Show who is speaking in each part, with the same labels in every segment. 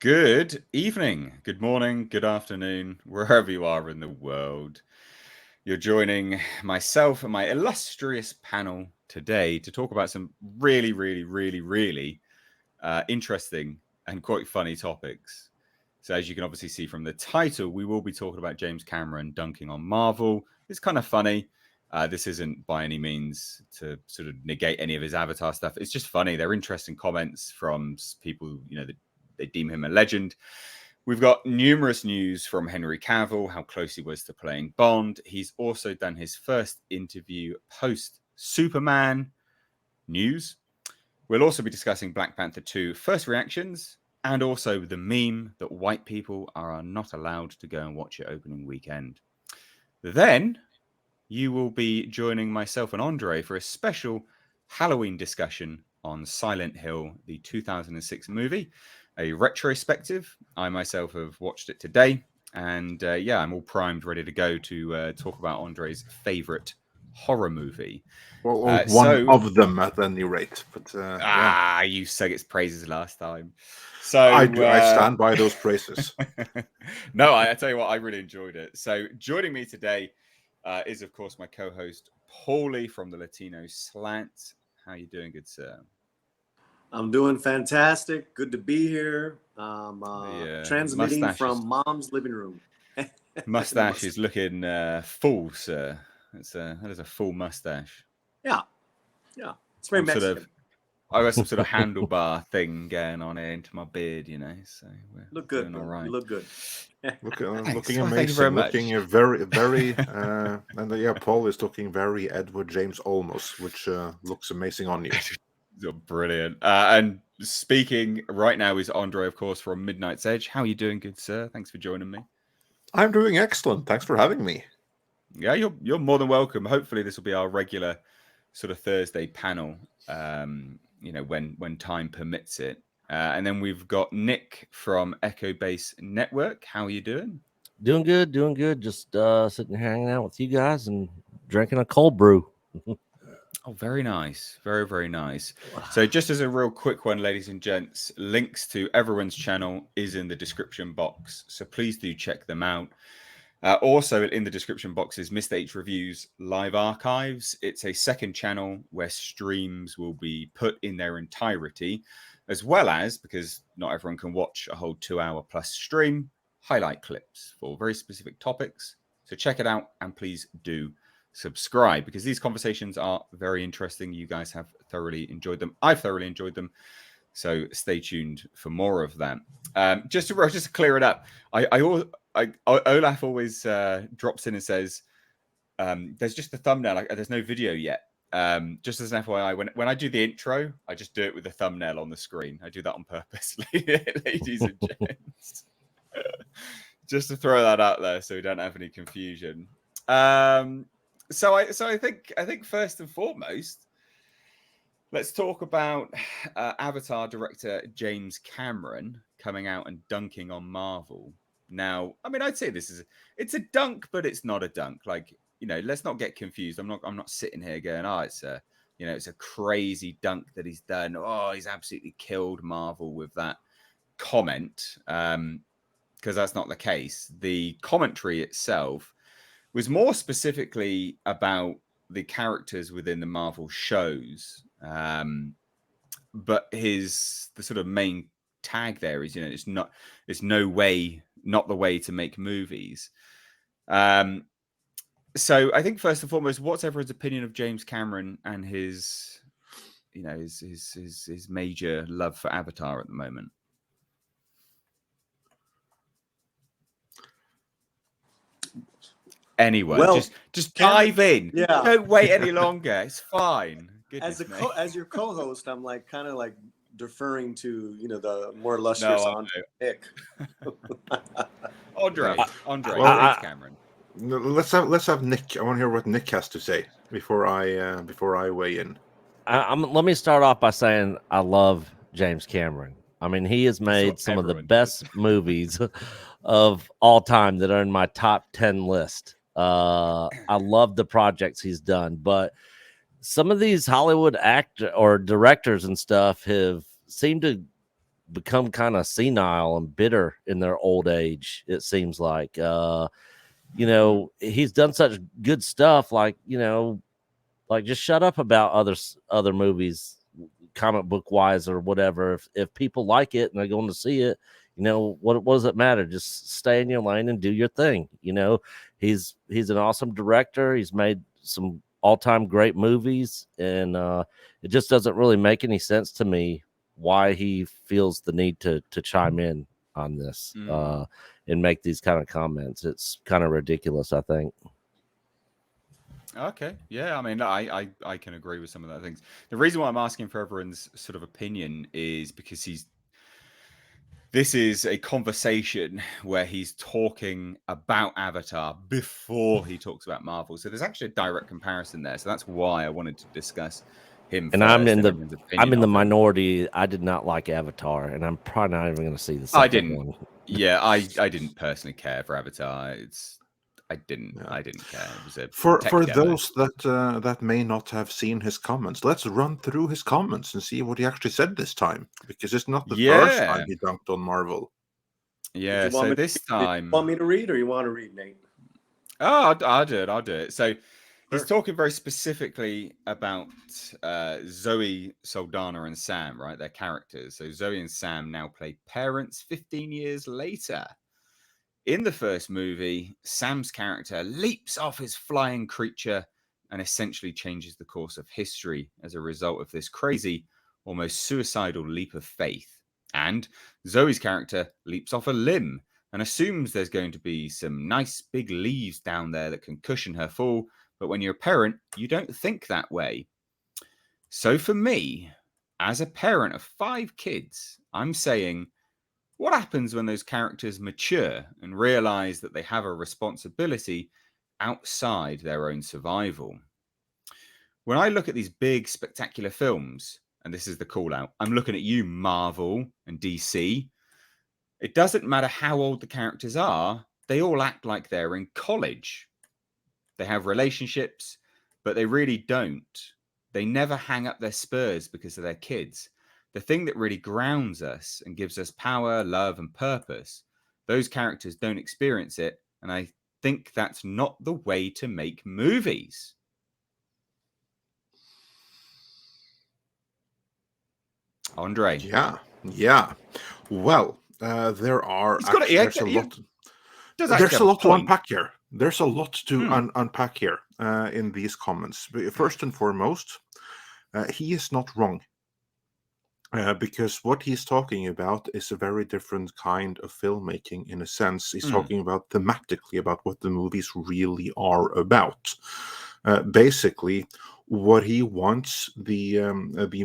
Speaker 1: Good evening, good morning, good afternoon, wherever you are in the world. You're joining myself and my illustrious panel today to talk about some really interesting and quite funny topics. So, as you can obviously see from the title, we will be talking about James Cameron dunking on Marvel. It's kind of funny. This isn't by any means to sort of negate any of his Avatar stuff. It's just funny. They're interesting comments from people, that they deem him a legend. We've got numerous news from Henry Cavill, how close he was to playing Bond. He's also done his first interview post Superman news. We'll also be discussing Black Panther 2 first reactions and also the meme that white people are not allowed to go and watch it opening weekend. Then you will be joining myself and Andre for a special Halloween discussion on Silent Hill, the 2006 movie, a retrospective. I myself have watched it today, and I'm all primed, ready to go to talk about Andre's favorite horror movie.
Speaker 2: Well, one of them at any rate. But
Speaker 1: you sang its praises last time. So
Speaker 2: I stand by those praises.
Speaker 1: No, I tell you what, I really enjoyed it. So joining me today is, of course, my co-host, Paulie from the Latino Slant. How you doing, good sir?
Speaker 3: I'm doing fantastic. Good to be here. Transmitting from Mom's living room.
Speaker 1: Mustache is looking full, sir. That is a full mustache.
Speaker 3: Yeah. It's very Mexican.
Speaker 1: I got some sort of handlebar thing going on here into my beard, so we're
Speaker 3: look good.
Speaker 1: Doing all right.
Speaker 3: You look good.
Speaker 2: Looking amazing. Thank you very much. Looking very, and Paul is looking very Edward James Olmos, which looks amazing on you.
Speaker 1: You're brilliant. And speaking right now is Andre, of course, from Midnight's Edge. How are you doing, good sir? Thanks for joining me.
Speaker 2: I'm doing excellent. Thanks for having me.
Speaker 1: Yeah, you're more than welcome. Hopefully, this will be our regular sort of Thursday panel. When time permits it. And then we've got Nick from Echo Base Network. How are you doing?
Speaker 4: Doing good. Just sitting hanging out with you guys and drinking a cold brew.
Speaker 1: Oh, very nice. Very nice. So just as a real quick one, ladies and gents, links to everyone's channel is in the description box. So please do check them out. Also in the description box is Mr. H Reviews live archives. It's a second channel where streams will be put in their entirety, as well as, because not everyone can watch a whole 2-hour plus stream, highlight clips for very specific topics. So check it out and please do subscribe, because these conversations are very interesting. You guys have thoroughly enjoyed them. I've thoroughly enjoyed them. So stay tuned for more of that. Just to clear it up, Olaf always drops in and says, "There's just the thumbnail. There's no video yet." Just as an FYI, when I do the intro, I just do it with the thumbnail on the screen. I do that on purpose, ladies and gents. Just to throw that out there, so we don't have any confusion. So I think first and foremost, let's talk about Avatar director James Cameron coming out and dunking on Marvel. Now, I mean, I'd say it's a dunk, but it's not a dunk. Let's not get confused. I'm not sitting here going, it's a crazy dunk that he's done. Oh, he's absolutely killed Marvel with that comment. Because that's not the case. The commentary itself was more specifically about the characters within the Marvel shows. But the sort of main tag there is, it's not the way to make movies. So I think first and foremost, what's everyone's opinion of James Cameron and his major love for Avatar at the moment? Anyone, just dive in.
Speaker 3: Yeah.
Speaker 1: Don't wait any longer. It's fine.
Speaker 3: As your co-host, I'm kind of deferring to the more illustrious Nick.
Speaker 1: Andre, James Cameron.
Speaker 2: Let's have Nick. I want to hear what Nick has to say before I weigh in.
Speaker 4: Let me start off by saying I love James Cameron. I mean, he has made some of the best movies of all time that are in my top 10 list. I love the projects he's done, but some of these Hollywood actor or directors and stuff have seemed to become kind of senile and bitter in their old age. It seems like, you know, he's done such good stuff. Like, you know, like just shut up about other movies, comic book wise or whatever. If people like it and they're going to see it, you know, what does it matter? Just stay in your lane and do your thing. You know, he's an awesome director. He's made some all-time great movies, and it just doesn't really make any sense to me why he feels the need to chime in on this and make these kind of comments. It's kind of ridiculous, I think.
Speaker 1: Okay, yeah, I mean, I can agree with some of those things. The reason why I'm asking for everyone's sort of opinion is because this is a conversation where he's talking about Avatar before he talks about Marvel. So there's actually a direct comparison there. So that's why I wanted to discuss him
Speaker 4: and
Speaker 1: first.
Speaker 4: I'm in the minority. I did not like Avatar, and I'm probably not even going to see the second one.
Speaker 1: Yeah, I didn't personally care for Avatar. I didn't care. It was a
Speaker 2: for those that may not have seen his comments, let's run through his comments and see what he actually said this time, because it's not the first time he dunked on Marvel.
Speaker 1: Yeah, so this time,
Speaker 3: you want me to read, or you want to read, Nate?
Speaker 1: Oh, I'll do it. So he's talking very specifically about Zoe Saldana and Sam, right? Their characters. So Zoe and Sam now play parents 15 years later. In the first movie, Sam's character leaps off his flying creature and essentially changes the course of history as a result of this crazy, almost suicidal leap of faith. And Zoe's character leaps off a limb and assumes there's going to be some nice big leaves down there that can cushion her fall. But when you're a parent, you don't think that way. So for me, as a parent of 5 kids, I'm saying, what happens when those characters mature and realize that they have a responsibility outside their own survival? When I look at these big, spectacular films, and this is the call out, I'm looking at you, Marvel and DC. It doesn't matter how old the characters are, they all act like they're in college. They have relationships, but they really don't. They never hang up their spurs because of their kids. The thing that really grounds us and gives us power, love, and purpose, those characters don't experience it. And I think that's not the way to make movies. Andre.
Speaker 2: Yeah. Well, there's a lot to unpack here. There's a lot to unpack here in these comments. First and foremost, he is not wrong. Because what he's talking about is a very different kind of filmmaking in a sense. He's talking about thematically about what the movies really are about. Basically, what he wants the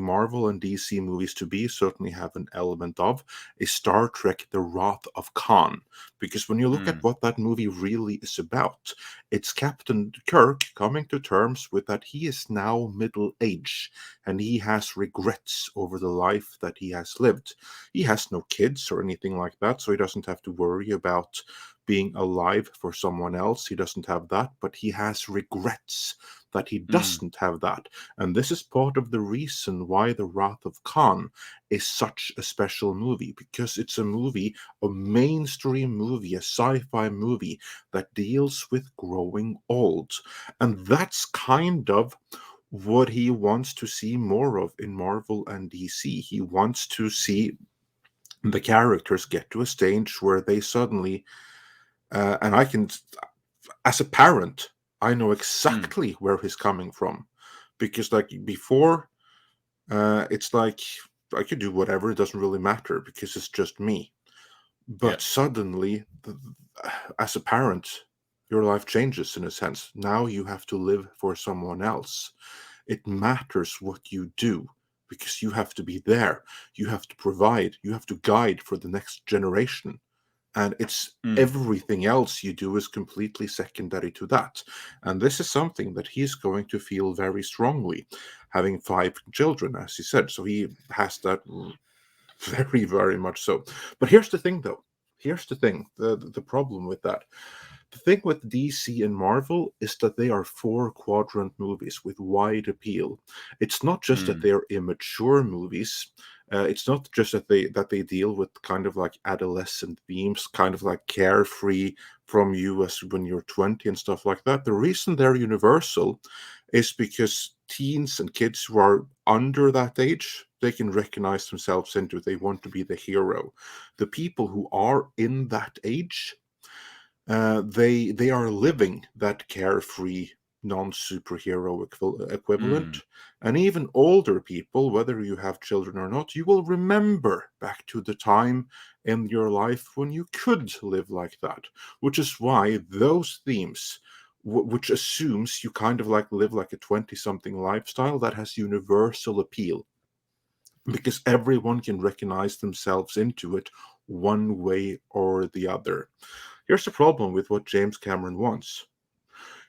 Speaker 2: Marvel and DC movies to be, certainly have an element of, is Star Trek: The Wrath of Khan. Because when you look at what that movie really is about, it's Captain Kirk coming to terms with that he is now middle age and he has regrets over the life that he has lived. He has no kids or anything like that, so he doesn't have to worry about being alive for someone else. He doesn't have that, but he has regrets that he doesn't have that. And this is part of the reason why The Wrath of Khan is such a special movie, because it's a mainstream movie, a sci-fi movie that deals with growing old. And that's kind of what he wants to see more of in Marvel and DC. He wants to see the characters get to a stage where they suddenly, and I can, as a parent, I know exactly where he's coming from, because like before, it's like I could do whatever, it doesn't really matter because it's just me. But suddenly, as a parent, your life changes in a sense. Now you have to live for someone else. It matters what you do because you have to be there. You have to provide. You have to guide for the next generation. And it's everything else you do is completely secondary to that. And this is something that he's going to feel very strongly, having 5 children, as he said. So he has that very, very much so. But here's the thing, though. Here's the thing, the problem with that. The thing with DC and Marvel is that they are 4-quadrant movies with wide appeal. It's not just that they're immature movies, It's not just that they deal with kind of like adolescent themes, kind of like carefree from you as when you're 20 and stuff like that. The reason they're universal is because teens and kids who are under that age, they can recognize themselves into it. They want to be the hero. The people who are in that age, they are living that carefree non-superhero equivalent. And even older people, whether you have children or not, you will remember back to the time in your life when you could live like that, which is why those themes, which assumes you kind of like live like a 20-something lifestyle, that has universal appeal because everyone can recognize themselves into it one way or the other. Here's the problem with what James Cameron wants.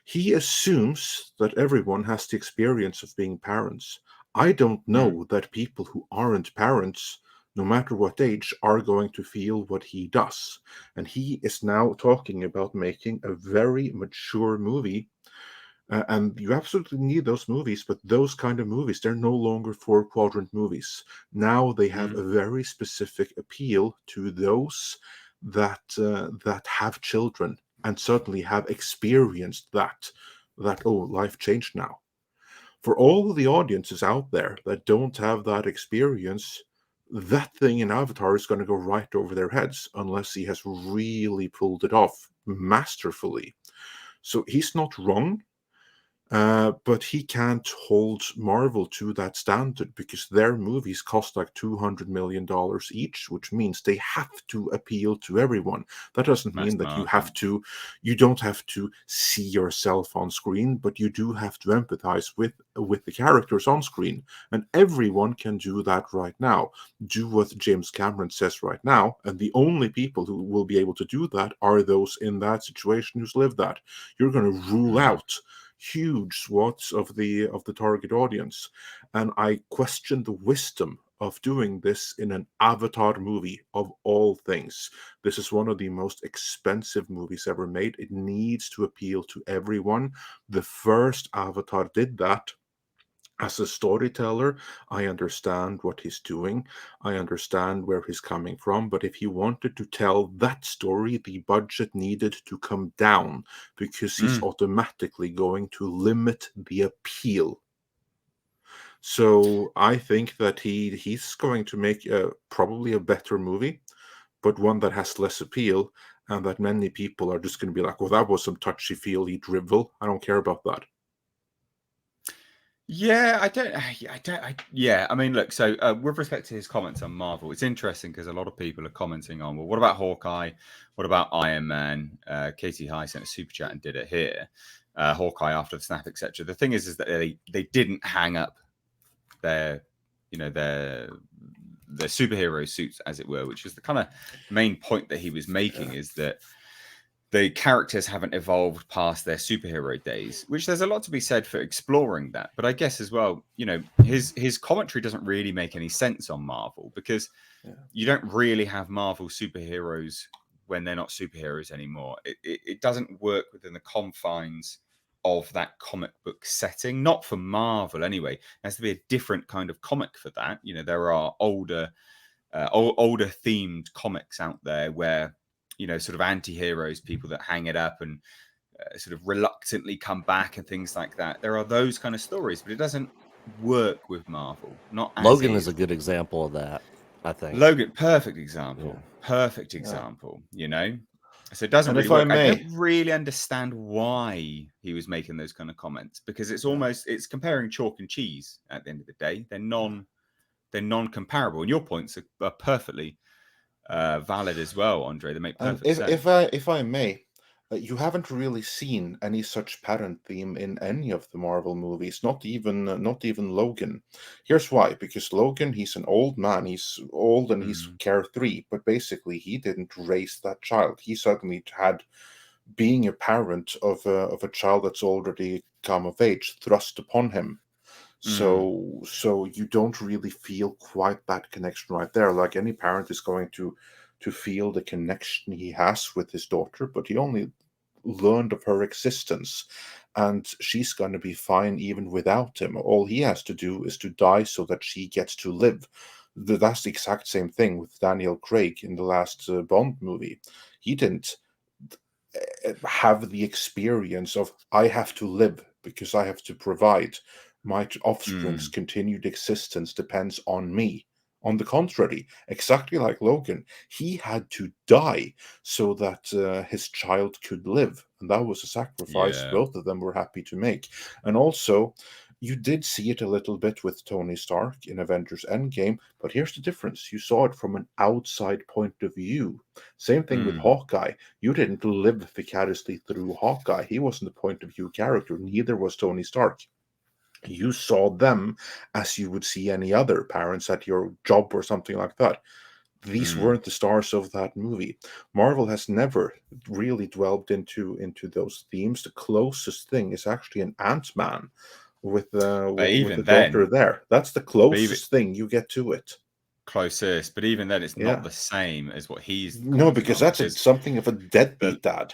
Speaker 2: He assumes that everyone has the experience of being parents. I don't know that people who aren't parents, no matter what age, are going to feel what he does. And he is now talking about making a very mature movie. And you absolutely need those movies, but those kind of movies, they're no longer 4-quadrant movies. Now they have a very specific appeal to those that have children and certainly have experienced that life changed now. For all the audiences out there that don't have that experience, that thing in Avatar is going to go right over their heads unless he has really pulled it off masterfully. So he's not wrong. But he can't hold Marvel to that standard because their movies cost like $200 million each, which means they have to appeal to everyone. That doesn't mean that you don't have to see yourself on screen, but you do have to empathize with the characters on screen. And everyone can do that right now. Do what James Cameron says right now, and the only people who will be able to do that are those in that situation who's lived that. You're going to rule out huge swaths of the target audience, and I question the wisdom of doing this in an Avatar movie of all things. This is one of the most expensive movies ever made. It needs to appeal to everyone. The first Avatar did that. As a storyteller, I understand what he's doing. I understand where he's coming from. But if he wanted to tell that story, the budget needed to come down because he's automatically going to limit the appeal. So I think that he's going to make probably a better movie, but one that has less appeal, and that many people are just going to be like, well, that was some touchy-feely drivel. I don't care about that.
Speaker 1: Yeah, I mean, look, so with respect to his comments on Marvel, it's interesting because a lot of people are commenting on, well, what about Hawkeye? What about Iron Man? Katie High sent a super chat and did it here. Hawkeye after the snap, etc. The thing is that they didn't hang up their superhero suits, as it were, which was the kind of main point that he was making, is that the characters haven't evolved past their superhero days, which there's a lot to be said for exploring that. But I guess as well, his commentary doesn't really make any sense on Marvel because you don't really have Marvel superheroes when they're not superheroes anymore. It doesn't work within the confines of that comic book setting, not for Marvel anyway. It has to be a different kind of comic for that. There are older themed comics out there where sort of anti-heroes, people that hang it up and sort of reluctantly come back and things like that. There are those kind of stories, but it doesn't work with Marvel. Not as
Speaker 4: Logan is a good example of that, I think.
Speaker 1: Logan, perfect example. Yeah. Perfect example, So it doesn't really work. I don't really understand why he was making those kind of comments because it's comparing chalk and cheese at the end of the day. They're non-comparable. And your points are perfectly valid as well, Andre. They make perfect sense.
Speaker 2: If I may, you haven't really seen any such pattern theme in any of the Marvel movies, not even Logan. Here's why: because Logan, he's an old man, he's old and he's carefree, but basically he didn't raise that child. He certainly had being a parent of a child that's already come of age thrust upon him. So you don't really feel quite that connection right there. Like any parent is going to feel the connection he has with his daughter, but he only learned of her existence, and she's going to be fine even without him. All he has to do is to die so that she gets to live. That's the exact same thing with Daniel Craig in the last Bond movie. He didn't have the experience of, I have to live because I have to provide. My offspring's continued existence depends on me. On the contrary, exactly like Logan, he had to die so that his child could live. And that was a sacrifice both of them were happy to make. And also, you did see it a little bit with Tony Stark in Avengers Endgame, but here's the difference. You saw it from an outside point of view. Same thing with Hawkeye. You didn't live vicariously through Hawkeye. He wasn't a point of view character, neither was Tony Stark. You saw them as you would see any other parents at your job or something like that. These weren't the stars of that movie. Marvel has never really dwelled into those themes. The closest thing is actually an Ant-Man with the daughter there. That's the closest thing you get to it.
Speaker 1: Closest, but even then, it's not the same as what he's.
Speaker 2: No, because that's something of a deadbeat dad.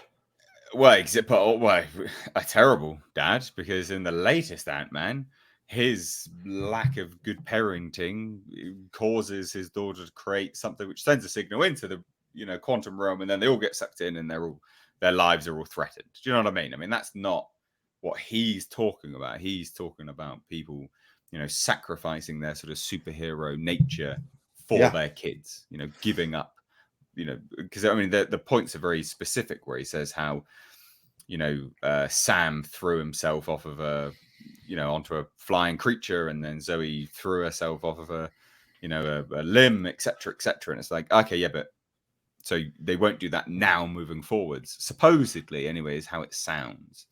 Speaker 1: Well, a terrible dad, because in the latest Ant-Man, his lack of good parenting causes his daughter to create something which sends a signal into the quantum realm, and then they all get sucked in, and their lives are all threatened. Do you know what I mean? I mean, that's not what he's talking about. He's talking about people, sacrificing their sort of superhero nature for their kids, giving up. Because I mean, the points are very specific, where he says how, Sam threw himself off of onto a flying creature, and then Zoe threw herself off of a limb, etc., etc. And it's like, okay, yeah, but so they won't do that now moving forwards, supposedly, anyway, is how it sounds.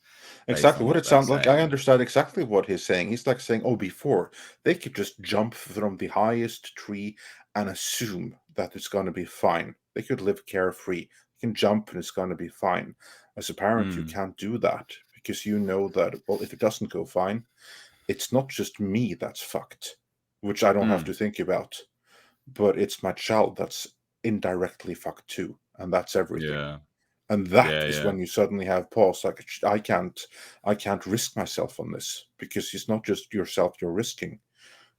Speaker 2: Exactly what it sounds like. I understand exactly what he's saying. He's like saying, before they could just jump from the highest tree and assume that it's going to be fine. They could live carefree. You can jump and it's going to be fine. As a parent, you can't do that, because you know that, well, if it doesn't go fine, it's not just me that's fucked, which I don't have to think about, but it's my child that's indirectly fucked too, and that's everything.
Speaker 1: Yeah.
Speaker 2: And that is when you suddenly have pause. Like, I can't risk myself on this, because it's not just yourself you're risking.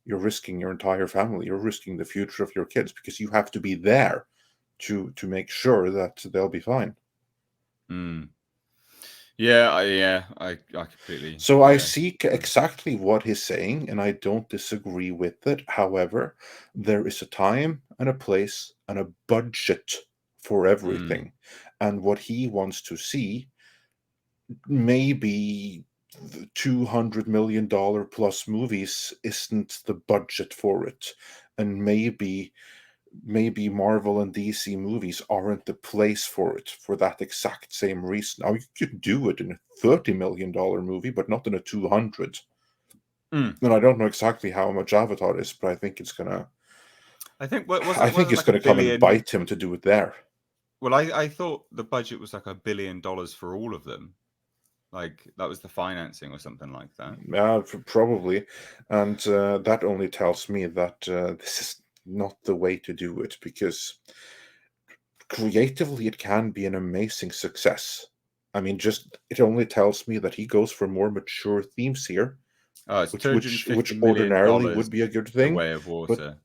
Speaker 2: You're risking your entire family. You're risking the future of your kids, because you have to be there to make sure that they'll be fine.
Speaker 1: I completely.
Speaker 2: So I see exactly what he's saying, and I don't disagree with it. However, there is a time and a place and a budget for everything. And what he wants to see, maybe $200 million plus movies isn't the budget for it. And maybe Marvel and DC movies aren't the place for it for that exact same reason. Now, you could do it in a $30 million movie, but not in a 200. And I don't know exactly how much Avatar is, but I think it's gonna.
Speaker 1: I think
Speaker 2: it's gonna come and bite him to do it there.
Speaker 1: Well, I thought the budget was like $1 billion for all of them. Like, that was the financing or something like that.
Speaker 2: Yeah, probably. And that only tells me that this is not the way to do it, because creatively it can be an amazing success. I mean, it only tells me that he goes for more mature themes here, which ordinarily would be a good thing.
Speaker 1: Way of Water.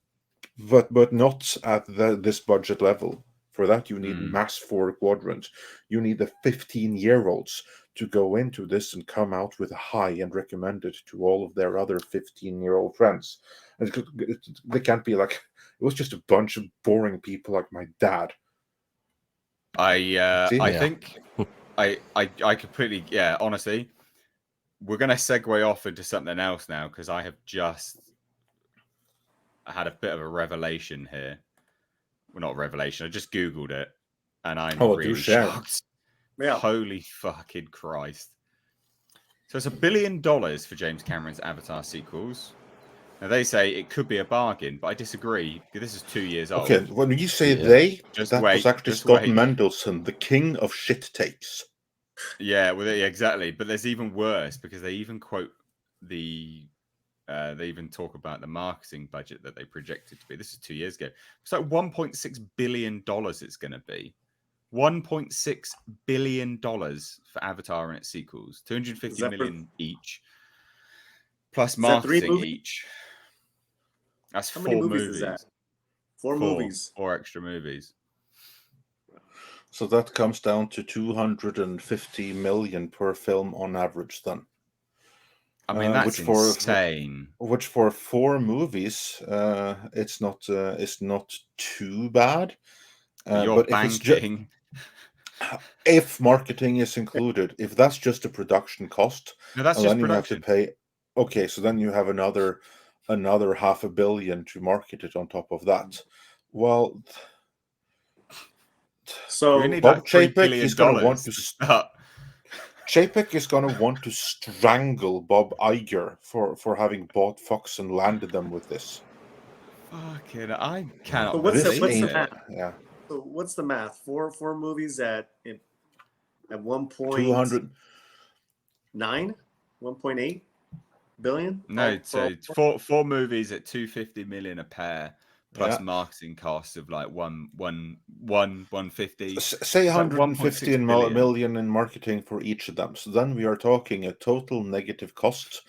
Speaker 2: But not at this budget level. For that, you need mass 4 quadrant. You need the 15-year-olds to go into this and come out with a high and recommend it to all of their other 15-year-old friends. And they can't be like, it was just a bunch of boring people like my dad.
Speaker 1: I think I completely, honestly, we're going to segue off into something else now, because I have just had a bit of a revelation here. Well, not a revelation. I just Googled it, and I'm really shocked. Yeah. Holy fucking Christ. So it's $1 billion for James Cameron's Avatar sequels. Now, they say it could be a bargain, but I disagree. This is 2 years old.
Speaker 2: Okay, when you say was actually Scott Mendelson, the king of shit takes.
Speaker 1: Yeah, well, exactly. But there's even worse, because they even quote they even talk about the marketing budget that they projected to be. This is 2 years ago. It's like $1.6 billion it's going to be. $1.6 billion for Avatar and its sequels. 250 million each. Plus marketing each. That's 4 movies.
Speaker 3: Is that? Four movies.
Speaker 1: 4 extra movies.
Speaker 2: So that comes down to 250 million per film on average then.
Speaker 1: I mean, that's insane.
Speaker 2: Which for 4 movies, it's not too bad.
Speaker 1: You're banking.
Speaker 2: If marketing is included, if that's just a production cost,
Speaker 1: no, that's just production.
Speaker 2: You have to pay. Okay, so then you have another $500 million to market it on top of that. Well,
Speaker 3: so
Speaker 2: Bob Chapek is going to want to start. Chapek is going to want to strangle Bob Iger for having bought Fox and landed them with this.
Speaker 1: Fucking, I cannot.
Speaker 3: So what's the math? Yeah. So what's the math? Four movies at 1.9, 1.8 billion.
Speaker 1: No, so 4 movies at 250 million a pair. Plus marketing costs of like 150.
Speaker 2: Say 150 million in marketing for each of them. So then we are talking a total negative cost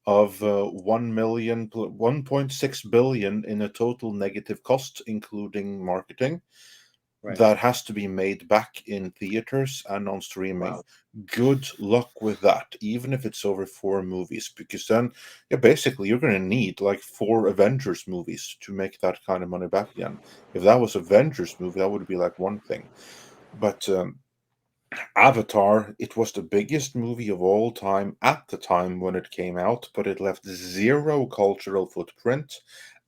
Speaker 2: of 1.6 billion in a total negative cost, including marketing. Right. That has to be made back in theaters and on streaming. Wow. Good luck with that, even if it's over 4 movies, because then basically you're going to need like 4 Avengers movies to make that kind of money back again. If that was Avengers movie, that would be like one thing. But Avatar, it was the biggest movie of all time at the time when it came out, but it left 0 cultural footprint,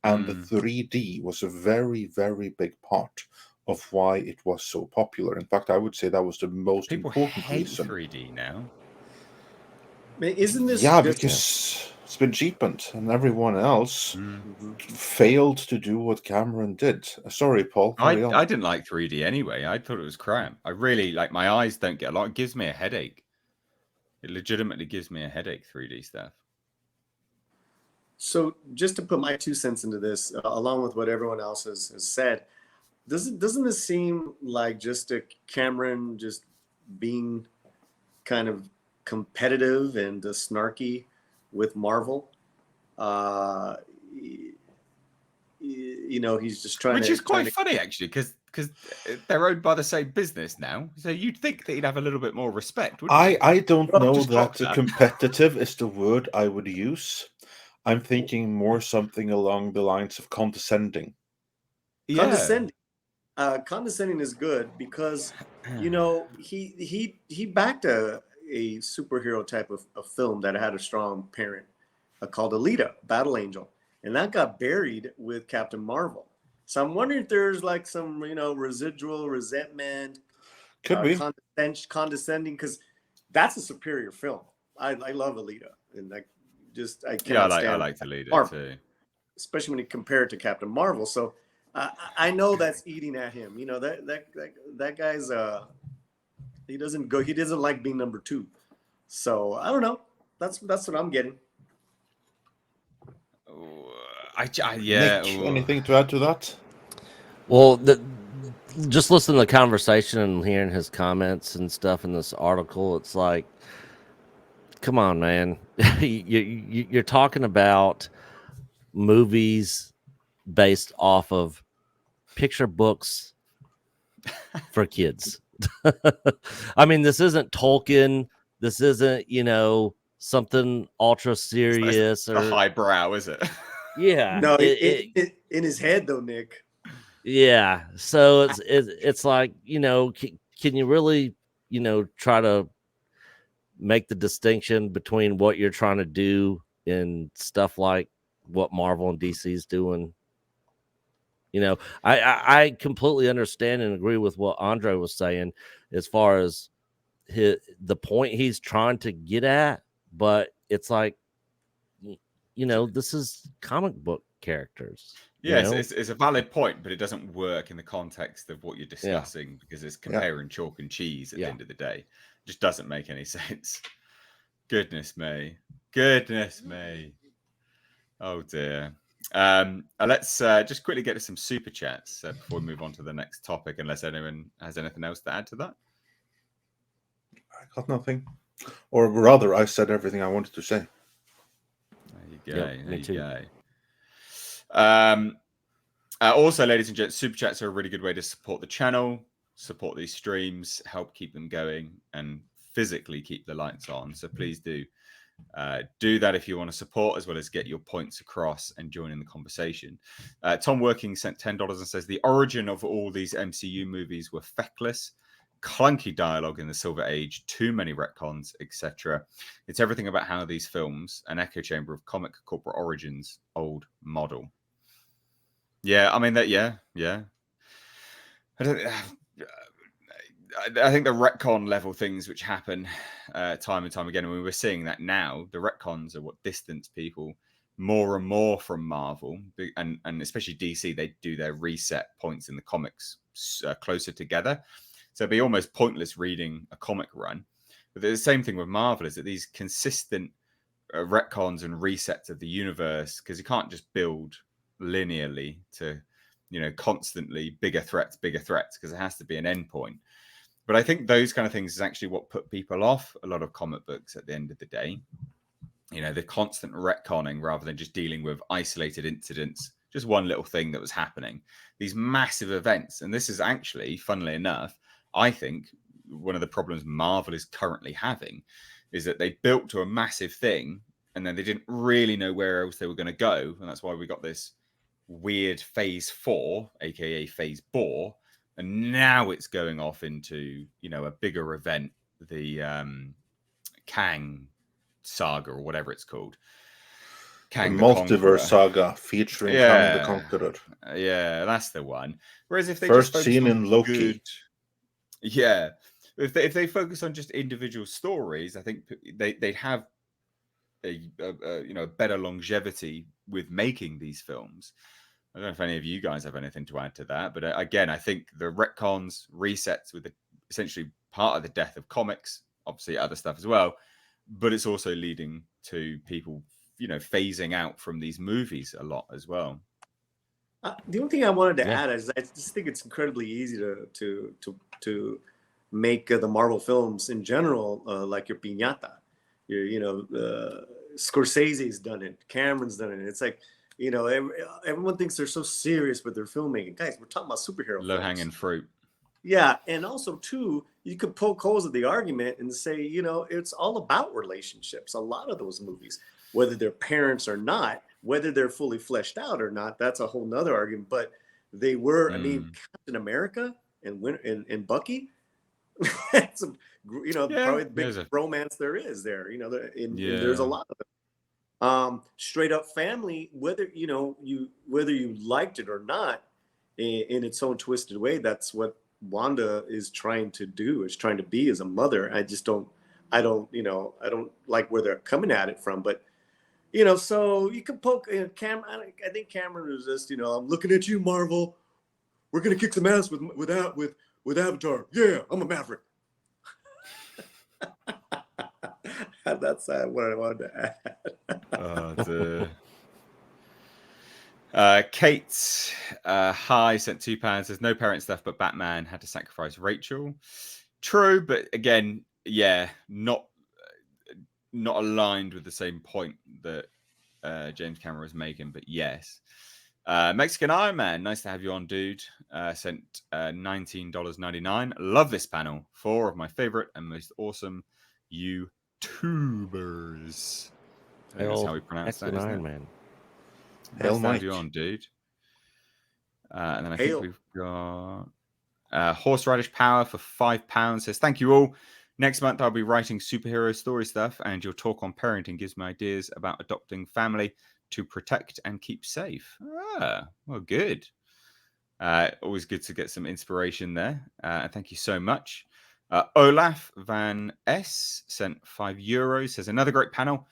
Speaker 2: and the 3D was a very, very big part of why it was so popular. In fact, I would say that was the most important reason.
Speaker 1: People hate 3D now.
Speaker 3: Isn't this?
Speaker 2: Yeah, because it's been cheapened, and everyone else failed to do what Cameron did. Sorry, Paul.
Speaker 1: I didn't like 3D anyway. I thought it was crap. I really my eyes don't get a lot. It gives me a headache. It legitimately gives me a headache. 3D stuff.
Speaker 3: So, just to put my 2 cents into this, along with what everyone else has said. Doesn't this seem like just a Cameron just being kind of competitive and snarky with Marvel? He's just trying.
Speaker 1: Which is quite funny actually, because they're owned by the same business now. So you'd think that he'd have a little bit more respect.
Speaker 2: I don't know that competitive is the word I would use. I'm thinking more something along the lines of condescending.
Speaker 3: Yeah. Condescending is good because he backed a superhero type of film that had a strong parent called Alita, Battle Angel, and that got buried with Captain Marvel. So I'm wondering if there's like some residual resentment,
Speaker 2: could be
Speaker 3: condescending, because that's a superior film. I love Alita, and I
Speaker 1: like Alita Marvel too,
Speaker 3: especially when you compare it to Captain Marvel. So. I know that's eating at him. That guy's he doesn't like being number 2. So I don't know. That's what I'm getting.
Speaker 2: Nick, anything to add to that?
Speaker 4: Well, just listening to the conversation and hearing his comments and stuff in this article, it's like, come on, man. You're talking about movies based off of picture books for kids. I mean, this isn't Tolkien. This isn't, something ultra serious or
Speaker 1: highbrow, is it?
Speaker 4: Yeah.
Speaker 3: No, in his head though, Nick.
Speaker 4: Yeah. So it's like, can you really, try to make the distinction between what you're trying to do in stuff like what Marvel and DC is doing? I completely understand and agree with what Andre was saying as far as the point he's trying to get at, but it's like, this is comic book characters.
Speaker 1: Yes, it's a valid point, but it doesn't work in the context of what you're discussing because it's comparing chalk and cheese at the end of the day. It just doesn't make any sense. Goodness me. Oh dear. Let's just quickly get to some super chats before we move on to the next topic, unless anyone has anything else to add to that.
Speaker 2: I got nothing, or rather, I said everything I wanted to say.
Speaker 1: There you go.
Speaker 4: Me too.
Speaker 1: Go. Also, ladies and gents, super chats are a really good way to support the channel, support these streams, help keep them going, and physically keep the lights on. So please do that if you want to support, as well as get your points across and join in the conversation. Tom Working sent $10 and says the origin of all these MCU movies were feckless, clunky dialogue in the Silver Age, too many retcons, etc. It's everything about how these films, an echo chamber of comic corporate origins, old model. Yeah, I mean that. Yeah. I think the retcon level things which happen time and time again, and we're seeing that now. The retcons are what distance people more and more from Marvel, and especially DC. They do their reset points in the comics closer together, so it'd be almost pointless reading a comic run. But the same thing with Marvel is that these consistent retcons and resets of the universe, because you can't just build linearly to, constantly bigger threats, because it has to be an endpoint. But I think those kind of things is actually what put people off a lot of comic books at the end of the day. The constant retconning rather than just dealing with isolated incidents, just one little thing that was happening. These massive events. And this is actually, funnily enough, I think one of the problems Marvel is currently having is that they built to a massive thing and then they didn't really know where else they were going to go. And that's why we got this weird phase 4, aka phase 4. And now it's going off into, a bigger event, the Kang saga or whatever it's called.
Speaker 2: Kang the Multiverse Saga featuring Kang the Conqueror.
Speaker 1: Yeah, that's the one. Whereas if they
Speaker 2: first seen in Loki.
Speaker 1: If they focus on just individual stories, I think they'd have a better longevity with making these films. I don't know if any of you guys have anything to add to that, but again, I think the retcons, resets with essentially part of the death of comics, obviously other stuff as well, but it's also leading to people, phasing out from these movies a lot as well.
Speaker 3: The only thing I wanted to add is I just think it's incredibly easy to make the Marvel films in general like your piñata. Scorsese's done it, Cameron's done it. It's like, everyone thinks they're so serious with their filmmaking. Guys, we're talking about superhero
Speaker 1: low-hanging fruit.
Speaker 3: Yeah, and also too, you could poke holes at the argument and say, it's all about relationships. A lot of those movies, whether they're parents or not, whether they're fully fleshed out or not, that's a whole nother argument. But they were, I mean, Captain America and Bucky, that's probably the biggest romance there is there. There's a lot of them. Straight up family, whether you liked it or not, in its own twisted way, that's what Wanda is trying to do, is trying to be as a mother. I don't like where they're coming at it from, but so you can poke Cam. I think Cameron was just, I'm looking at you, Marvel. We're gonna kick some ass with Avatar. Yeah, I'm a Maverick. That's what I wanted to
Speaker 1: add. Kate High sent £2. There's no parent stuff, but Batman had to sacrifice Rachel. True, but again, not aligned with the same point that James Cameron was making. But yes, Mexican Iron Man, nice to have you on, dude. Sent $19.99. Love this panel. 4 of my favorite and most awesome YouTubers. I think that's how we pronounce that, isn't
Speaker 4: Iron
Speaker 1: it?
Speaker 4: Man.
Speaker 1: Nice to have you on, dude. And then I think we've got Horseradish Power for £5. Says, thank you all. Next month, I'll be writing superhero story stuff, and your talk on parenting gives me ideas about adopting family to protect and keep safe. Well, good. Always good to get some inspiration there. Thank you so much. Olaf Van S sent €5. Says, another great panel.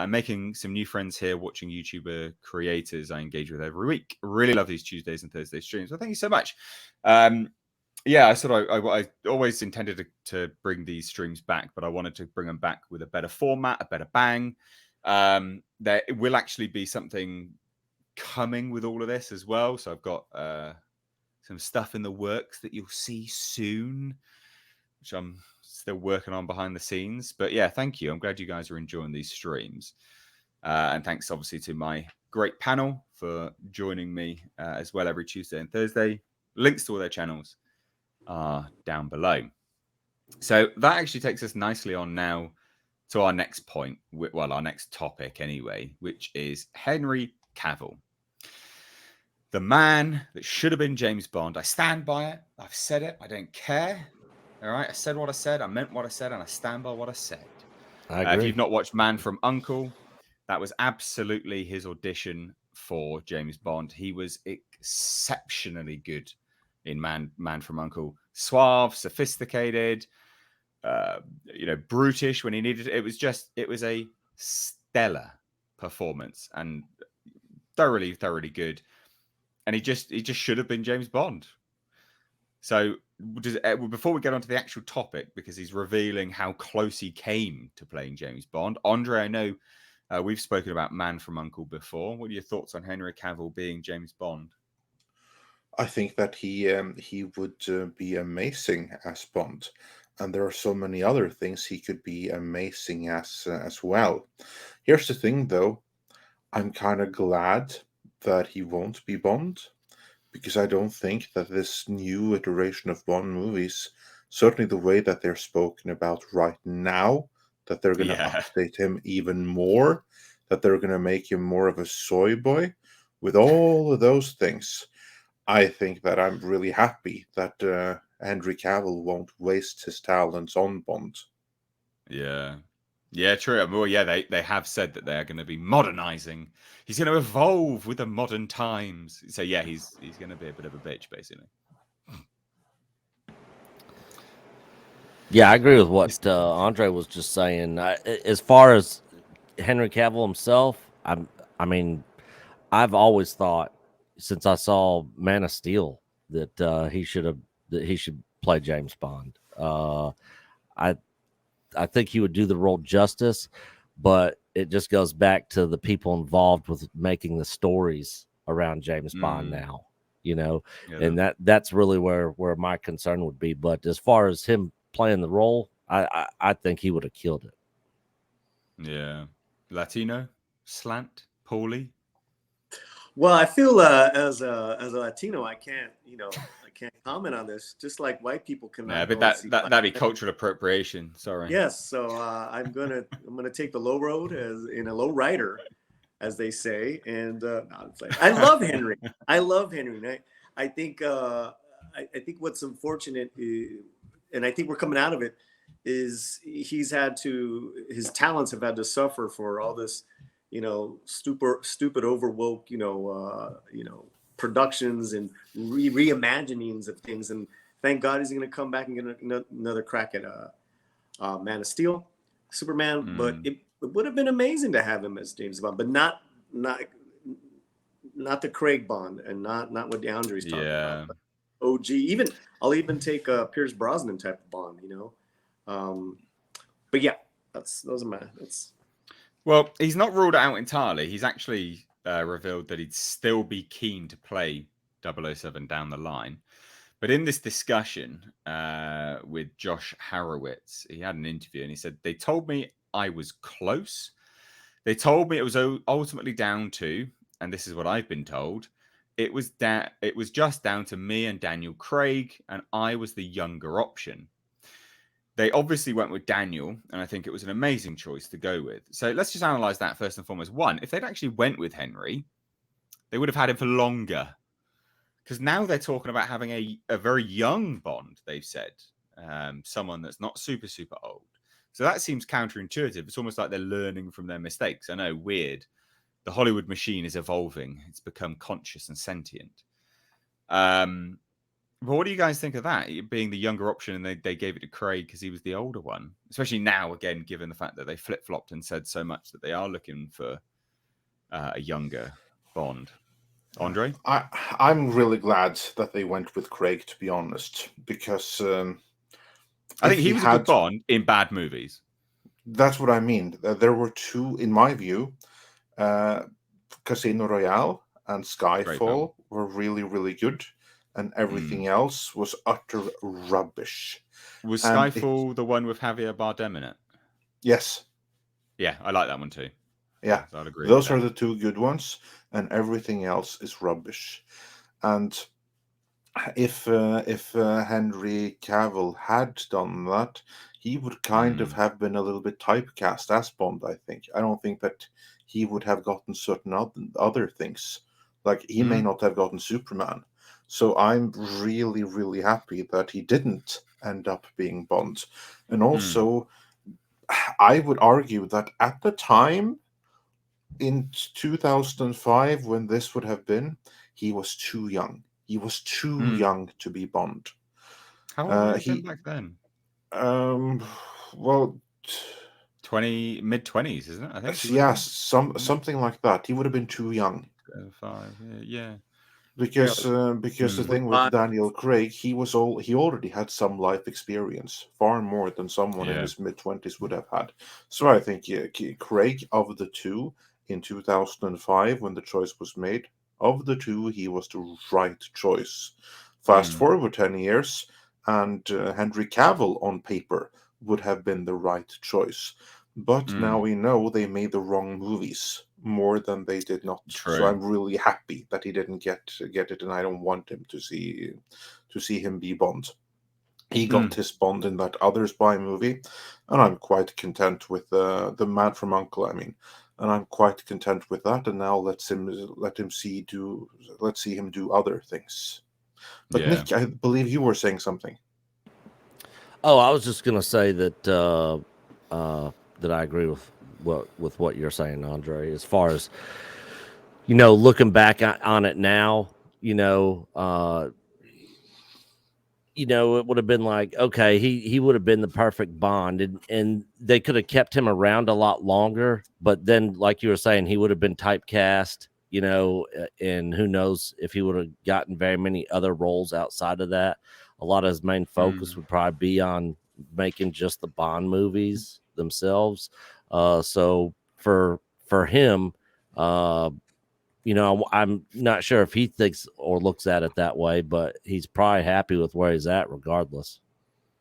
Speaker 1: Making some new friends here, watching YouTuber creators I engage with every week. Really love these Tuesdays and Thursday streams. Well, thank you so much. I always intended to bring these streams back, but I wanted to bring them back with a better format, a better bang. There will actually be something coming with all of this as well. So I've got some stuff in the works that you'll see soon, which I'm still working on behind the scenes. But yeah, thank you. I'm glad you guys are enjoying these streams. And thanks obviously to my great panel for joining me as well every Tuesday and Thursday. Links to all their channels are down below. So that actually takes us nicely on now to our next point, well, our next topic anyway, which is Henry Cavill. The man that should have been James Bond. I stand by it. I've said it. I don't care. All right. I said what I said. I meant what I said. And I stand by what I said.
Speaker 4: I agree.
Speaker 1: If you've not watched Man from U.N.C.L.E., that was absolutely his audition for James Bond. He was exceptionally good in Man from U.N.C.L.E. Suave, sophisticated, brutish when he needed it. It was a stellar performance and thoroughly good. And he just should have been James Bond. So before we get on to the actual topic, because he's revealing how close he came to playing James Bond, Andre, I know we've spoken about Man from U.N.C.L.E. before. What are your thoughts on Henry Cavill being James Bond?
Speaker 2: I think that he would be amazing as Bond, and there are so many other things he could be amazing as well. Here's the thing, though. I'm kind of glad that he won't be Bond, because I don't think that this new iteration of Bond movies, certainly the way that they're spoken about right now, that they're going to update him even more, that they're going to make him more of a soy boy, with all of those things, I think that I'm really happy that Henry Cavill won't waste his talents on Bond.
Speaker 1: Yeah, true. Well, yeah, they have said that they're going to be modernizing. He's going to evolve with the modern times. So yeah, he's going to be a bit of a bitch, basically.
Speaker 4: Yeah, I agree with what Andre was just saying. As far as Henry Cavill himself, I mean, I've always thought since I saw Man of Steel that he should play James Bond. I think he would do the role justice, but it just goes back to the people involved with making the stories around James Bond now, and that's really where my concern would be. But as far as him playing the role, I think he would have killed it.
Speaker 1: Yeah. Latino slant, Paulie.
Speaker 3: Well, I feel as a Latino, I can't comment on this. Just like white people cannot.
Speaker 1: Yeah, but that'd be cultural appropriation. Sorry.
Speaker 3: Yes, so I'm gonna take the low road as in a low rider, as they say. And I love Henry. I love Henry. I think what's unfortunate, and I think we're coming out of it, is his talents have had to suffer for all this, stupid overwoke, productions and reimaginings of things. And thank God he's going to come back and get another crack at Man of Steel, Superman. But it would have been amazing to have him as James Bond, but not the Craig Bond, and not what Andre's talking about. But OG. I'll even take Pierce Brosnan type of Bond, But yeah, those are my.
Speaker 1: Well, he's not ruled out entirely. He's actually revealed that he'd still be keen to play 007 down the line. But in this discussion with Josh Harrowitz, he had an interview and he said, they told me I was close. They told me it was ultimately down to, and this is what I've been told, it was just down to me and Daniel Craig, and I was the younger option. They obviously went with Daniel, and I think it was an amazing choice to go with. So let's just analyze that first and foremost. One, if they'd actually went with Henry, they would have had him for longer. Because now they're talking about having a very young Bond, they've said. Someone that's not super, super old. So that seems counterintuitive. It's almost like they're learning from their mistakes. I know, weird. The Hollywood machine is evolving. It's become conscious and sentient. But what do you guys think of that, being the younger option, and they gave it to Craig because he was the older one? Especially now, again, given the fact that they flip-flopped and said so much that they are looking for a younger Bond. Andre?
Speaker 2: I'm really glad that they went with Craig, to be honest, because
Speaker 1: I think he was a good Bond in bad movies.
Speaker 2: That's what I mean. There were two, in my view, Casino Royale and Skyfall were really, really good. And everything else was utter rubbish.
Speaker 1: Was Skyfall the one with Javier Bardem in it?
Speaker 2: Yes.
Speaker 1: Yeah, I like that one too.
Speaker 2: Yeah,
Speaker 1: I'd agree.
Speaker 2: Those are the two good ones, and everything else is rubbish. And if Henry Cavill had done that, he would kind of have been a little bit typecast as Bond, I think. I don't think that he would have gotten certain other things. Like, he may not have gotten Superman. So I'm really, really happy that he didn't end up being Bond. And also, I would argue that at the time, in 2005, when this would have been, he was too young. He was too young to be Bond.
Speaker 1: How old would he been back then?
Speaker 2: Well,
Speaker 1: mid-20s, isn't it? I think.
Speaker 2: Yes, something like that. He would have been too young.
Speaker 1: 5, yeah.
Speaker 2: Because the thing with Daniel Craig, he already had some life experience, far more than someone in his mid-20s would have had. So I think Craig, of the two in 2005, when the choice was made, of the two, he was the right choice. Fast forward 10 years, and Henry Cavill on paper would have been the right choice. But now we know they made the wrong movies more than they did not.
Speaker 1: True.
Speaker 2: So I'm really happy that he didn't get it, and I don't want him to see him be Bond. He got his Bond in that Other Spy movie, and I'm quite content with the Man from U.N.C.L.E. I mean, and I'm quite content with that. And now let's see him do other things. But Nick, I believe you were saying something.
Speaker 4: Oh, I was just gonna say that that I agree with what you're saying, Andre. As far as looking back on it now, it would have been like, okay, he would have been the perfect Bond, and they could have kept him around a lot longer. But then, like you were saying, he would have been typecast, and who knows if he would have gotten very many other roles outside of that. A lot of his main focus would probably be on making just the Bond movies themselves. So for him, I'm not sure if he thinks or looks at it that way, but he's probably happy with where he's at regardless.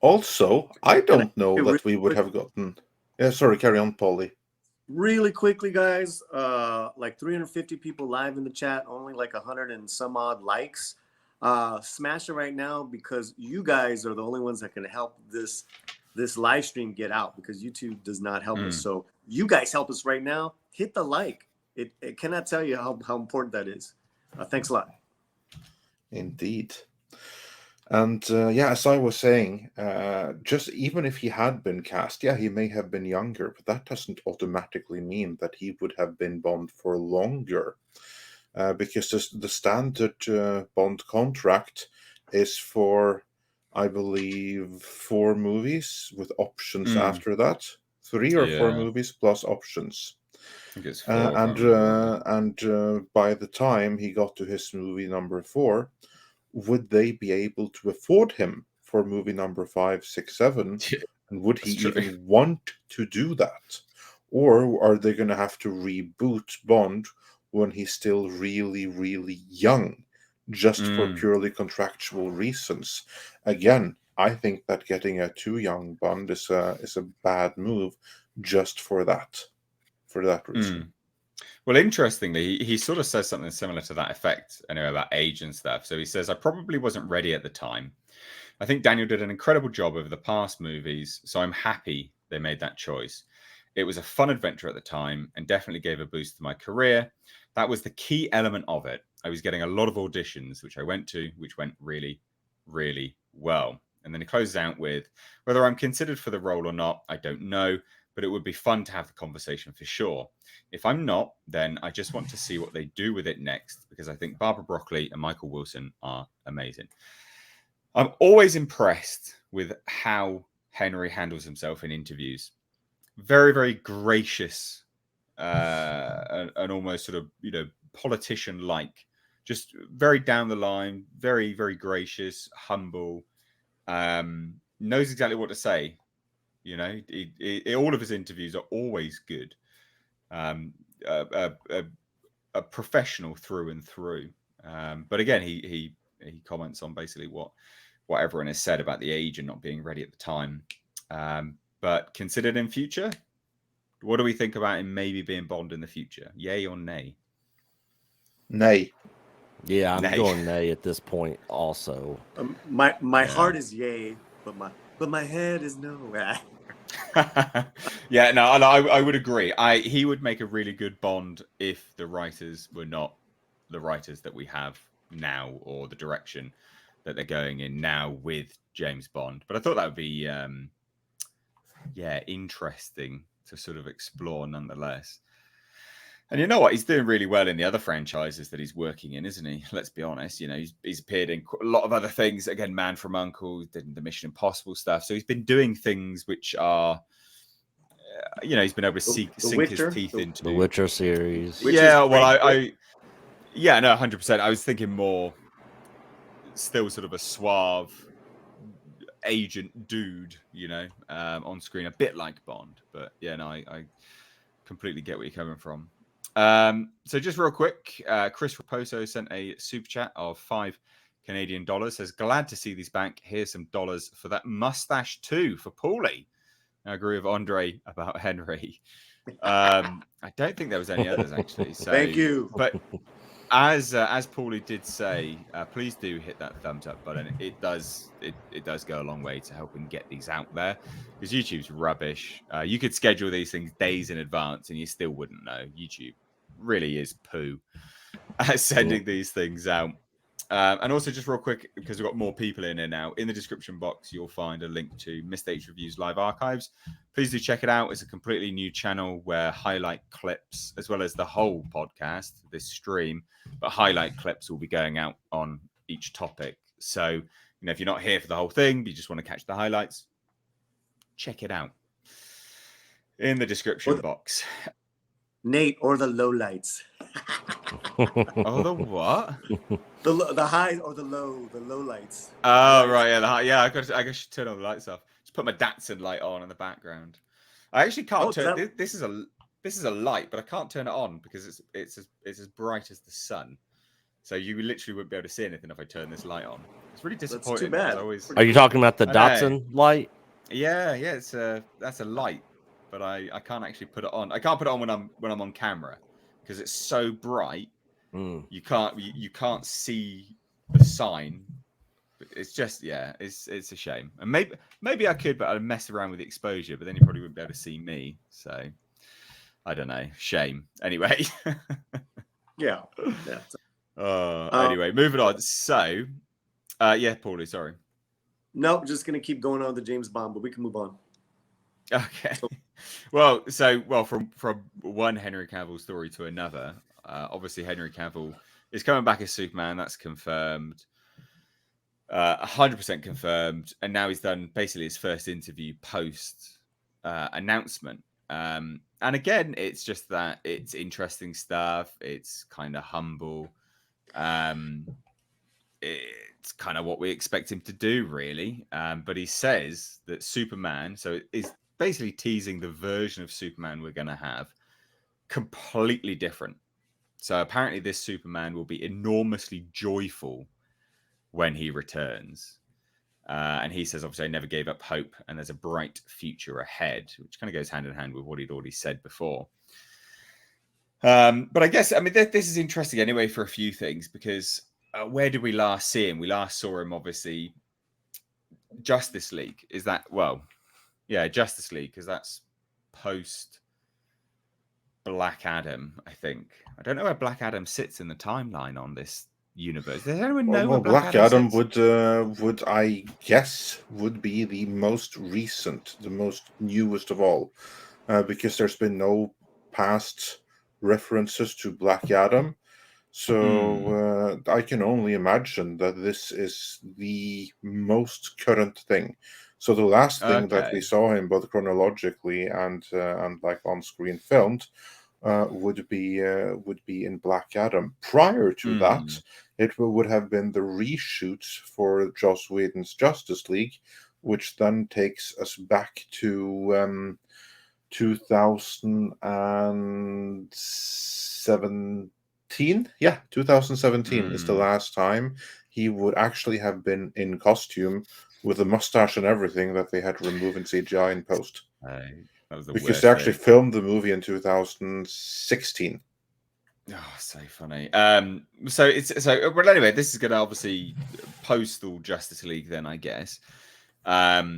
Speaker 2: Also, I don't know that we would have gotten. Yeah, sorry, carry on, Paulie.
Speaker 3: Really quickly, guys, like 350 people live in the chat, only like 100 and some odd likes. Smash it right now, because you guys are the only ones that can help this live stream get out, because YouTube does not help us. So you guys help us right now. Hit the like. It cannot tell you how important that is. Thanks a lot.
Speaker 2: Indeed. And as I was saying, just even if he had been cast, he may have been younger, but that doesn't automatically mean that he would have been Bond for longer. Because the standard Bond contract is for, I believe, 4 movies with options after that. 3 or 4 movies plus options.
Speaker 1: I think it's 4.
Speaker 2: And by the time he got to his movie number 4, would they be able to afford him for movie number 5, 6, 7? And would he even want to do that? Or are they going to have to reboot Bond when he's still really, really young, just for purely contractual reasons? Again, I think that getting a too young Bond is a bad move just for that reason.
Speaker 1: Well, interestingly, he sort of says something similar to that effect, anyway, about age and stuff. So he says, I probably wasn't ready at the time. I think Daniel did an incredible job over the past movies, so I'm happy they made that choice. It was a fun adventure at the time and definitely gave a boost to my career. That was the key element of it. I was getting a lot of auditions, which I went to, which went really, really well. And then he closes out with, whether I'm considered for the role or not, I don't know, but it would be fun to have the conversation for sure. If I'm not, then I just want to see what they do with it next, because I think Barbara Broccoli and Michael Wilson are amazing. I'm always impressed with how Henry handles himself in interviews. Very, very gracious, and almost sort of, politician-like. Just very down the line, very, very gracious, humble, knows exactly what to say. All of his interviews are always good. A professional through and through. But again, he comments on basically what everyone has said about the age and not being ready at the time. But considered in future, What do we think about him maybe being Bond in the future? Yay or nay?
Speaker 2: Nay.
Speaker 4: Yeah, I'm going nay at this point. Also,
Speaker 3: my heart is yay, but my head is no.
Speaker 1: Yeah, no, I would agree. He would make a really good Bond if the writers were not the writers that we have now, or the direction that they're going in now with James Bond. But I thought that would be interesting to sort of explore nonetheless. And you know what? He's doing really well in the other franchises that he's working in, isn't he? Let's be honest. You know, he's appeared in a lot of other things. Again, Man from U.N.C.L.E., did the Mission Impossible stuff. So he's been doing things which are, he's been able to sink his teeth into.
Speaker 4: The Witcher series.
Speaker 1: Yeah, well, no, 100%. I was thinking more still sort of a suave agent dude, on screen, a bit like Bond. But yeah, no, I completely get where you're coming from. So just real quick, Chris Raposo sent a super chat of $5 Canadian. Says, glad to see these back. Here's some dollars for that mustache too for Paulie. I agree with Andre about Henry. I don't think there was any others actually. So
Speaker 3: thank you.
Speaker 1: But as Paulie did say, please do hit that thumbs up button. It does go a long way to helping get these out there, because YouTube's rubbish. You could schedule these things days in advance and you still wouldn't know. YouTube really is poo at sending these things out. And also, just real quick, because we've got more people in here now, in the description box you'll find a link to Mistakes Reviews live archives. Please do check it out. It's a completely new channel where highlight clips, as well as the whole podcast, this stream, but highlight clips will be going out on each topic. So, if you're not here for the whole thing, but you just want to catch the highlights, check it out in the description box.
Speaker 3: Nate, or the lowlights.
Speaker 1: Oh, the what?
Speaker 3: The high or the low lights.
Speaker 1: Oh, right, yeah, I guess I should turn all the lights off. Just put my Datsun light on in the background. I actually can't turn. This is a light, but I can't turn it on because it's as bright as the sun. So you literally wouldn't be able to see anything if I turn this light on. It's really disappointing.
Speaker 3: That's too bad.
Speaker 4: Are you talking about the Datsun light?
Speaker 1: Yeah, that's a light, but I can't actually put it on. I can't put it on when I'm on camera because it's so bright. You can't see the sign. It's just it's a shame. And maybe I could, but I'd mess around with the exposure. But then you probably wouldn't be able to see me. So I don't know. Shame. Anyway.
Speaker 3: Yeah.
Speaker 1: Anyway, moving on. So, Paulie, sorry.
Speaker 3: Nope, just gonna keep going on the James Bond, but we can move on.
Speaker 1: Okay. Well, from one Henry Cavill story to another. Obviously, Henry Cavill is coming back as Superman. That's confirmed. 100% confirmed. And now he's done basically his first interview post announcement. And again, it's just that it's interesting stuff. It's kind of humble. It's kind of what we expect him to do, really. But he says that Superman, so it's basically teasing the version of Superman we're going to have, completely different. So apparently this Superman will be enormously joyful when he returns. And he says, obviously, I never gave up hope and there's a bright future ahead, which kind of goes hand in hand with what he'd already said before. But I guess, this is interesting anyway for a few things, because where did we last see him? We last saw him, obviously, Justice League. Is that, Justice League, because that's post Black Adam, I think. I don't know where Black Adam sits in the timeline on this universe. Does anyone know where
Speaker 2: Black Adam would I guess would be the most recent, the most newest of all, because there's been no past references to Black Adam. So I can only imagine that this is the most current thing. So the last thing that we saw him, both chronologically and like on screen filmed, would be in Black Adam. Prior to that, it would have been the reshoots for Joss Whedon's Justice League, which then takes us back to 2017. Yeah, 2017 is the last time he would actually have been in costume with a mustache and everything that they had to remove in CGI in post.
Speaker 1: That was the
Speaker 2: because
Speaker 1: worst
Speaker 2: they actually
Speaker 1: thing.
Speaker 2: filmed the movie in 2016.
Speaker 1: Oh, so funny. But anyway, this is going to obviously postal Justice League then, I guess. But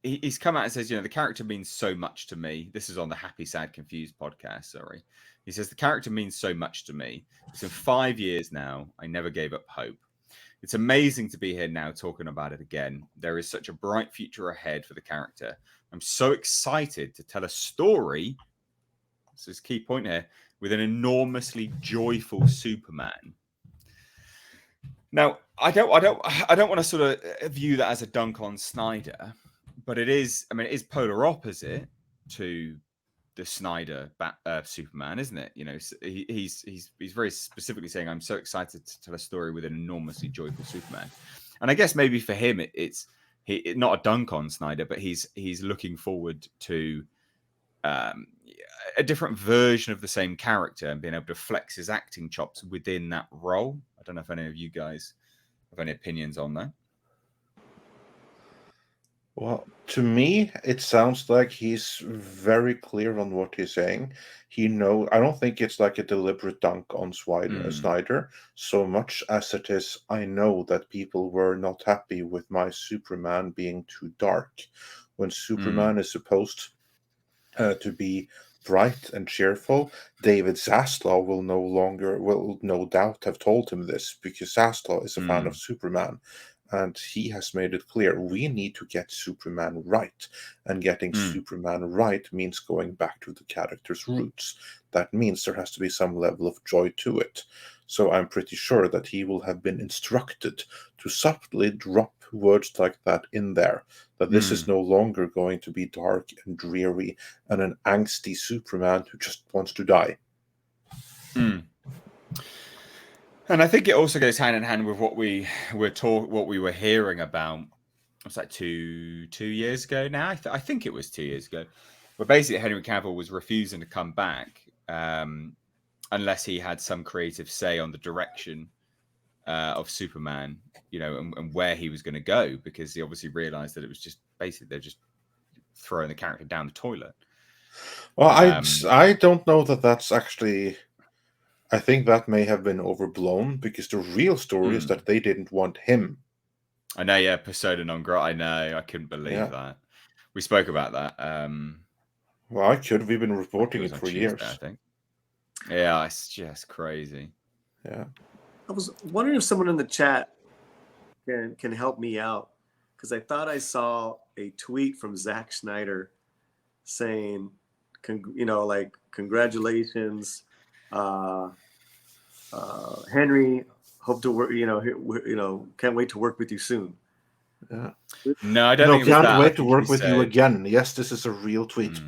Speaker 1: he's come out and says, the character means so much to me. This is on the Happy, Sad, Confused podcast. Sorry. He says, the character means so much to me. It's been 5 years now. I never gave up hope. It's amazing to be here now talking about it again. There is such a bright future ahead for the character. I'm so excited to tell a story. This is a key point here, with an enormously joyful Superman. Now, I don't want to sort of view that as a dunk on Snyder, but it is polar opposite to the Snyder Superman, isn't it? He's very specifically saying, I'm so excited to tell a story with an enormously joyful Superman. And I guess maybe for him, it's not a dunk on Snyder, but he's looking forward to a different version of the same character and being able to flex his acting chops within that role. I don't know if any of you guys have any opinions on that.
Speaker 2: Well, to me, it sounds like he's very clear on what he's saying. I don't think it's like a deliberate dunk on Snyder so much as it is, I know that people were not happy with my Superman being too dark. When Superman is supposed to be bright and cheerful, David Zaslav will no doubt have told him this, because Zaslav is a fan of Superman. And he has made it clear, we need to get Superman right. And getting Superman right means going back to the character's roots. That means there has to be some level of joy to it. So I'm pretty sure that he will have been instructed to subtly drop words like that in there. That this is no longer going to be dark and dreary and an angsty Superman who just wants to die.
Speaker 1: And I think it also goes hand in hand with what we were hearing about. What's that? 2 years ago now? I think it was 2 years ago. But basically, Henry Cavill was refusing to come back unless he had some creative say on the direction of Superman, and where he was going to go, because he obviously realized that it was just basically they're just throwing the character down the toilet.
Speaker 2: Well, I don't know that that's actually. I think that may have been overblown, because the real story is that they didn't want him.
Speaker 1: I know, yeah, persona non grata. I know, I couldn't believe that. We spoke about that.
Speaker 2: Well, we've been reporting it for years.
Speaker 1: I think. Yeah, it's just crazy.
Speaker 2: Yeah.
Speaker 3: I was wondering if someone in the chat can help me out, because I thought I saw a tweet from Zack Snyder saying, congratulations, Henry. Hope to work. Can't wait to work with you soon.
Speaker 2: Yeah.
Speaker 1: No, I don't think it was
Speaker 2: can't
Speaker 1: that.
Speaker 2: wait to work with you again. Yes, this is a real tweet,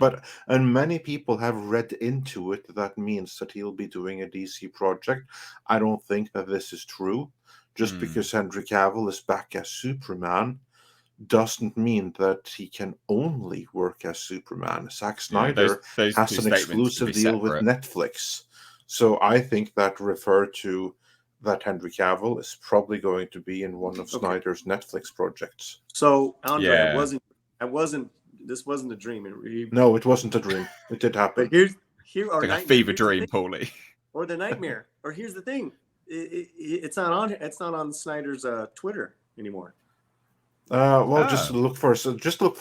Speaker 2: and many people have read into it that means that he'll be doing a DC project. I don't think that this is true. Just because Henry Cavill is back as Superman doesn't mean that he can only work as Superman. Zack Snyder has an exclusive deal with Netflix. So I think that referred to that Henry Cavill is probably going to be in one of Snyder's Netflix projects.
Speaker 3: So, Andre, this wasn't a dream.
Speaker 2: No, it wasn't a dream. It did happen.
Speaker 3: But here are
Speaker 1: like a fever dream, Paulie.
Speaker 3: Or the nightmare. Or here's the thing. It's not on Snyder's Twitter anymore.
Speaker 2: Just look for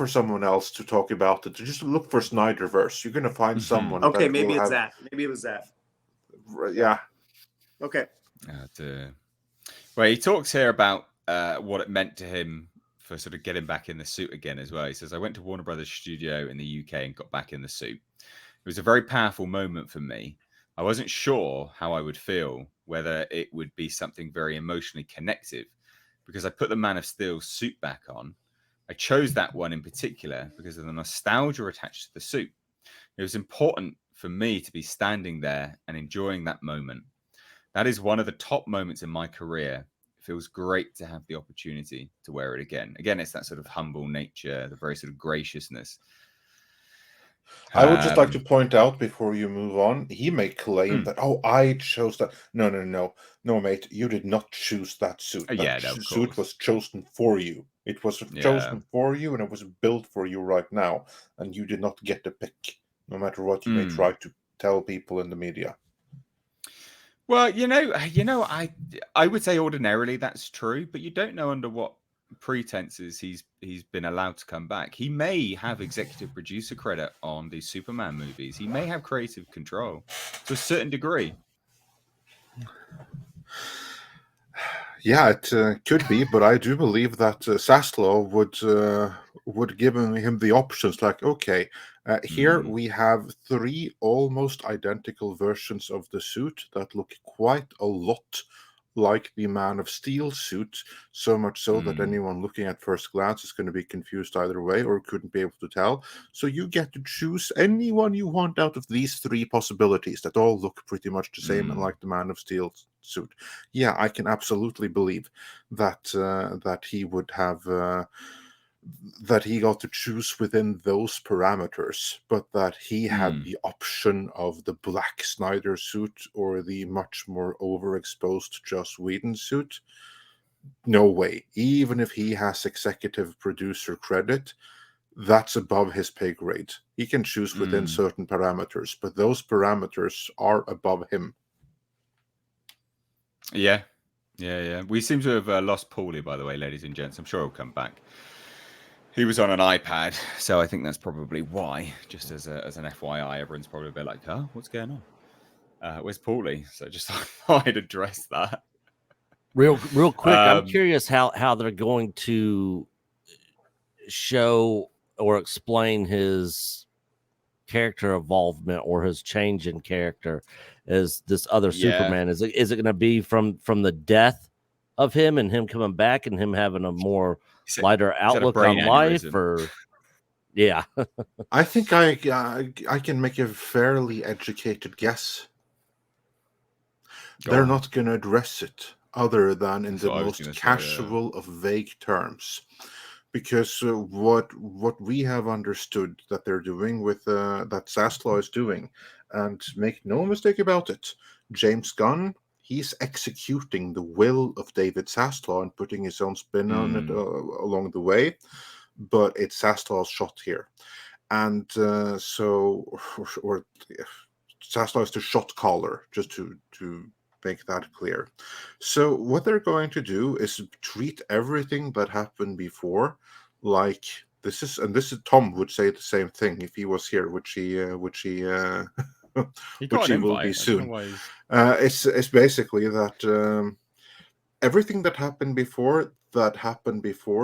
Speaker 2: someone else to talk about it. Just look for Snyderverse. You're gonna find someone.
Speaker 3: Okay, maybe it's that. Maybe it was that.
Speaker 2: Yeah.
Speaker 3: Okay.
Speaker 1: Well, he talks here about what it meant to him for sort of getting back in the suit again as well. He says, I went to Warner Brothers studio in the UK and got back in the suit. It was a very powerful moment for me. I wasn't sure how I would feel, whether it would be something very emotionally connective, because I put the Man of Steel suit back on. I chose that one in particular because of the nostalgia attached to the suit. It was important for me to be standing there and enjoying that moment. That is one of the top moments in my career. It feels great to have the opportunity to wear it again. Again, it's that sort of humble nature, the very sort of graciousness.
Speaker 2: I would just like to point out before you move on, he may claim that, I chose that. No, mate, you did not choose that suit. That suit was chosen for you. It was chosen for you, and it was built for you right now, and you did not get a pick, no matter what you may try to tell people in the media.
Speaker 1: Well, I would say ordinarily that's true, but you don't know under what pretenses he's been allowed to come back. He may have executive producer credit on these Superman movies. He may have creative control to a certain degree.
Speaker 2: Yeah, it could be, but I do believe that Zaslow would give him the options. Like, okay, here we have 3 almost identical versions of the suit that look quite a lot like the Man of Steel suit, so much so that anyone looking at first glance is going to be confused either way or couldn't be able to tell. So you get to choose anyone you want out of these 3 possibilities that all look pretty much the same and like the Man of Steel suit. Yeah, I can absolutely believe that that he would have that he got to choose within those parameters, but that he had the option of the black Snyder suit or the much more overexposed Joss Whedon suit. No way. Even if he has executive producer credit, that's above his pay grade. He can choose within certain parameters, but those parameters are above him.
Speaker 1: Yeah. We seem to have lost Paulie, by the way, ladies and gents. I'm sure he'll come back. He was on an iPad, so I think that's probably why. Just as an FYI, everyone's probably a bit like, "Oh, what's going on? Where's Paulie?" So just thought I'd address that.
Speaker 4: Real quick, I'm curious how they're going to show or explain his character involvement or his change in character as this other Superman. Is it going to be from the death of him and him coming back and him having a more lighter outlook on life, or
Speaker 2: I think I can make a fairly educated guess. They're not going to address it other than in the most casual of vague terms, because what we have understood that they're doing with that Zaslow is doing, and make no mistake about it, James Gunn, he's executing the will of David Zaslow and putting his own spin on it along the way, but it's Zaslow's shot here. And Zaslow is the shot caller, just to make that clear. So what they're going to do is treat everything that happened before like this is Tom would say the same thing if he was here, which he will be soon. It's basically that everything that happened before,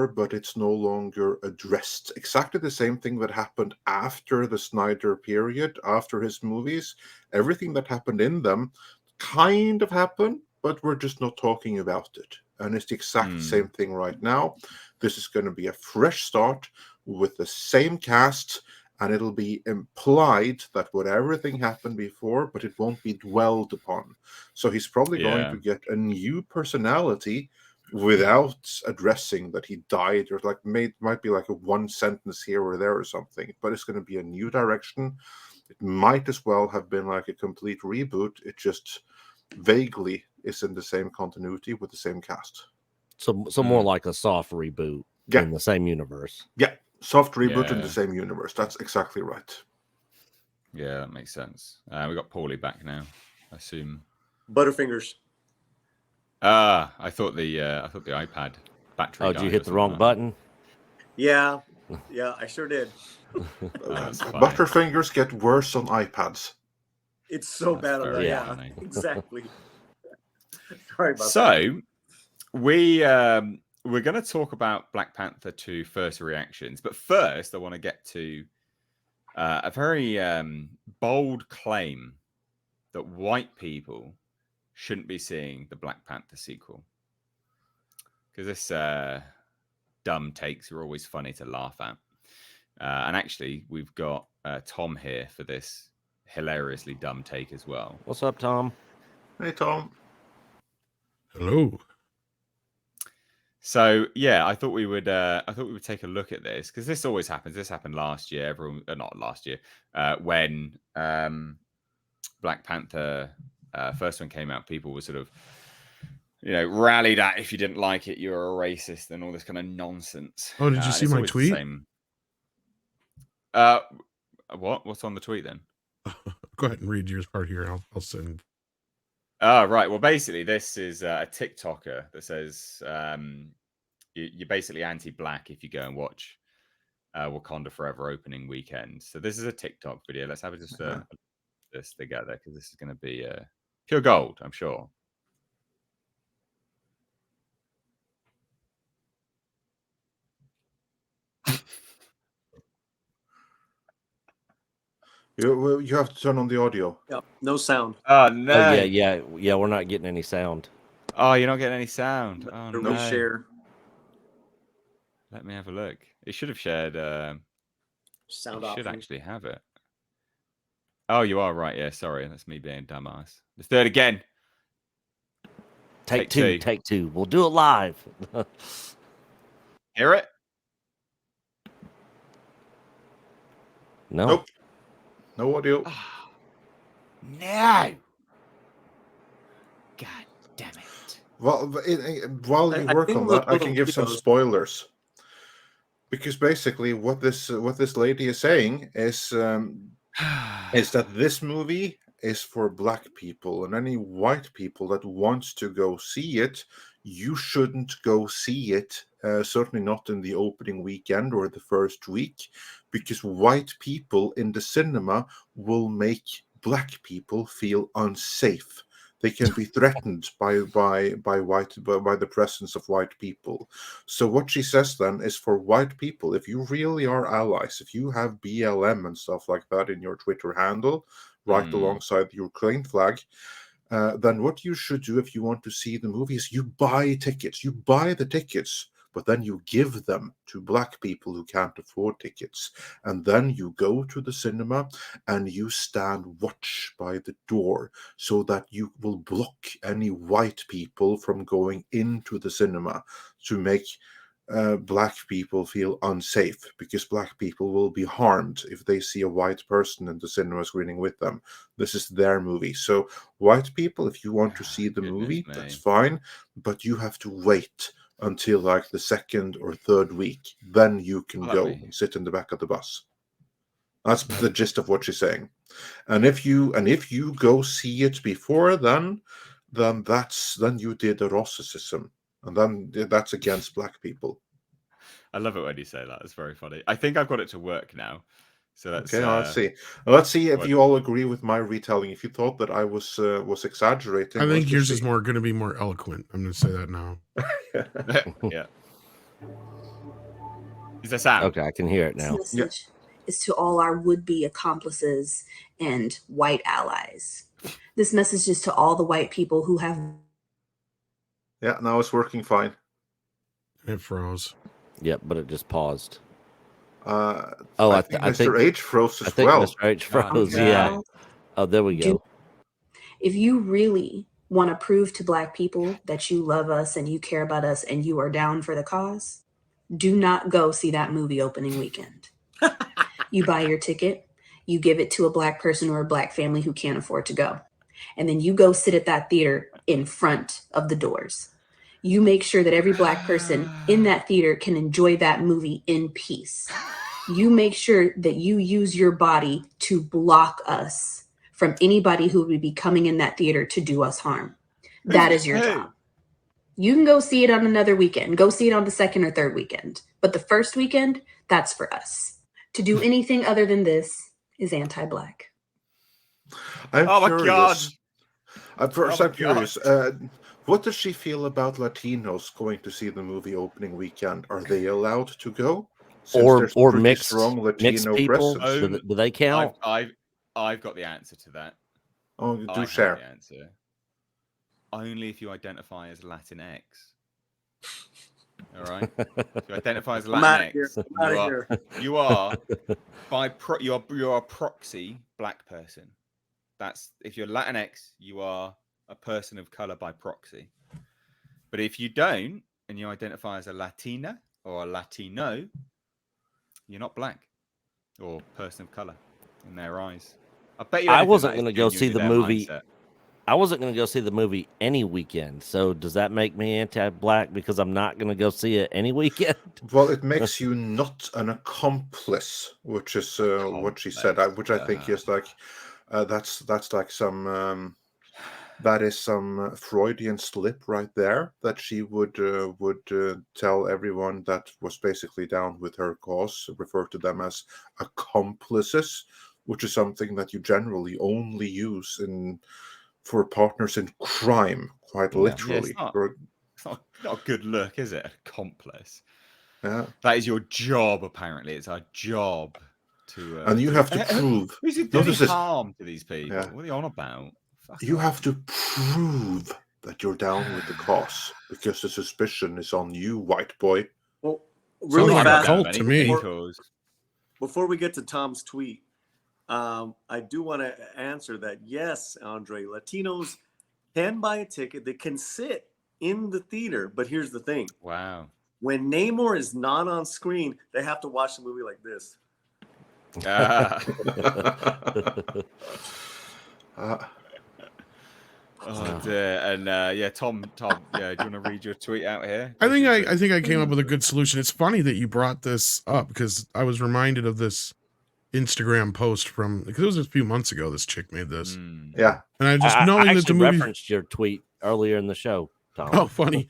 Speaker 2: but it's no longer addressed. Exactly the same thing that happened after the Snyder period, after his movies. Everything that happened in them kind of happened, but we're just not talking about it. And it's the exact same thing right now. This is going to be a fresh start with the same cast, and it'll be implied that everything happened before, but it won't be dwelled upon. So he's probably going to get a new personality without addressing that he died, or might be like a one sentence here or there or something, but it's going to be a new direction. It might as well have been like a complete reboot. It just vaguely is in the same continuity with the same cast.
Speaker 4: So more like a soft reboot in the same universe.
Speaker 2: Yeah, soft reboot in the same universe. That's exactly right.
Speaker 1: Yeah, that makes sense. We got Paulie back now, I assume.
Speaker 3: Butterfingers.
Speaker 1: I thought the iPad battery.
Speaker 4: Oh, did you hit the wrong button?
Speaker 3: Yeah, I sure did.
Speaker 2: Butterfingers get worse on iPads.
Speaker 3: It's so bad on that. Yeah, exactly. Sorry about that.
Speaker 1: So we're going to talk about Black Panther 2 first reactions, but first I want to get to a very bold claim that white people shouldn't be seeing the Black Panther sequel, because this dumb takes are always funny to laugh at. And actually, we've got Tom here for this hilariously dumb take as well.
Speaker 4: What's up, Tom?
Speaker 2: Hey, Tom.
Speaker 5: Hello.
Speaker 1: So yeah, I thought we would take a look at this, because this always happens. This happened last year. Not last year, when Black Panther first one came out, people were sort of, rallied at if you didn't like it, you're a racist and all this kind of nonsense.
Speaker 5: Oh, did you see my tweet?
Speaker 1: What's on the tweet then?
Speaker 5: Go ahead and read yours part here. I'll send.
Speaker 1: Right. Well, basically, this is a TikToker that says you're basically anti-black if you go and watch Wakanda Forever opening weekend. So this is a TikTok video. Let's have this together because this is going to be pure gold, I'm sure.
Speaker 2: You have to turn on the audio.
Speaker 3: Yep. No sound.
Speaker 1: Oh no!
Speaker 4: Oh yeah. We're not getting any sound.
Speaker 1: Oh, you're not getting any sound. Oh no!
Speaker 3: Reshare.
Speaker 1: Let me have a look. It should have shared.
Speaker 3: Sound
Speaker 1: it should
Speaker 3: option.
Speaker 1: actually have it. Oh, you are right. Yeah, sorry, that's me being dumbass. Let's do it again.
Speaker 4: Take two. We'll do it live.
Speaker 1: Hear it?
Speaker 4: No.
Speaker 2: Nope. No audio.
Speaker 1: No. God damn it.
Speaker 2: Well, while you work on that, I can give some spoilers. Because basically, what this lady is saying is that this movie is for black people, and any white people that wants to go see it, you shouldn't go see it. Certainly not in the opening weekend or the first week, because white people in the cinema will make black people feel unsafe. They can be threatened by the presence of white people. So what she says then is, for white people, if you really are allies, if you have BLM and stuff like that in your Twitter handle, right alongside your Ukraine flag, then what you should do if you want to see the movie is you buy tickets. You buy the tickets, but then you give them to black people who can't afford tickets. And then you go to the cinema and you stand watch by the door so that you will block any white people from going into the cinema to make black people feel unsafe, because black people will be harmed if they see a white person in the cinema screening with them. This is their movie. So white people, if you want to see the movie, that's fine, but you have to wait until like the second or third week. Then you can go and sit in the back of the bus. That's the gist of what she's saying. And if you go see it before then you did a racism, and then that's against black people.
Speaker 1: I love it when you say that. It's very funny. I think I've got it to work now. So that's
Speaker 2: okay. Let's see if you all agree with my retelling. If you thought that I was exaggerating,
Speaker 5: I think yours is going to be more eloquent. I'm going to say that now.
Speaker 1: Yeah. Is that sound?
Speaker 4: Okay, I can hear it now.
Speaker 6: This message is to all our would-be accomplices and white allies. This message is to all the white people who have.
Speaker 2: Yeah, now it's working fine.
Speaker 5: It froze.
Speaker 4: Yep, but it just paused.
Speaker 2: I think Mr. H froze as well.
Speaker 4: Mr. H froze. Yeah. Oh, there we go.
Speaker 6: If you really want to prove to black people that you love us and you care about us and you are down for the cause, do not go see that movie opening weekend. You buy your ticket, you give it to a black person or a black family who can't afford to go. And then you go sit at that theater in front of the doors. You make sure that every black person in that theater can enjoy that movie in peace. You make sure that you use your body to block us from anybody who would be coming in that theater to do us harm. That is your job. You can go see it on another weekend. Go see it on the second or third weekend. But the first weekend, that's for us. To do anything other than this is anti-black.
Speaker 2: I'm curious. I'm curious. What does she feel about Latinos going to see the movie opening weekend? Are they allowed to go?
Speaker 4: Or mixed people? Do they count?
Speaker 1: I've got the answer to that.
Speaker 2: Oh, do share.
Speaker 1: The answer. Only if you identify as Latinx. All right. If you identify as Latinx, you are a proxy black person. That's if you're Latinx, you are a person of color by proxy. But if you don't and you identify as a Latina or a Latino, you're not black or person of color in their eyes. I bet you.
Speaker 4: I wasn't going to go see the movie.
Speaker 1: Mindset.
Speaker 4: I wasn't going to go see the movie any weekend. So does that make me anti-black because I'm not going to go see it any weekend?
Speaker 2: Well, it makes you not an accomplice, which is what she said, which I think is like that's like some that is some Freudian slip right there, that she would tell everyone that was basically down with her cause, refer to them as accomplices, which is something that you generally only use for partners in crime, quite literally.
Speaker 1: It's not a good look, is it? Accomplice.
Speaker 2: Yeah.
Speaker 1: That is your job, apparently. It's our job to...
Speaker 2: and you have to prove...
Speaker 1: Who's it doing harm to these people?
Speaker 2: Yeah.
Speaker 1: What are you on about?
Speaker 2: You have to prove that you're down with the cause, because the suspicion is on you, white boy.
Speaker 3: Well, really
Speaker 5: fast to me.
Speaker 3: Before we get to Tom's tweet, I do want to answer that. Yes, Andre, Latinos can buy a ticket. They can sit in the theater, but here's the thing.
Speaker 1: Wow.
Speaker 3: When Namor is not on screen, they have to watch the movie like this.
Speaker 1: Oh dear. And yeah, Tom, yeah, do you want to read your tweet out here?
Speaker 5: I think I came up with a good solution. It's funny that you brought this up, because I was reminded of this Instagram post because it was a few months ago. This chick made this.
Speaker 2: Yeah,
Speaker 5: and I just knowing that the movie
Speaker 4: referenced your tweet earlier in the show, Tom.
Speaker 5: Oh, funny.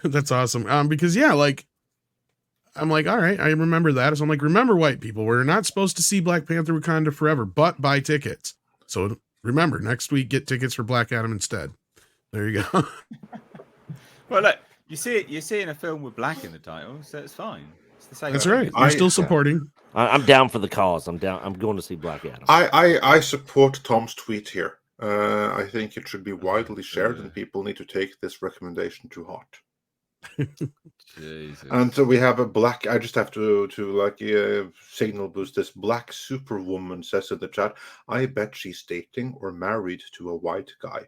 Speaker 5: That's awesome. Because yeah, like I'm like, all right, I remember that. So I'm like, remember, white people, we're not supposed to see Black Panther Wakanda Forever, but buy tickets. So remember, next week, get tickets for Black Adam instead. There you go.
Speaker 1: Well, look, you see it in a film with black in the title, so it's fine. It's the same.
Speaker 5: That's right. I'm still supporting.
Speaker 4: I'm down for the cause. I'm down. I'm going to see Black Adam.
Speaker 2: I support Tom's tweet here. I think it should be widely shared, and people need to take this recommendation to heart.
Speaker 1: Jesus.
Speaker 2: And so we have a black. I just have to like signal boost this. Black Superwoman says in the chat, I bet she's dating or married to a white guy.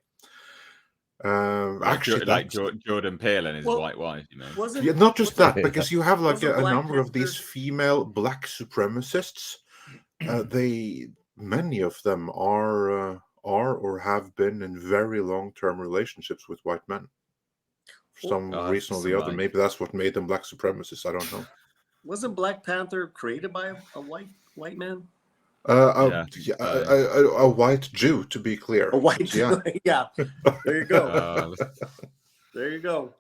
Speaker 2: Actually,
Speaker 1: like Jordan Peele and his white wife, you know.
Speaker 2: Yeah, not just that, because you have like a number of these female black supremacists. Many of them are or have been in very long-term relationships with white men. For some reason or the other. Maybe that's what made them black supremacists. I don't know.
Speaker 3: Wasn't Black Panther created by a white man?
Speaker 2: A white Jew, to be clear.
Speaker 3: A white Jew. Yeah. There you go. There you go.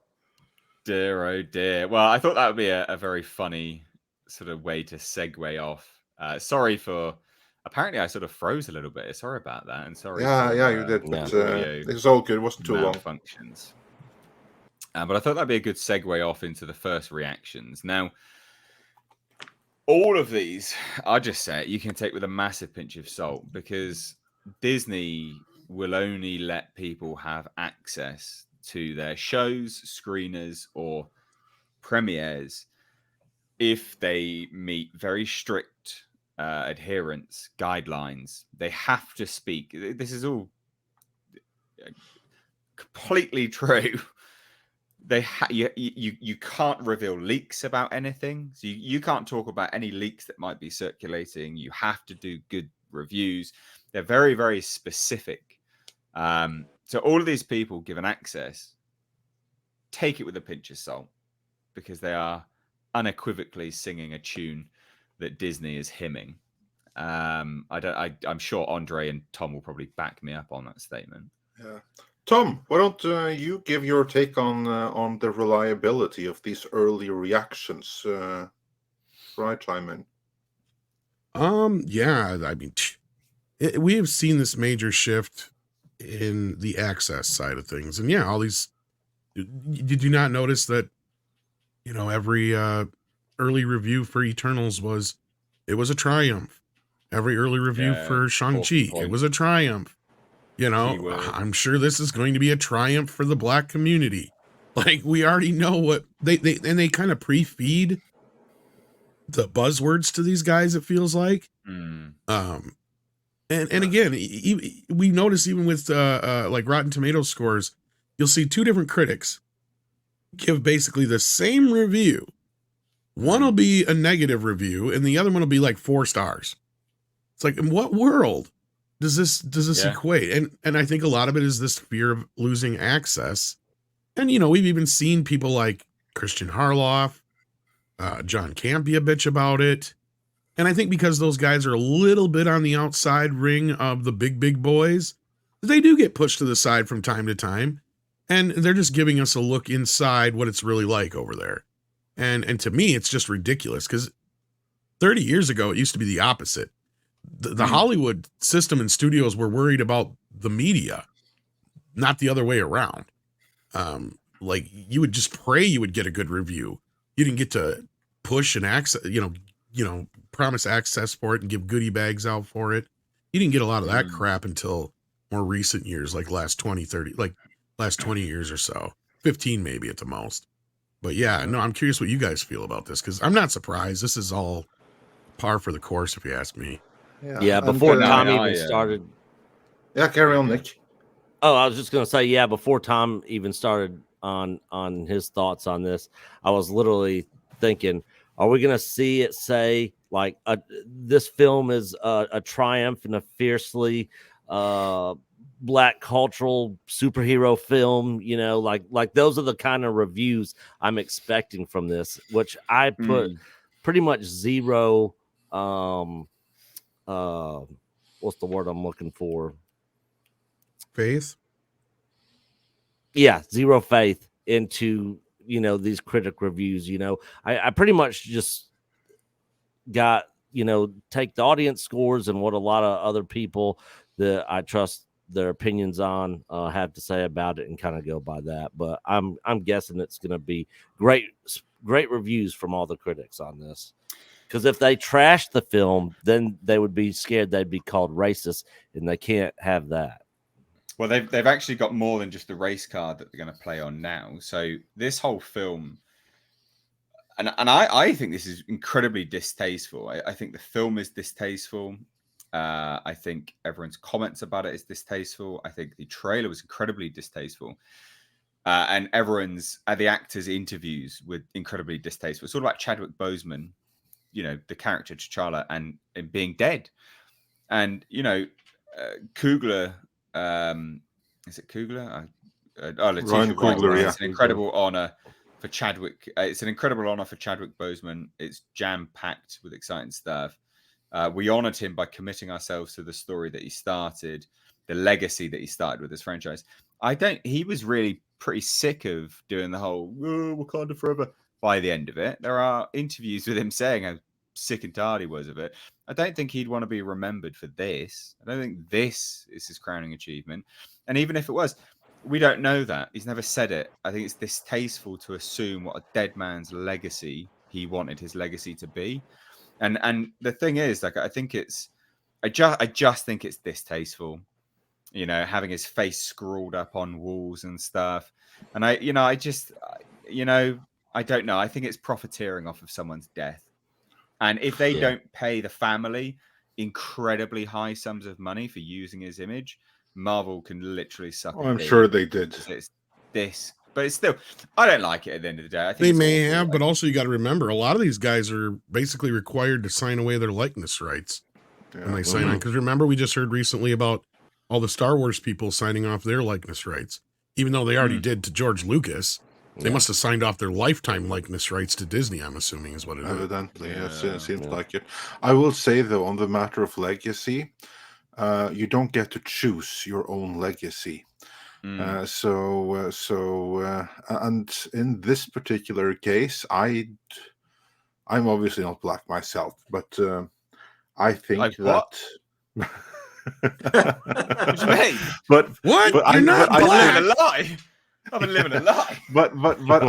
Speaker 1: Dear, oh dear. Well, I thought that would be a very funny sort of way to segue off. Sorry for... Apparently, I sort of froze a little bit. Sorry about that. And sorry.
Speaker 2: Yeah, you did. But it's all good. It wasn't too long.
Speaker 1: Functions. But I thought that'd be a good segue off into the first reactions. Now, all of these, I'll just say it, you can take with a massive pinch of salt, because Disney will only let people have access to their shows, screeners, or premieres if they meet very strict adherence guidelines. They have to speak. This is all completely true. You can't reveal leaks about anything. So you can't talk about any leaks that might be circulating. You have to do good reviews. They're very, very specific. So all of these people given access, take it with a pinch of salt, because they are unequivocally singing a tune that Disney is hymning. I'm sure Andre and Tom will probably back me up on that statement.
Speaker 2: Yeah. Tom, why don't you give your take on the reliability of these early reactions? Right, chime in.
Speaker 5: Yeah, I mean, we have seen this major shift in the access side of things, and yeah, all these. Did you not notice that? You know, every early review for Eternals was a triumph. Every early review for Shang-Chi, it was a triumph. You know, I'm sure this is going to be a triumph for the black community. Like, we already know what they kind of pre-feed the buzzwords to these guys, it feels like. And again, we notice even with like Rotten Tomatoes scores, you'll see two different critics give basically the same review. One will be a negative review and the other one will be like 4 stars. It's like, in what world does this equate? And I think a lot of it is this fear of losing access. And we've even seen people like Christian Harloff, John Campea bitch about it. And I think because those guys are a little bit on the outside ring of the big boys, they do get pushed to the side from time to time. And they're just giving us a look inside what it's really like over there. And to me, it's just ridiculous because 30 years ago, it used to be the opposite. The Hollywood system and studios were worried about the media, not the other way around. Like you would just pray you would get a good review. You didn't get to push and access, promise access for it and give goodie bags out for it. You didn't get a lot of that crap until more recent years, like last 20 years or so, 15 maybe at the most. But yeah, no, I'm curious what you guys feel about this because I'm not surprised. This is all par for the course, if you ask me.
Speaker 4: Yeah, before Tom even started.
Speaker 2: Yeah, carry on, Nick.
Speaker 4: Oh, I was just gonna say, before Tom even started on his thoughts on this, I was literally thinking, are we gonna see it say like this film is a triumph and a fiercely Black cultural superhero film? Like those are the kind of reviews I'm expecting from this, which I put pretty much zero. What's the word I'm looking for?
Speaker 5: Faith.
Speaker 4: Yeah, zero faith into these critic reviews. I pretty much just got take the audience scores and what a lot of other people that I trust their opinions on have to say about it and kind of go by that. But I'm guessing it's going to be great reviews from all the critics on this. Because if they trash the film, then they would be scared they'd be called racist, and they can't have that.
Speaker 1: Well, they've actually got more than just the race card that they're going to play on now. So this whole film, and I think this is incredibly distasteful. I think the film is distasteful. I think everyone's comments about it is distasteful. I think the trailer was incredibly distasteful. And the actors' interviews were incredibly distasteful. It's all about Chadwick Boseman, the character T'Challa, and being dead. And, Coogler, is it Coogler? Letitia Wright. It's an incredible honor for Chadwick. It's an incredible honor for Chadwick Boseman. It's jam-packed with exciting stuff. We honored him by committing ourselves to the story that he started, the legacy that he started with this franchise. He was really pretty sick of doing the whole Wakanda forever by the end of it. There are interviews with him saying how sick and tired he was of it. I don't think he'd want to be remembered for this. I don't think this is his crowning achievement. And even if it was, we don't know that. He's never said it. I think it's distasteful to assume what a dead man's legacy he wanted his legacy to be. And the thing is, like, I just think it's distasteful, having his face scrawled up on walls and stuff. And I don't know. I think it's profiteering off of someone's death. And if they don't pay the family incredibly high sums of money for using his image, Marvel can literally suck it.
Speaker 2: I'm sure they did.
Speaker 1: It's this, but it's still, I don't like it at the end of the day. I think
Speaker 5: they may have, but also you got to remember, a lot of these guys are basically required to sign away their likeness rights when they sign on. Because remember, we just heard recently about all the Star Wars people signing off their likeness rights, even though they already did to George Lucas. They must have signed off their lifetime likeness rights to Disney, I'm assuming, is what it is.
Speaker 2: Evidently, yes, it seems like it. I will say, though, on the matter of legacy, you don't get to choose your own legacy. And in this particular case, I'm obviously not Black myself, but I think
Speaker 1: like
Speaker 2: that.
Speaker 1: What do you mean?
Speaker 5: But you're not Black.
Speaker 1: I'm living a lie. I've been living a lie.
Speaker 2: But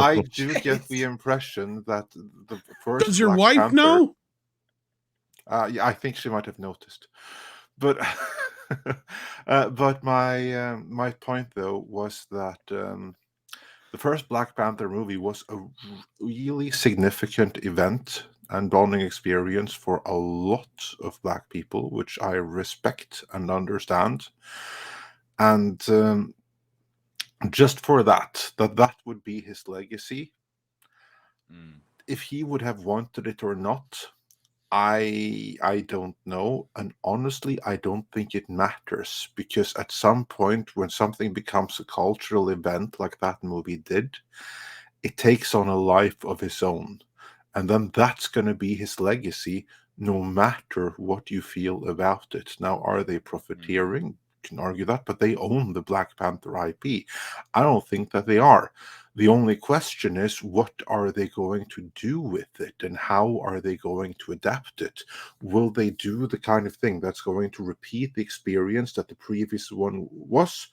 Speaker 2: I do get the impression that the first.
Speaker 5: Does your
Speaker 2: Black
Speaker 5: wife
Speaker 2: Panther,
Speaker 5: know?
Speaker 2: Yeah, I think she might have noticed. But but my point though was that the first Black Panther movie was a really significant event and bonding experience for a lot of Black people, which I respect and understand. And just for that would be his legacy. If he would have wanted it or not, I don't know, and honestly, I don't think it matters, because at some point when something becomes a cultural event like that movie did, it takes on a life of its own, and then that's going to be his legacy, no matter what you feel about it. Now, are they profiteering? You can argue that, but they own the Black Panther IP. I don't think that they are. The only question is, what are they going to do with it, and how are they going to adapt it? Will they do the kind of thing that's going to repeat the experience that the previous one was,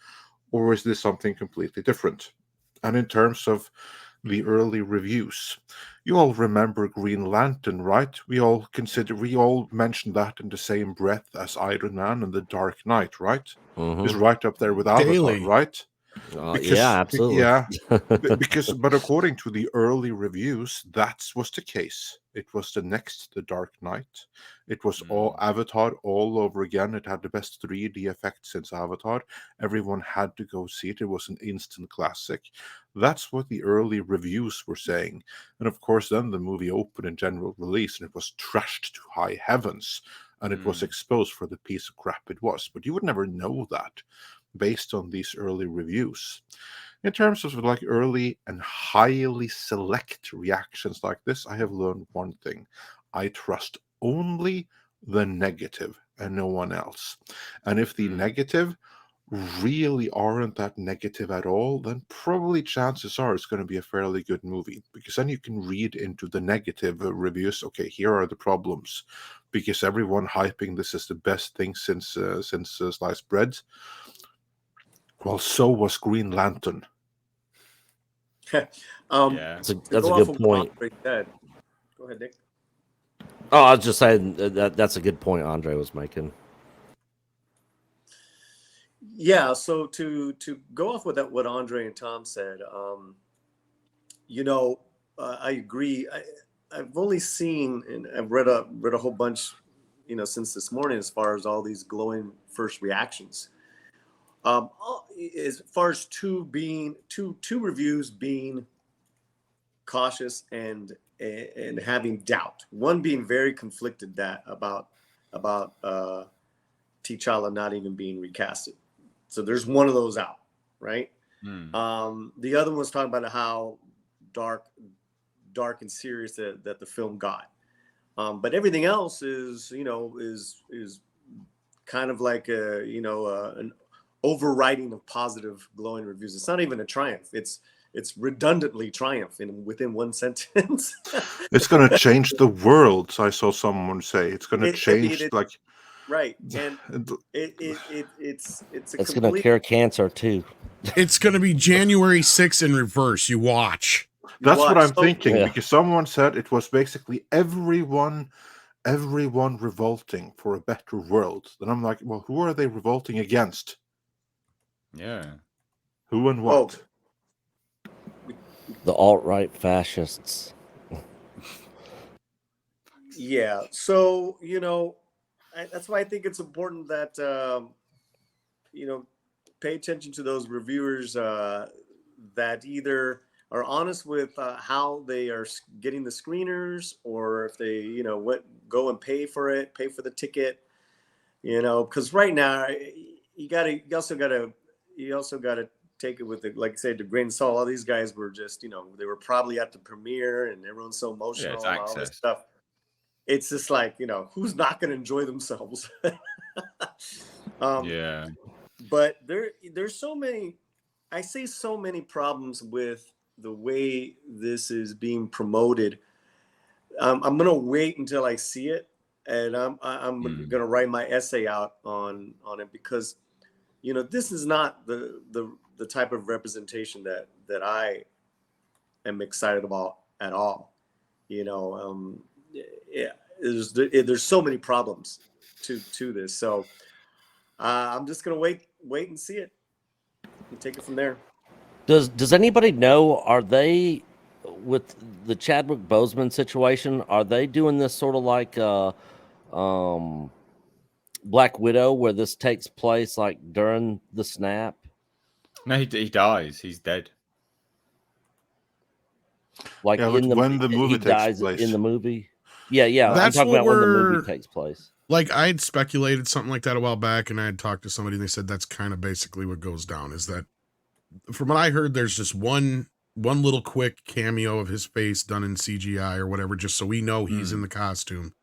Speaker 2: or is this something completely different? And in terms of the early reviews, you all remember Green Lantern, right? We all mentioned that in the same breath as Iron Man and The Dark Knight, right? Is right up there with Avatar, right?
Speaker 4: Yeah, absolutely.
Speaker 2: But according to the early reviews, that was the case. It was the next The Dark Knight. It was all Avatar all over again. It had the best 3D effects since Avatar. Everyone had to go see it. It was an instant classic. That's what the early reviews were saying. And of course, then the movie opened in general release, and it was trashed to high heavens, and it was exposed for the piece of crap it was. But you would never know that based on these early reviews. In terms of like early and highly select reactions like this, I have learned one thing. I trust only the negative and no one else. And if the negative really aren't that negative at all, then probably chances are it's going to be a fairly good movie, because then you can read into the negative reviews. Okay, here are the problems, because everyone hyping this as the best thing since sliced bread. Well, so was Green Lantern.
Speaker 4: That's a good point.
Speaker 3: Go ahead, Nick.
Speaker 4: Oh, I was just saying that's a good point Andre was making.
Speaker 3: Yeah, so to go off with what Andre and Tom said, I agree. I've only seen, and I've read a whole bunch, since this morning, as far as all these glowing first reactions. As far as two reviews being cautious and having doubt, one being very conflicted about T'Challa not even being recasted. So there's one of those out, right? The other one was talking about how dark and serious that the film got. But everything else is kind of like an overriding of positive glowing reviews. It's not even a triumph. It's redundantly triumph within one sentence.
Speaker 2: It's going to change the world. I saw someone say it's going to change
Speaker 3: right, and it's
Speaker 4: going to cure cancer too.
Speaker 5: It's going to be January 6th in reverse. You watch.
Speaker 2: What I'm thinking, because someone said it was basically everyone revolting for a better world. Then I'm like, well, who are they revolting against?
Speaker 1: Yeah.
Speaker 2: Who and what?
Speaker 4: The alt-right fascists.
Speaker 3: Yeah. So, that's why I think it's important that, pay attention to those reviewers that either are honest with how they are getting the screeners, or if they, go and pay for the ticket, because right now you also gotta take it with like I said, the grain of salt. All these guys were just, they were probably at the premiere, and everyone's so emotional and all this stuff. It's just like, who's not going to enjoy themselves?
Speaker 1: Yeah.
Speaker 3: But there's so many problems with the way this is being promoted. I'm going to wait until I see it, and I'm going to write my essay out on it, because, this is not the type of representation that I am excited about at all. There's so many problems to this. So I'm just gonna wait and see it and take it from there.
Speaker 4: Does anybody know? Are they, with the Chadwick Boseman situation, are they doing this sort of like Black Widow, where this takes place like during the snap?
Speaker 1: No, he dies. He's dead.
Speaker 4: Like
Speaker 2: when the movie takes place
Speaker 4: in the movie. Yeah.
Speaker 5: That's
Speaker 4: I'm talking about when the
Speaker 5: we're-
Speaker 4: movie takes place.
Speaker 5: Like, I had speculated something like that a while back, and I had talked to somebody, and they said that's kind of basically what goes down. Is that, from what I heard, there's just one little quick cameo of his face done in CGI or whatever, just so we know he's in the costume.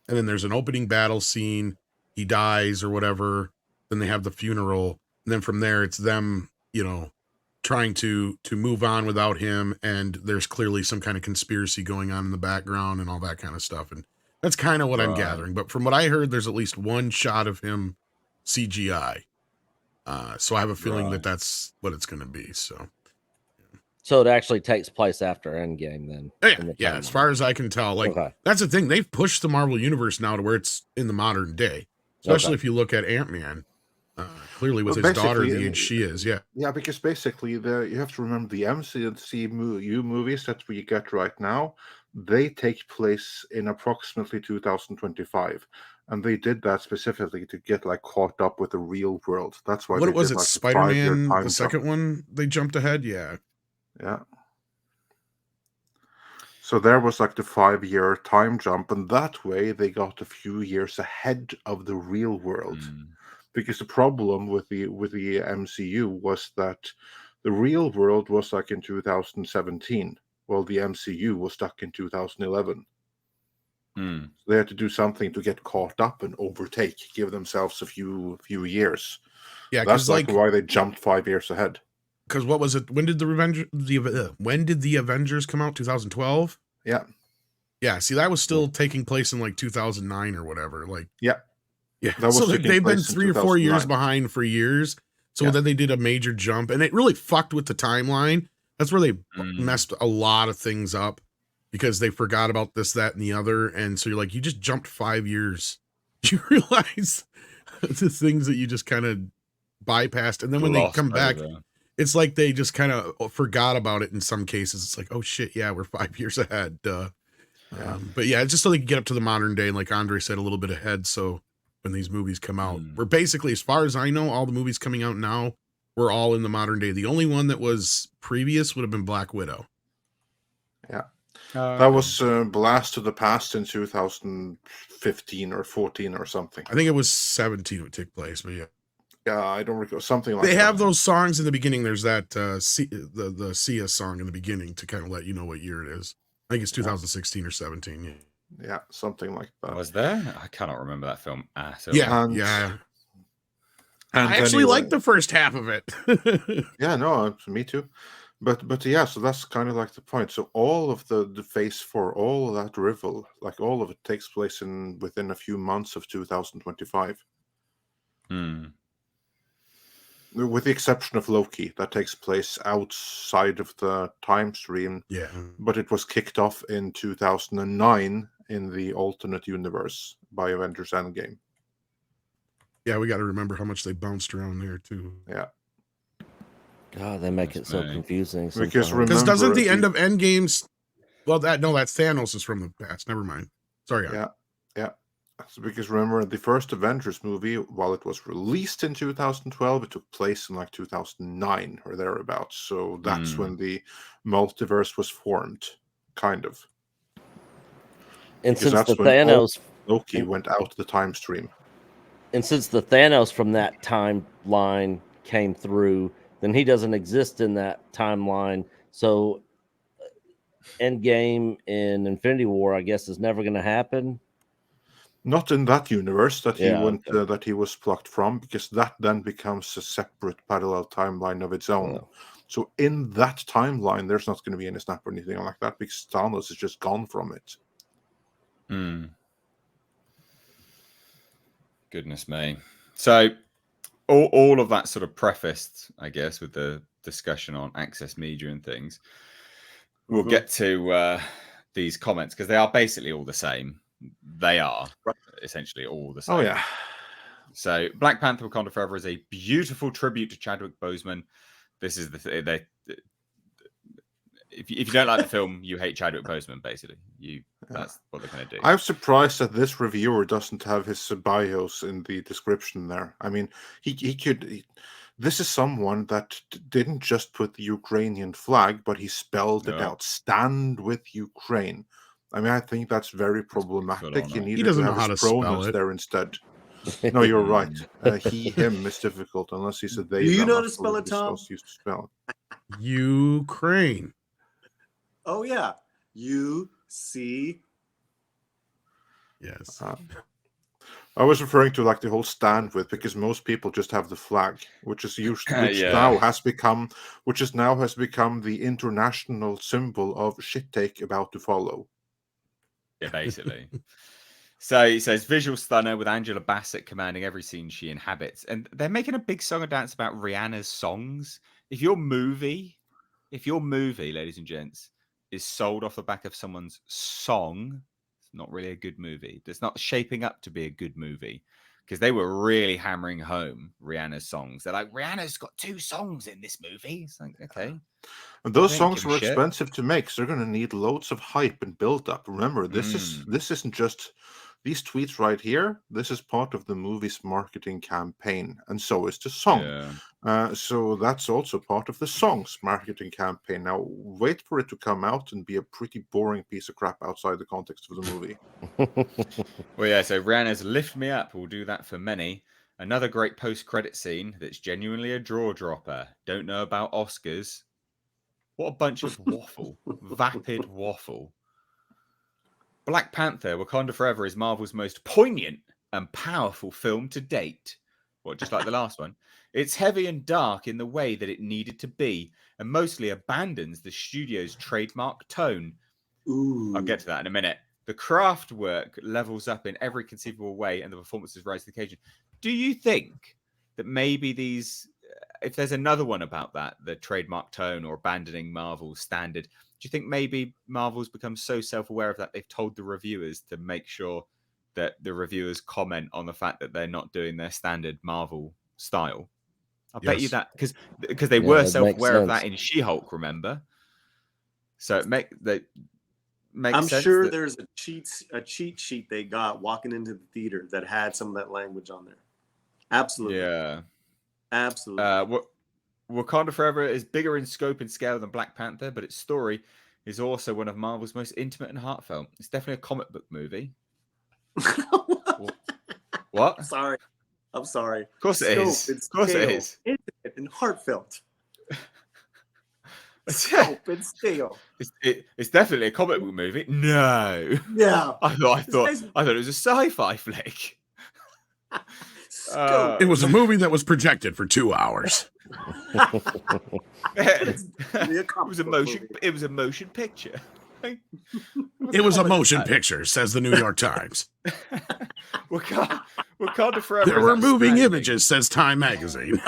Speaker 5: And then there's an opening battle scene. He dies or whatever. Then they have the funeral. And then from there, it's them, you know, trying to move on without him. And there's clearly some kind of conspiracy going on in the background and all that kind of stuff. And that's kind of what I'm gathering. But from what I heard, there's at least one shot of him CGI. So I have a feeling that that's what it's going to be. So
Speaker 4: it actually takes place after Endgame then.
Speaker 5: Yeah, as far as I can tell. Like, that's the thing. They've pushed the Marvel Universe now to where it's in the modern day. Especially if you look at Ant-Man. Clearly with his daughter the age she is, yeah.
Speaker 2: Yeah, because basically you have to remember the MCU movies that we get right now, they take place in approximately 2025. And they did that specifically to get like caught up with the real world. That's why
Speaker 5: what was it, like, Spider-Man, the second one, they jumped ahead? Yeah.
Speaker 2: Yeah. So there was like the 5-year time jump, and that way they got a few years ahead of the real world. Because the problem with the MCU was that the real world was like in 2017, while the MCU was stuck in 2011. So they had to do something to get caught up and overtake, give themselves a few years.
Speaker 5: Yeah,
Speaker 2: that's like why they jumped 5 years ahead.
Speaker 5: Because what was it? When did when did the Avengers come out? 2012.
Speaker 2: Yeah.
Speaker 5: Yeah. See, that was still taking place in like 2009 or whatever. Like,
Speaker 2: yeah.
Speaker 5: So they've been 3 or 4 years behind for years. So then they did a major jump, and it really fucked with the timeline. That's where they messed a lot of things up because they forgot about this, that, and the other. And so you're like, you just jumped 5 years. You realize the things that you just kind of bypassed, and then when they come back, it's like they just kind of forgot about it in some cases. It's like, oh shit, yeah, we're 5 years ahead. But yeah, it's just so they can get up to the modern day, and like Andre said, a little bit ahead. So when these movies come out, we're basically, as far as I know, all the movies coming out now, we're all in the modern day. The only one that was previous would have been Black Widow.
Speaker 2: Yeah. That was Blast to the Past in 2015 or 14 or something.
Speaker 5: I think it was 17 it would take place, but yeah.
Speaker 2: Yeah, I don't recall. Something like
Speaker 5: that. They have
Speaker 2: that.
Speaker 5: those songs in the beginning. There's that the Sia song in the beginning to kind of let you know what year it is. I think it's 2016 or 17. Yeah.
Speaker 2: Yeah, something like that.
Speaker 1: Was there? I cannot remember that film at all.
Speaker 5: Yeah, yeah. And I actually liked the first half of it.
Speaker 2: Yeah, no, me too. But yeah, so that's kind of like the point. So all of the Phase 4, all of that rival, like all of it takes place within a few months of 2025. With the exception of Loki, that takes place outside of the time stream.
Speaker 5: Yeah.
Speaker 2: But it was kicked off in 2009 in the alternate universe by Avengers Endgame.
Speaker 5: Yeah, we got to remember how much they bounced around there too.
Speaker 2: Yeah.
Speaker 4: God, they make it so confusing.
Speaker 2: Because
Speaker 5: doesn't the end of Endgame's... Well, that's Thanos is from the past. Never mind. Sorry.
Speaker 2: Yeah. Because remember, the first Avengers movie, while it was released in 2012, it took place in like 2009 or thereabouts. So that's when the multiverse was formed, kind of.
Speaker 4: And because since the Thanos
Speaker 2: Loki went out the time stream.
Speaker 4: And since the Thanos from that timeline came through, then he doesn't exist in that timeline. So Endgame in Infinity War, I guess, is never going to happen.
Speaker 2: Not in that universe that he went that he was plucked from, because that then becomes a separate parallel timeline of its own. Yeah. So in that timeline, there's not going to be any snap or anything like that, because Thanos is just gone from it.
Speaker 1: Goodness me. So all of that sort of prefaced, I guess, with the discussion on access media and things. We'll get to these comments because they are basically all the same. They are essentially all the same.
Speaker 2: Oh, yeah.
Speaker 1: So Black Panther Wakanda Forever is a beautiful tribute to Chadwick Boseman. This is if you don't like the film, you hate Chadwick Boseman, basically. That's what they're going to do.
Speaker 2: I'm surprised that this reviewer doesn't have his bios in the description there. I mean, he could... This is someone that didn't just put the Ukrainian flag, but he spelled it out. Stand with Ukraine. I mean, I think that's very problematic. He needed
Speaker 5: doesn't
Speaker 2: to
Speaker 5: know
Speaker 2: have
Speaker 5: how
Speaker 2: his
Speaker 5: to spell
Speaker 2: pronouns
Speaker 5: it.
Speaker 2: there instead. No, you're right. He, him is difficult unless he's a they.
Speaker 3: Do you
Speaker 2: them,
Speaker 3: know how
Speaker 2: I'm
Speaker 3: to spell it, Tom?
Speaker 2: supposed to use to spell it.
Speaker 5: Ukraine.
Speaker 3: Oh yeah, U-C.
Speaker 5: Yes.
Speaker 2: I was referring to like the whole stand with, because most people just have the flag, which is now has become the international symbol of shit take about to follow.
Speaker 1: Yeah, basically. So he says visual stunner with Angela Bassett commanding every scene she inhabits, and they're making a big song and dance about Rihanna's songs. If your movie, ladies and gents, is sold off the back of someone's song, it's not really a good movie. It's not shaping up to be a good movie, because they were really hammering home Rihanna's songs. They're like, Rihanna's got 2 songs in this movie. It's like, okay.
Speaker 2: And those songs were expensive to make, so they're going to need loads of hype and build up. Remember, this isn't just these tweets right here. This is part of the movie's marketing campaign, and so is the song. So that's also part of the song's marketing campaign. Now, wait for it to come out and be a pretty boring piece of crap outside the context of the movie.
Speaker 1: Well, yeah, so Rihanna's Lift Me Up will do that for many. Another great post-credit scene that's genuinely a jaw-dropper. Don't know about Oscars. What a bunch of waffle. Vapid waffle. Black Panther, Wakanda Forever is Marvel's most poignant and powerful film to date. Well, just like the last one. It's heavy and dark in the way that it needed to be, and mostly abandons the studio's trademark tone.
Speaker 3: Ooh.
Speaker 1: I'll get to that in a minute. The craft work levels up in every conceivable way, and the performances rise to the occasion. Do you think that maybe these, if there's another one about that, the trademark tone or abandoning Marvel's standard, do you think maybe Marvel's become so self-aware of that they've told the reviewers to make sure that the reviewers comment on the fact that they're not doing their standard Marvel style? I bet you that because they were self-aware of that in She-Hulk, remember? So it makes
Speaker 3: I'm
Speaker 1: sense.
Speaker 3: sure there's a cheat sheet they got walking into the theater that had some of that language on there. Absolutely.
Speaker 1: Yeah.
Speaker 3: Absolutely.
Speaker 1: Wakanda Forever is bigger in scope and scale than Black Panther, but its story is also one of Marvel's most intimate and heartfelt. It's definitely a comic book movie. What?
Speaker 3: I'm sorry.
Speaker 1: Of course it is. Of course it is.
Speaker 3: Intimate and heartfelt. Scope and scale.
Speaker 1: It's definitely a comic book movie. No.
Speaker 3: Yeah.
Speaker 1: I thought it was a sci-fi flick.
Speaker 5: It was a movie that was projected for 2 hours.
Speaker 1: It was a motion picture.
Speaker 5: It was a motion picture, says the New York Times.
Speaker 1: Wakanda Forever.
Speaker 5: There were moving images, says Time Magazine.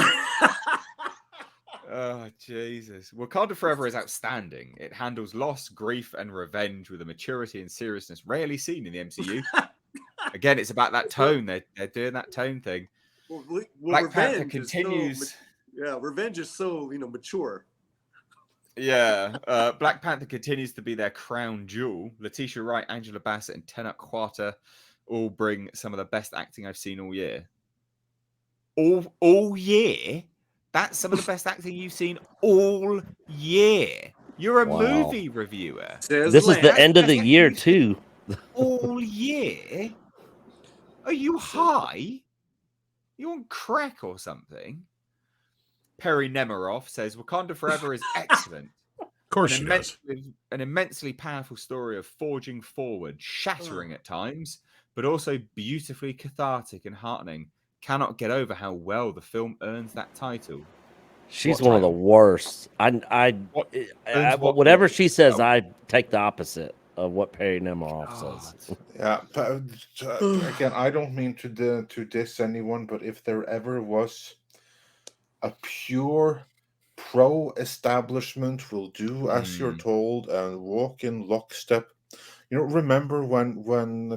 Speaker 1: Oh, Jesus. Wakanda Forever is outstanding. It handles loss, grief, and revenge with a maturity and seriousness rarely seen in the MCU. Again, it's about that tone. They're doing that tone thing.
Speaker 3: Well,
Speaker 1: Black Panther continues.
Speaker 3: Revenge is so, mature.
Speaker 1: Yeah. Black Panther continues to be their crown jewel. Letitia Wright, Angela Bassett, and Tenoch Huerta all bring some of the best acting I've seen all year. All year? That's some of the best acting you've seen all year. You're a movie reviewer.
Speaker 4: This is the end of the year, too.
Speaker 1: All year? Are you high? You on crack or something? Perry Nemiroff says Wakanda Forever is excellent.
Speaker 5: Of course she does.
Speaker 1: An immensely powerful story of forging forward, shattering at times, but also beautifully cathartic and heartening. Cannot get over how well the film earns that title.
Speaker 4: She's one of the worst. Whatever she says, I take the opposite of what Perry Nemiroff says.
Speaker 2: Yeah, but again, I don't mean to diss anyone, but if there ever was a pure pro-establishment will do as you're told and walk in lockstep. Remember when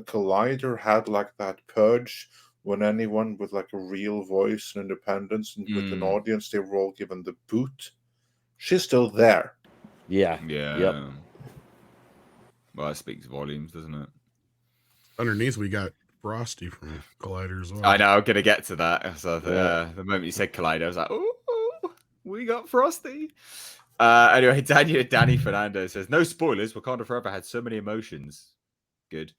Speaker 2: Collider had like that purge, when anyone with like a real voice and independence and with an audience, they were all given the boot. She's still there.
Speaker 4: Yeah.
Speaker 1: Yep. Well, that speaks volumes, doesn't it?
Speaker 5: Underneath, we got Frosty from Collider as well.
Speaker 1: I know, I'm going to get to that. So the moment you said Collider, I was like, oh, we got Frosty. Anyway, Danny Fernando says, no spoilers, Wakanda Forever had so many emotions. good.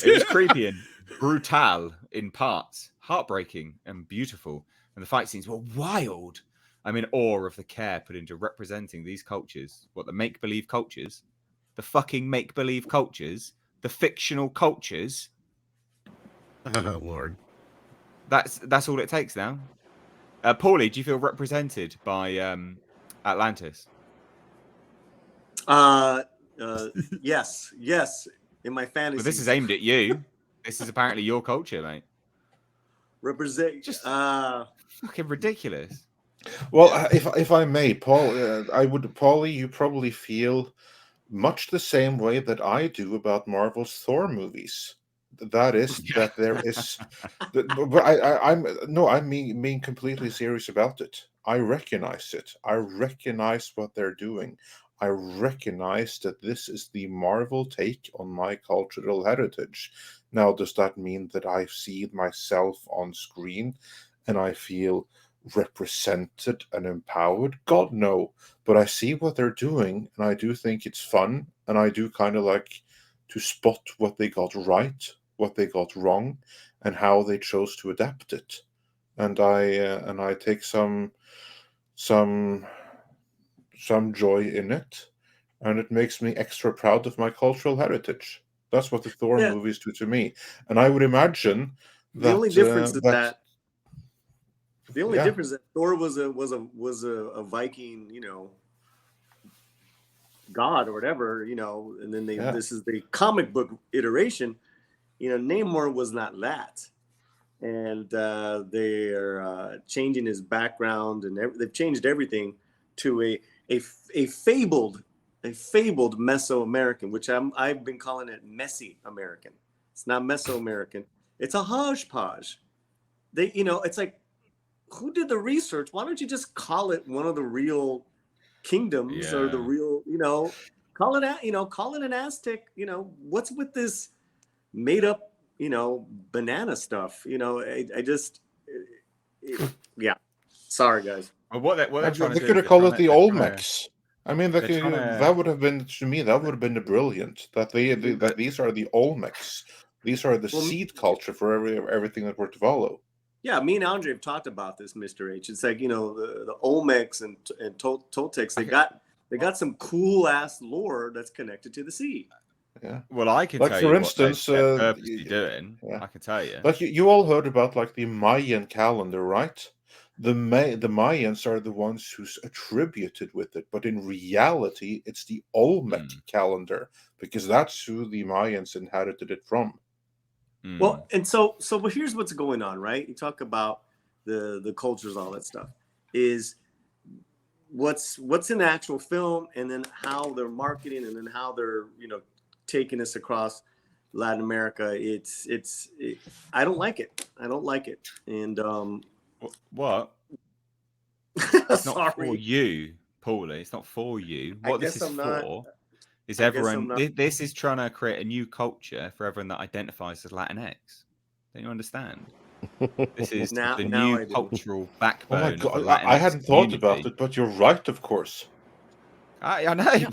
Speaker 1: It was creepy and brutal in parts, heartbreaking and beautiful, and the fight scenes were wild. I'm in awe of the care put into representing these cultures. What, the make-believe cultures? The fucking make-believe cultures? The fictional cultures?
Speaker 5: Oh, Lord.
Speaker 1: That's all it takes now. Paulie, do you feel represented by Atlantis?
Speaker 3: Yes. In my fantasy.
Speaker 1: Well, this is aimed at you. This is apparently your culture, mate.
Speaker 3: Represent.
Speaker 1: Just fucking ridiculous.
Speaker 2: Well, if I may, Paul, Paulie, you probably feel much the same way that I do about Marvel's Thor movies. That is that there is, but I'm being completely serious about it. I recognize it. I recognize what they're doing. I recognize that this is the Marvel take on my cultural heritage. Now, does that mean that I see myself on screen and I feel represented and empowered? God, no. But I see what they're doing, and I do think it's fun, and I do kind of like to spot what they got right, what they got wrong, and how they chose to adapt it. And I take some joy in it, and it makes me extra proud of my cultural heritage. That's what the Thor movies do to me, and I would imagine that
Speaker 3: the only difference is that the only difference is that Thor was a Viking, god or whatever, and then this is the comic book iteration. Namor was not that, and they're changing his background, and they've changed everything to a fabled Mesoamerican, which I've been calling it messy American. It's not Mesoamerican. It's a hodgepodge. It's like, who did the research? Why don't you just call it one of the real kingdoms or the real, call it an Aztec, what's with this made up, banana stuff, sorry guys.
Speaker 1: Well, what they're trying to do,
Speaker 2: they could have called it the Olmecs. I mean, that would have been, to me, that would have been brilliant. That that these are the Olmecs. These are the seed culture for everything that we're to follow.
Speaker 3: Yeah, me and Andre have talked about this, Mr. H. It's like, the Olmecs and Toltecs, they got some cool ass lore that's connected to the sea.
Speaker 2: Yeah.
Speaker 1: Well, I can tell you, for instance, what they're purposely doing. Yeah. I can tell you.
Speaker 2: Like you all heard about like the Mayan calendar, right? The Mayans are the ones who's attributed with it, but in reality, it's the Olmec calendar, because that's who the Mayans inherited it from.
Speaker 3: Well, and so but here's what's going on, right? You talk about the cultures, all that stuff, is what's in the actual film, and then how they're marketing, and then how they're taking this across Latin America. I don't like it. And
Speaker 1: what? It's not for you, Paulie. It's not for you. What this is for is everyone. This is trying to create a new culture for everyone that identifies as Latinx. Don't you understand? This is the new cultural backbone.
Speaker 2: Oh my God, I hadn't thought about it, but you're right, of course.
Speaker 1: I know.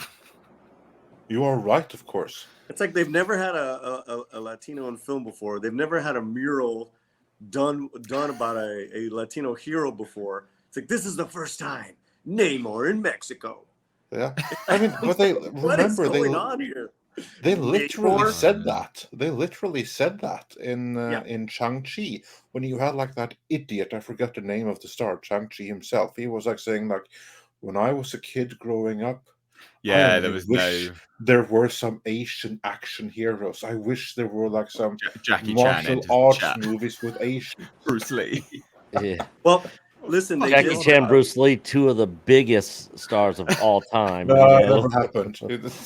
Speaker 2: You are right, of course.
Speaker 3: It's like they've never had a Latino in film before. They've never had a mural done about a Latino hero before. It's like, this is the first time. Namor in Mexico.
Speaker 2: Yeah, I mean, but
Speaker 3: what is going on here?
Speaker 2: They literally said that. They literally said that in Shang-Chi, when you had like that idiot, I forgot the name of the star, Shang-Chi himself. He was like saying like, when I was a kid growing up,
Speaker 1: there
Speaker 2: were some Asian action heroes. I wish there were like some
Speaker 1: Jackie
Speaker 2: martial arts movies with Asian.
Speaker 1: Bruce Lee.
Speaker 4: Yeah.
Speaker 3: Well, listen,
Speaker 4: Jackie Chan, Bruce Lee, two of the biggest stars of all time.
Speaker 2: No, it never happened.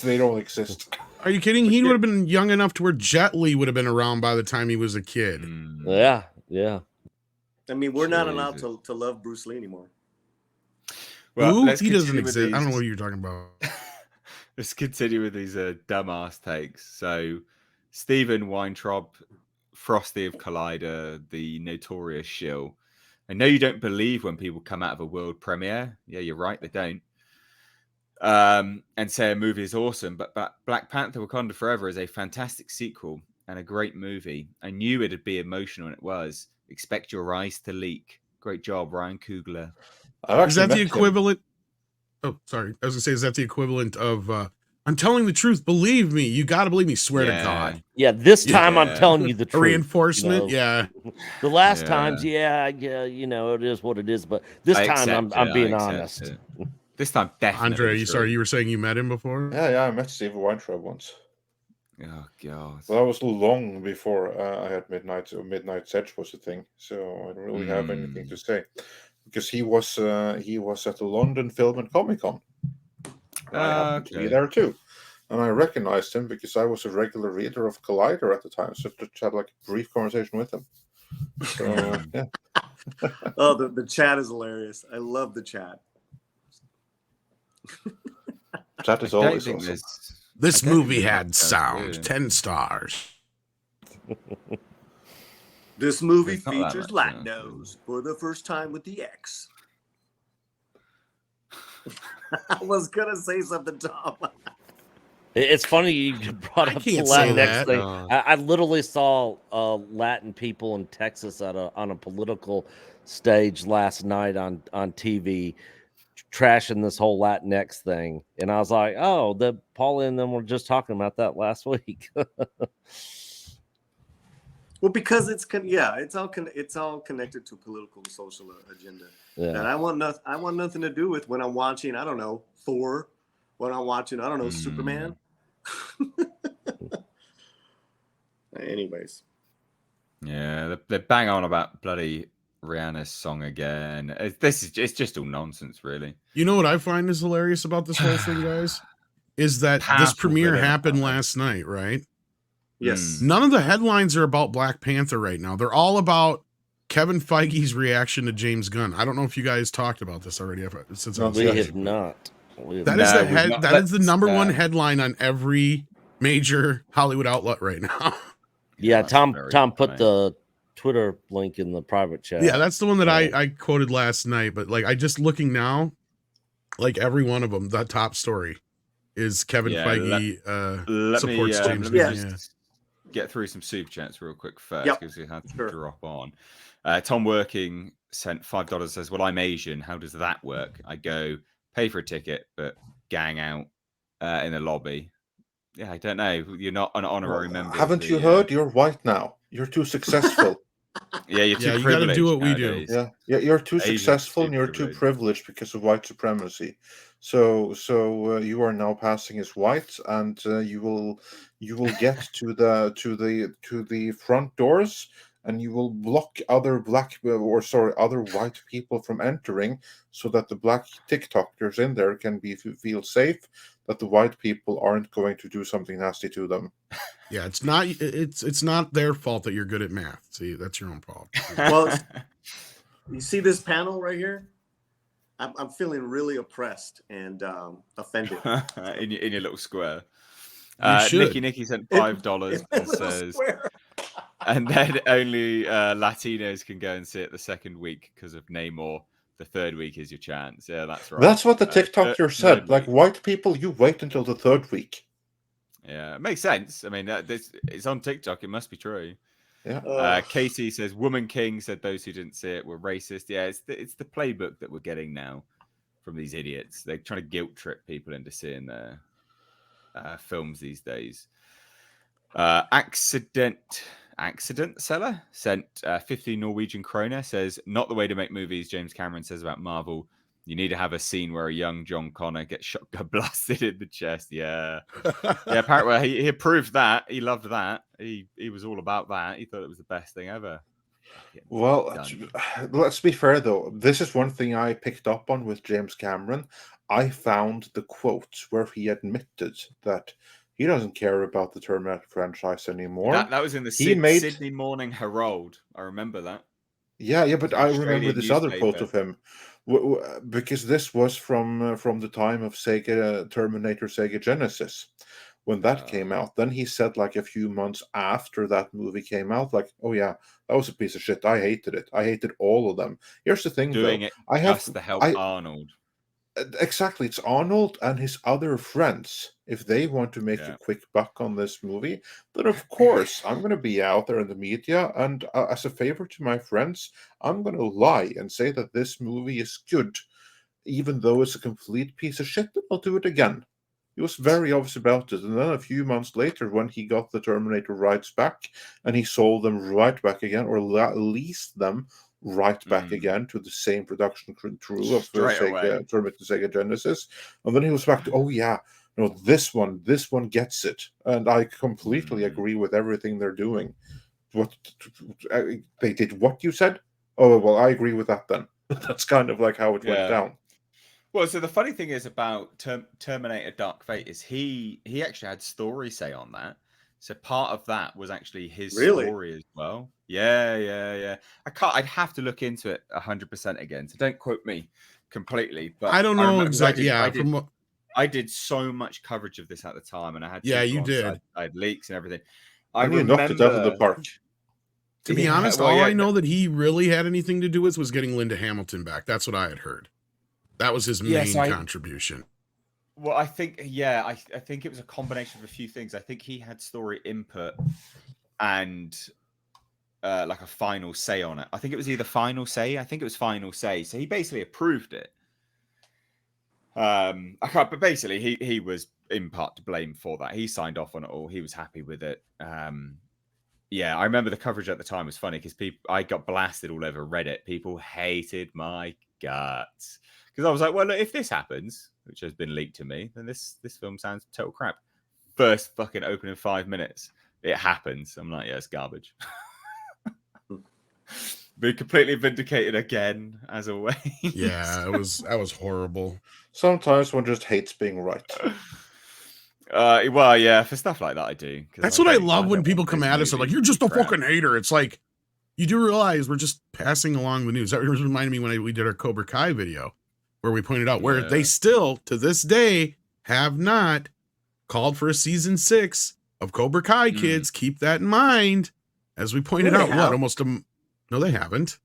Speaker 2: They don't exist.
Speaker 5: Are you kidding? He would have been young enough to where Jet Li would have been around by the time he was a kid.
Speaker 4: Yeah.
Speaker 3: I mean, we're not allowed to love Bruce Lee anymore.
Speaker 5: Well, he doesn't exist. I don't know what you're talking about.
Speaker 1: Let's continue with these dumbass takes. So, Stephen Weintraub, Frosty of Collider, the notorious shill. I know you don't believe when people come out of a world premiere. Yeah, you're right, they don't. and say a movie is awesome, but Black Panther: Wakanda Forever is a fantastic sequel and a great movie. I knew it'd be emotional, and it was. Expect your eyes to leak. Great job, Ryan Coogler.
Speaker 5: Is that the equivalent? Oh, sorry. I was gonna say, is that the equivalent of I'm telling the truth, believe me, you gotta believe me, swear to God.
Speaker 4: Yeah, this time I'm telling you the truth.
Speaker 5: A reinforcement, yeah.
Speaker 4: The last times, you know, it is what it is, but this time I'm being honest.
Speaker 1: This time, definitely.
Speaker 5: Andre, you were saying you met him before?
Speaker 2: Yeah, I met Steve Weintraub once.
Speaker 1: Oh God!
Speaker 2: Well, that was long before I had Midnight's Edge was a thing, so I don't really have anything to say, because he was at the London Film and Comic Con. I happened to be there too, and I recognized him because I was a regular reader of Collider at the time, so just had like a brief conversation with him. So yeah.
Speaker 3: Oh, the chat is hilarious. I love the chat.
Speaker 2: Chat is always awesome.
Speaker 5: This movie had sound, 10 stars.
Speaker 3: This movie features Latinos for the first time with the X. I was gonna say something, Tom.
Speaker 4: It's funny you brought up the Latinx thing. I literally saw Latin people in Texas on a political stage last night on TV, trashing this whole Latinx thing, and I was like, "Oh, the Paula and them were just talking about that last week."
Speaker 3: Well, because it's all connected to political and social agenda, and I want nothing to do with when I'm watching, I don't know, Thor, when I'm watching, I don't know, Superman. Anyways,
Speaker 1: yeah, they bang on about bloody Rihanna's song again. It's just all nonsense, really.
Speaker 5: You know what I find is hilarious about this whole thing, guys, is that this premiere happened last night, right?
Speaker 3: Yes.
Speaker 5: None of the headlines are about Black Panther right now. They're all about Kevin Feige's reaction to James Gunn. I don't know if you guys talked about this already.
Speaker 4: We have not.
Speaker 5: That is the number one headline on every major Hollywood outlet right now.
Speaker 4: Yeah, Tom put the Twitter link in the private chat.
Speaker 5: Yeah, that's the one that I quoted last night. But like, I just looking now, like every one of them, that top story is Kevin Feige supports James Gunn.
Speaker 1: Let me just get through some super chats real quick first, because we had to drop on. Tom Working sent $5, says, well, I'm Asian. How does that work? I go, pay for a ticket, but gang out in the lobby. Yeah, I don't know. You're not an honorary member.
Speaker 2: Haven't you heard? You're white now. You're too successful.
Speaker 1: Yeah, you're too
Speaker 5: privileged.
Speaker 1: You
Speaker 5: gotta do what nowadays.
Speaker 2: We do. Yeah, you're too successful and you're too privileged because of white supremacy. So you are now passing as white, and you will get to the front doors, and you will block other white people from entering, so that the black TikTokers in there can feel safe, that the white people aren't going to do something nasty to them.
Speaker 5: Yeah, it's not their fault that you're good at math. See, that's your own fault.
Speaker 3: Well, you see this panel right here? I'm feeling really oppressed and offended.
Speaker 1: in your little square. Nikki sent $5 and says, and then only Latinos can go and see it the second week because of Namor. The third week is your chance. Yeah, that's right.
Speaker 2: That's what the TikToker said. Like, white people, you wait until the third week.
Speaker 1: Yeah, it makes sense. I mean, it's on TikTok. It must be true.
Speaker 2: Yeah.
Speaker 1: Casey says, Woman King said those who didn't see it were racist. Yeah, it's the playbook that we're getting now from these idiots. They're trying to guilt trip people into seeing their films these days. Accident Seller sent 50 Norwegian kroner, says, not the way to make movies. James Cameron says about Marvel, you need to have a scene where a young John Connor gets shotgun blasted in the chest. Yeah. Apparently he approved that. He loved that. He was all about that. He thought it was the best thing ever.
Speaker 2: Well, let's be fair though. This is one thing I picked up on with James Cameron. I found the quote where he admitted that he doesn't care about the Terminator franchise anymore.
Speaker 1: That was in the Sydney Morning Herald. I remember that.
Speaker 2: Yeah, but I remember this other quote of him, because this was from the time of Terminator Sega Genesis, when that came out. Then he said, like a few months after that movie came out, like, "Oh yeah, that was a piece of shit. I hated it. I hated all of them." Here's the thing,
Speaker 1: doing
Speaker 2: though.
Speaker 1: It I have to help Arnold.
Speaker 2: Exactly, it's Arnold and his other friends. If they want to make a quick buck on this movie, then of course I'm going to be out there in the media, and as a favor to my friends, I'm going to lie and say that this movie is good, even though it's a complete piece of shit. And I'll do it again. He was very obvious about it, and then a few months later, when he got the Terminator rights back, and he sold them right back again, or leased them right back again to the same production crew of Terminator Sega Genesis, and then he was back to, oh yeah, no, this one gets it, and I completely agree with everything they're doing. What they did, what you said? Oh well, I agree with that then. That's kind of like how it went down.
Speaker 1: Well, so the funny thing is about Terminator Dark Fate is he actually had story say on that. So part of that was actually his story as well. Yeah. I'd have to look into it 100% again. So don't quote me completely. But
Speaker 5: I don't know exactly.
Speaker 1: I did so much coverage of this at the time, and I had
Speaker 5: you did.
Speaker 1: I had leaks and everything.
Speaker 2: And you knocked it out of the park.
Speaker 5: To be honest, all I know that he really had anything to do with was getting Linda Hamilton back. That's what I had heard. That was his main contribution.
Speaker 1: Well, I think, I think it was a combination of a few things. I think he had story input and like a final say on it. I think it was either final say. I think it was final say. So he basically approved it. But basically he was in part to blame for that. He signed off on it all. He was happy with it. Yeah, I remember the coverage at the time was funny because I got blasted all over Reddit. People hated my guts. Because I was like, well, look, if this happens, which has been leaked to me, then this film sounds total crap. First fucking opening 5 minutes, it happens. I'm like, yeah, it's garbage. Been completely vindicated again, as always.
Speaker 5: Yeah, that was horrible.
Speaker 2: Sometimes one just hates being right.
Speaker 1: Well, yeah, for stuff like that, I do.
Speaker 5: That's what I love when people come at us and like, you're just a fucking hater. It's like, you do realize we're just passing along the news. That reminded me when we did our Cobra Kai video, where we pointed out where they still, to this day, have not called for a season 6 of Cobra Kai, kids. Keep that in mind. As we pointed out, no, they haven't.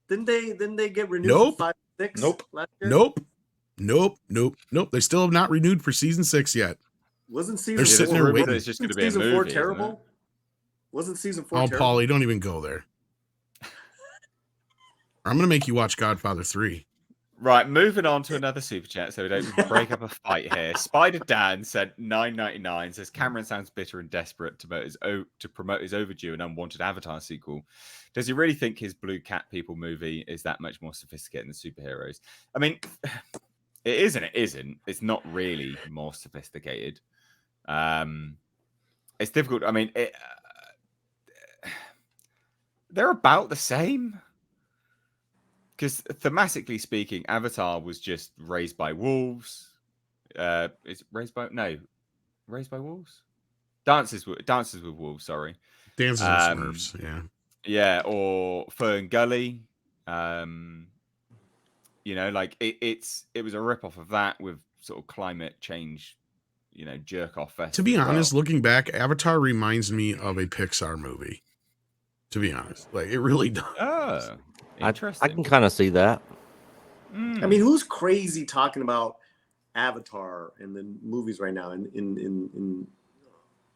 Speaker 3: Didn't they get renewed for 5, 6?
Speaker 2: Nope.
Speaker 3: Last year?
Speaker 5: Nope. They still have not renewed for season 6 yet.
Speaker 3: Wasn't season
Speaker 5: They're sitting there waiting.
Speaker 1: It's just going to be
Speaker 3: season
Speaker 1: a movie,
Speaker 3: 4 terrible? Wasn't season 4 terrible?
Speaker 5: Paulie, don't even go there. I'm going to make you watch Godfather 3.
Speaker 1: Right, moving on to another super chat so we don't break up a fight here. Spider Dan said $9.99, says Cameron sounds bitter and desperate to promote his overdue and unwanted Avatar sequel. Does he really think his Blue Cat People movie is that much more sophisticated than superheroes? I mean, it is and it isn't. It's not really more sophisticated. It's difficult. I mean, they're about the same. Because thematically speaking, Avatar was just raised by wolves. It's raised by wolves. Dances with wolves. Sorry,
Speaker 5: Dances with Smurfs. Yeah,
Speaker 1: yeah, or Fern Gully. You know, like it was a ripoff of that with sort of climate change. You know, jerk off fest.
Speaker 5: To be honest, looking back, Avatar reminds me of a Pixar movie. To be honest, like it really does.
Speaker 1: Oh.
Speaker 4: I can kind of see that.
Speaker 3: I mean, who's crazy talking about Avatar in the movies right now? In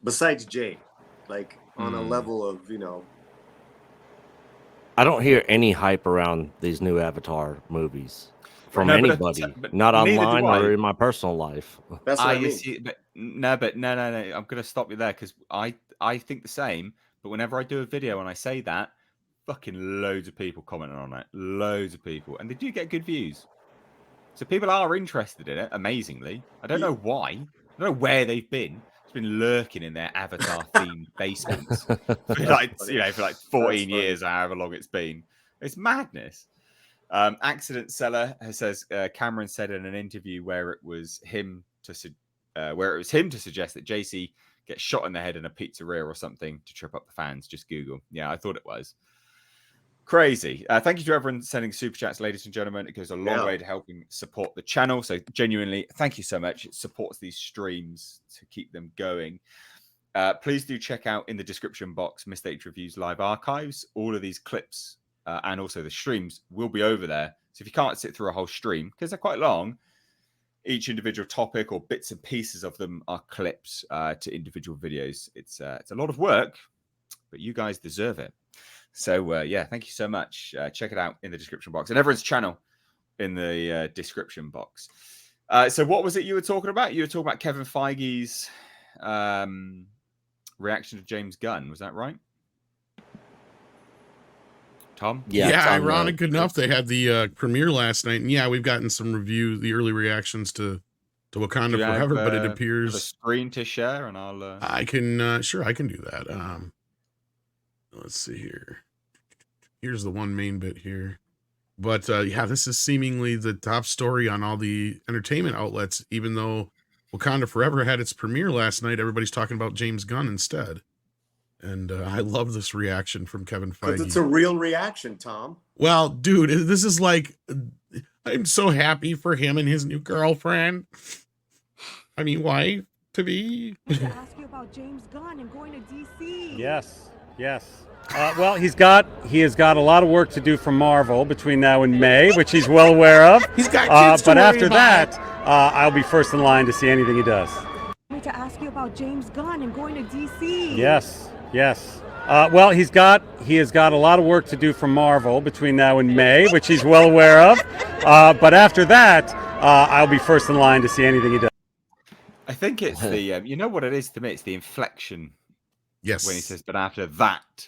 Speaker 3: besides Jay, like on a level of, you know.
Speaker 4: I don't hear any hype around these new Avatar movies from anybody, not online or in my personal life.
Speaker 3: That's what I mean.
Speaker 1: See, no. I'm going to stop you there because I think the same. But whenever I do a video and I say that, fucking loads of people commenting on it. Loads of people. And they do get good views. So people are interested in it, amazingly. I don't know why. I don't know where they've been. It's been lurking in their Avatar-themed basements for like 14 years or however long it's been. It's madness. Accident Seller says Cameron said in an interview where it was him to suggest that JC gets shot in the head in a pizzeria or something to trip up the fans. Just Google. Yeah, I thought it was. Crazy. Thank you to everyone sending super chats, ladies and gentlemen. It goes a long way to helping support the channel. So genuinely, thank you so much. It supports these streams to keep them going. Please do check out in the description box Mistake Reviews live archives. All of these clips and also the streams will be over there. So if you can't sit through a whole stream, because they're quite long, each individual topic or bits and pieces of them are clips to individual videos. It's a lot of work, but you guys deserve it. So yeah, thank you so much. Check it out in the description box, and everyone's channel in the description box. So what was it you were talking about? You were talking about Kevin Feige's reaction to James Gunn. Was that right, Tom?
Speaker 5: Yeah, ironic enough, they had the premiere last night, and yeah, we've gotten some the early reactions to Wakanda Forever, but it appears
Speaker 1: a screen to share, and I'll.
Speaker 5: I can sure I can do that. Let's see here. Here's the one main bit here, but yeah, this is seemingly the top story on all the entertainment outlets. Even though Wakanda Forever had its premiere last night, everybody's talking about James Gunn instead. And I love this reaction from Kevin Feige.
Speaker 3: Because it's a real reaction, Tom.
Speaker 5: Well, dude, this is like, I'm so happy for him and his new girlfriend. I mean, wife to be.
Speaker 7: I want to ask you about James Gunn and going to DC.
Speaker 8: Yes. Well, he has got a lot of work to do for Marvel between now and May, which he's well aware of.
Speaker 5: He's got kids to
Speaker 8: but
Speaker 5: worry
Speaker 8: after
Speaker 5: about.
Speaker 8: that, I'll be first in line to see anything he does.
Speaker 7: I want to ask you about James Gunn and going to DC.
Speaker 8: Yes. Well, he has got a lot of work to do for Marvel between now and May, which he's well aware of. But after that, I'll be first in line to see anything he does.
Speaker 1: I think it's the you know what it is to me. It's the inflection.
Speaker 5: Yes.
Speaker 1: When he says, but after that,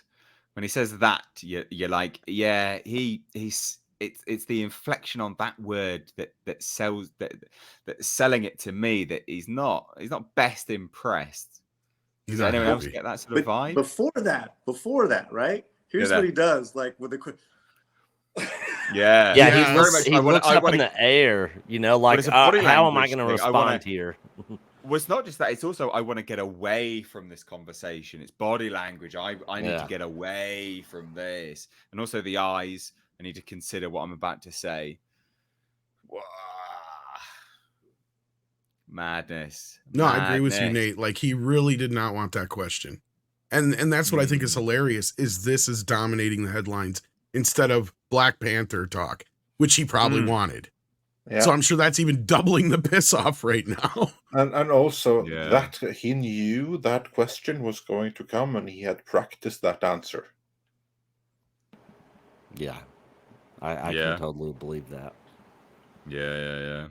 Speaker 1: when he says that, you're like, yeah, it's the inflection on that word that's selling it to me that he's not best impressed. Does anyone else get that sort of vibe?
Speaker 3: Before that, right? Here's what he does, like with the quick.
Speaker 4: Yeah, he looks up in the air, like, how am I going to respond here?
Speaker 1: Well, it's not just that. It's also, I want to get away from this conversation. It's body language. I need to get away from this. And also the eyes. I need to consider what I'm about to say. Wow. Madness.
Speaker 5: No, I agree with you, Nate. Like, he really did not want that question. And that's what I think is hilarious, is this is dominating the headlines instead of Black Panther talk, which he probably wanted. Yeah. So I'm sure that's even doubling the piss off right now.
Speaker 2: And also that he knew that question was going to come and he had practiced that answer.
Speaker 4: Yeah. I can totally believe that.
Speaker 1: Yeah.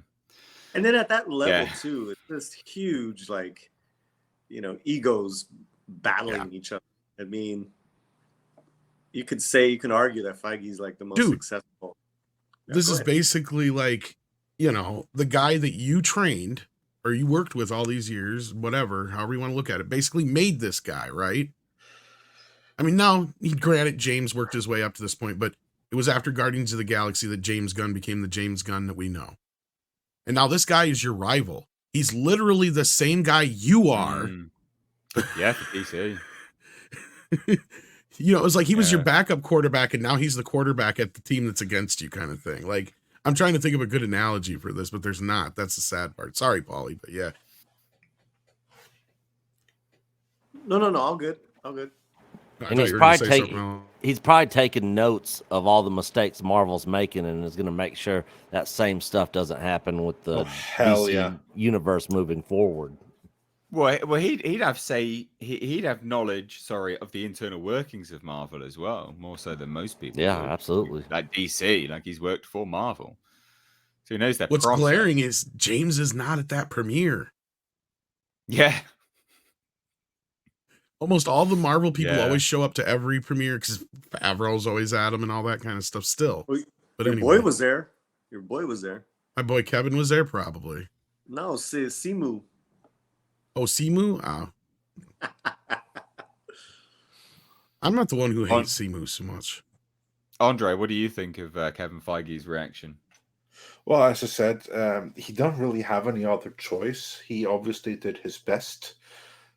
Speaker 3: And then at that level too, it's just huge, like, egos battling each other. I mean, you can argue that Feige's like the most successful.
Speaker 5: This is basically like, the guy that you trained or you worked with all these years, whatever, however you want to look at it, basically made this guy, right? I mean, now, granted, James worked his way up to this point, but it was after Guardians of the Galaxy that James Gunn became the James Gunn that we know. And now this guy is your rival. He's literally the same guy you are.
Speaker 1: Yeah, for DC.
Speaker 5: It was like he was your backup quarterback, and now he's the quarterback at the team that's against you, kind of thing. Like, I'm trying to think of a good analogy for this, but there's not. That's the sad part. Sorry, Paulie, but yeah.
Speaker 3: No, all good.
Speaker 4: And he's probably taking notes of all the mistakes Marvel's making and is going to make sure that same stuff doesn't happen with the DC universe moving forward.
Speaker 1: Well, he'd have knowledge, of the internal workings of Marvel as well, more so than most people.
Speaker 4: Yeah, absolutely.
Speaker 1: Like DC, like he's worked for Marvel, so he knows that.
Speaker 5: What's glaring is James is not at that premiere.
Speaker 1: Yeah.
Speaker 5: Almost all the Marvel people always show up to every premiere because Favreau's always at them and all that kind of stuff still.
Speaker 3: Well,
Speaker 5: but
Speaker 3: your boy was there.
Speaker 5: My boy Kevin was there probably.
Speaker 3: No, Simu.
Speaker 5: Oh, Simu? Oh. I'm not the one who hates Simu so much.
Speaker 1: Andre, what do you think of Kevin Feige's reaction?
Speaker 2: Well, as I said, he don't really have any other choice. He obviously did his best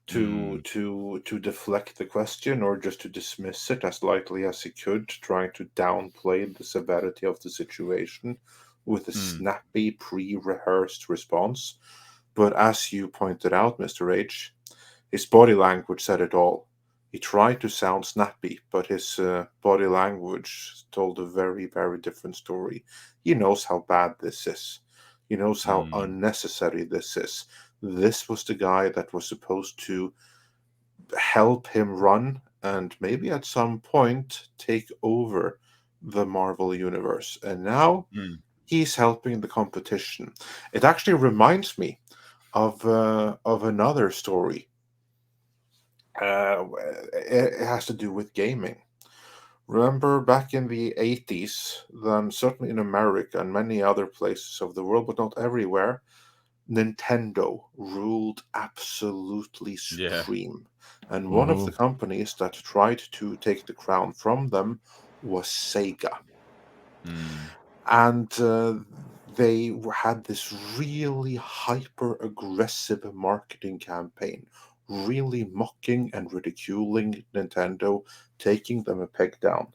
Speaker 2: to deflect the question or just to dismiss it as lightly as he could, trying to downplay the severity of the situation with a snappy, pre-rehearsed response. But as you pointed out, Mr. H, his body language said it all. He tried to sound snappy, but his body language told a very, very different story. He knows how bad this is. He knows how unnecessary this is. This was the guy that was supposed to help him run and maybe at some point take over the Marvel universe. And now he's helping the competition. It actually reminds me of another story. It has to do with gaming. Remember back in the 80s, then certainly in America and many other places of the world, but not everywhere, Nintendo ruled absolutely supreme. And one of the companies that tried to take the crown from them was Sega. And they had this really hyper-aggressive marketing campaign, really mocking and ridiculing Nintendo, taking them a peg down.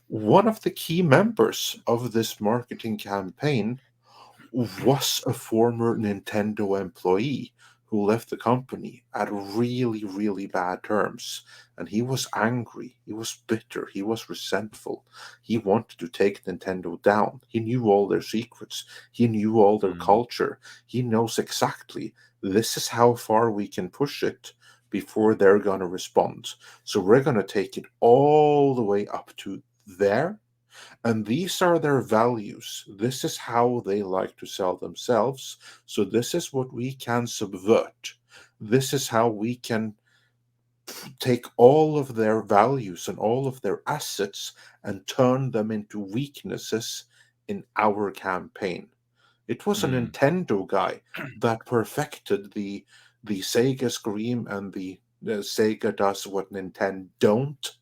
Speaker 2: One of the key members of this marketing campaign was a former Nintendo employee who left the company at really, really bad terms. And he was angry, he was bitter, he was resentful. He wanted to take Nintendo down. He knew all their secrets, he knew all their culture. He knows exactly this is how far we can push it before they're going to respond. So we're going to take it all the way up to there. And these are their values. This is how they like to sell themselves. So this is what we can subvert. This is how we can take all of their values and all of their assets and turn them into weaknesses in our campaign. It was a Nintendo guy that perfected the Sega Scream and the Sega does what Nintendo don't.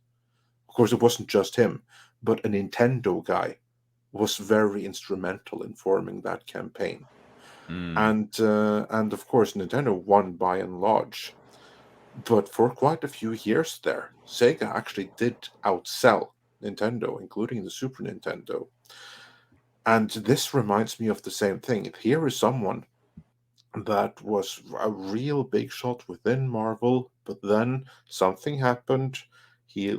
Speaker 2: Of course, it wasn't just him, but a Nintendo guy was very instrumental in forming that campaign. And of course, Nintendo won by and large. But for quite a few years there, Sega actually did outsell Nintendo, including the Super Nintendo. And this reminds me of the same thing. Here is someone that was a real big shot within Marvel, but then something happened. He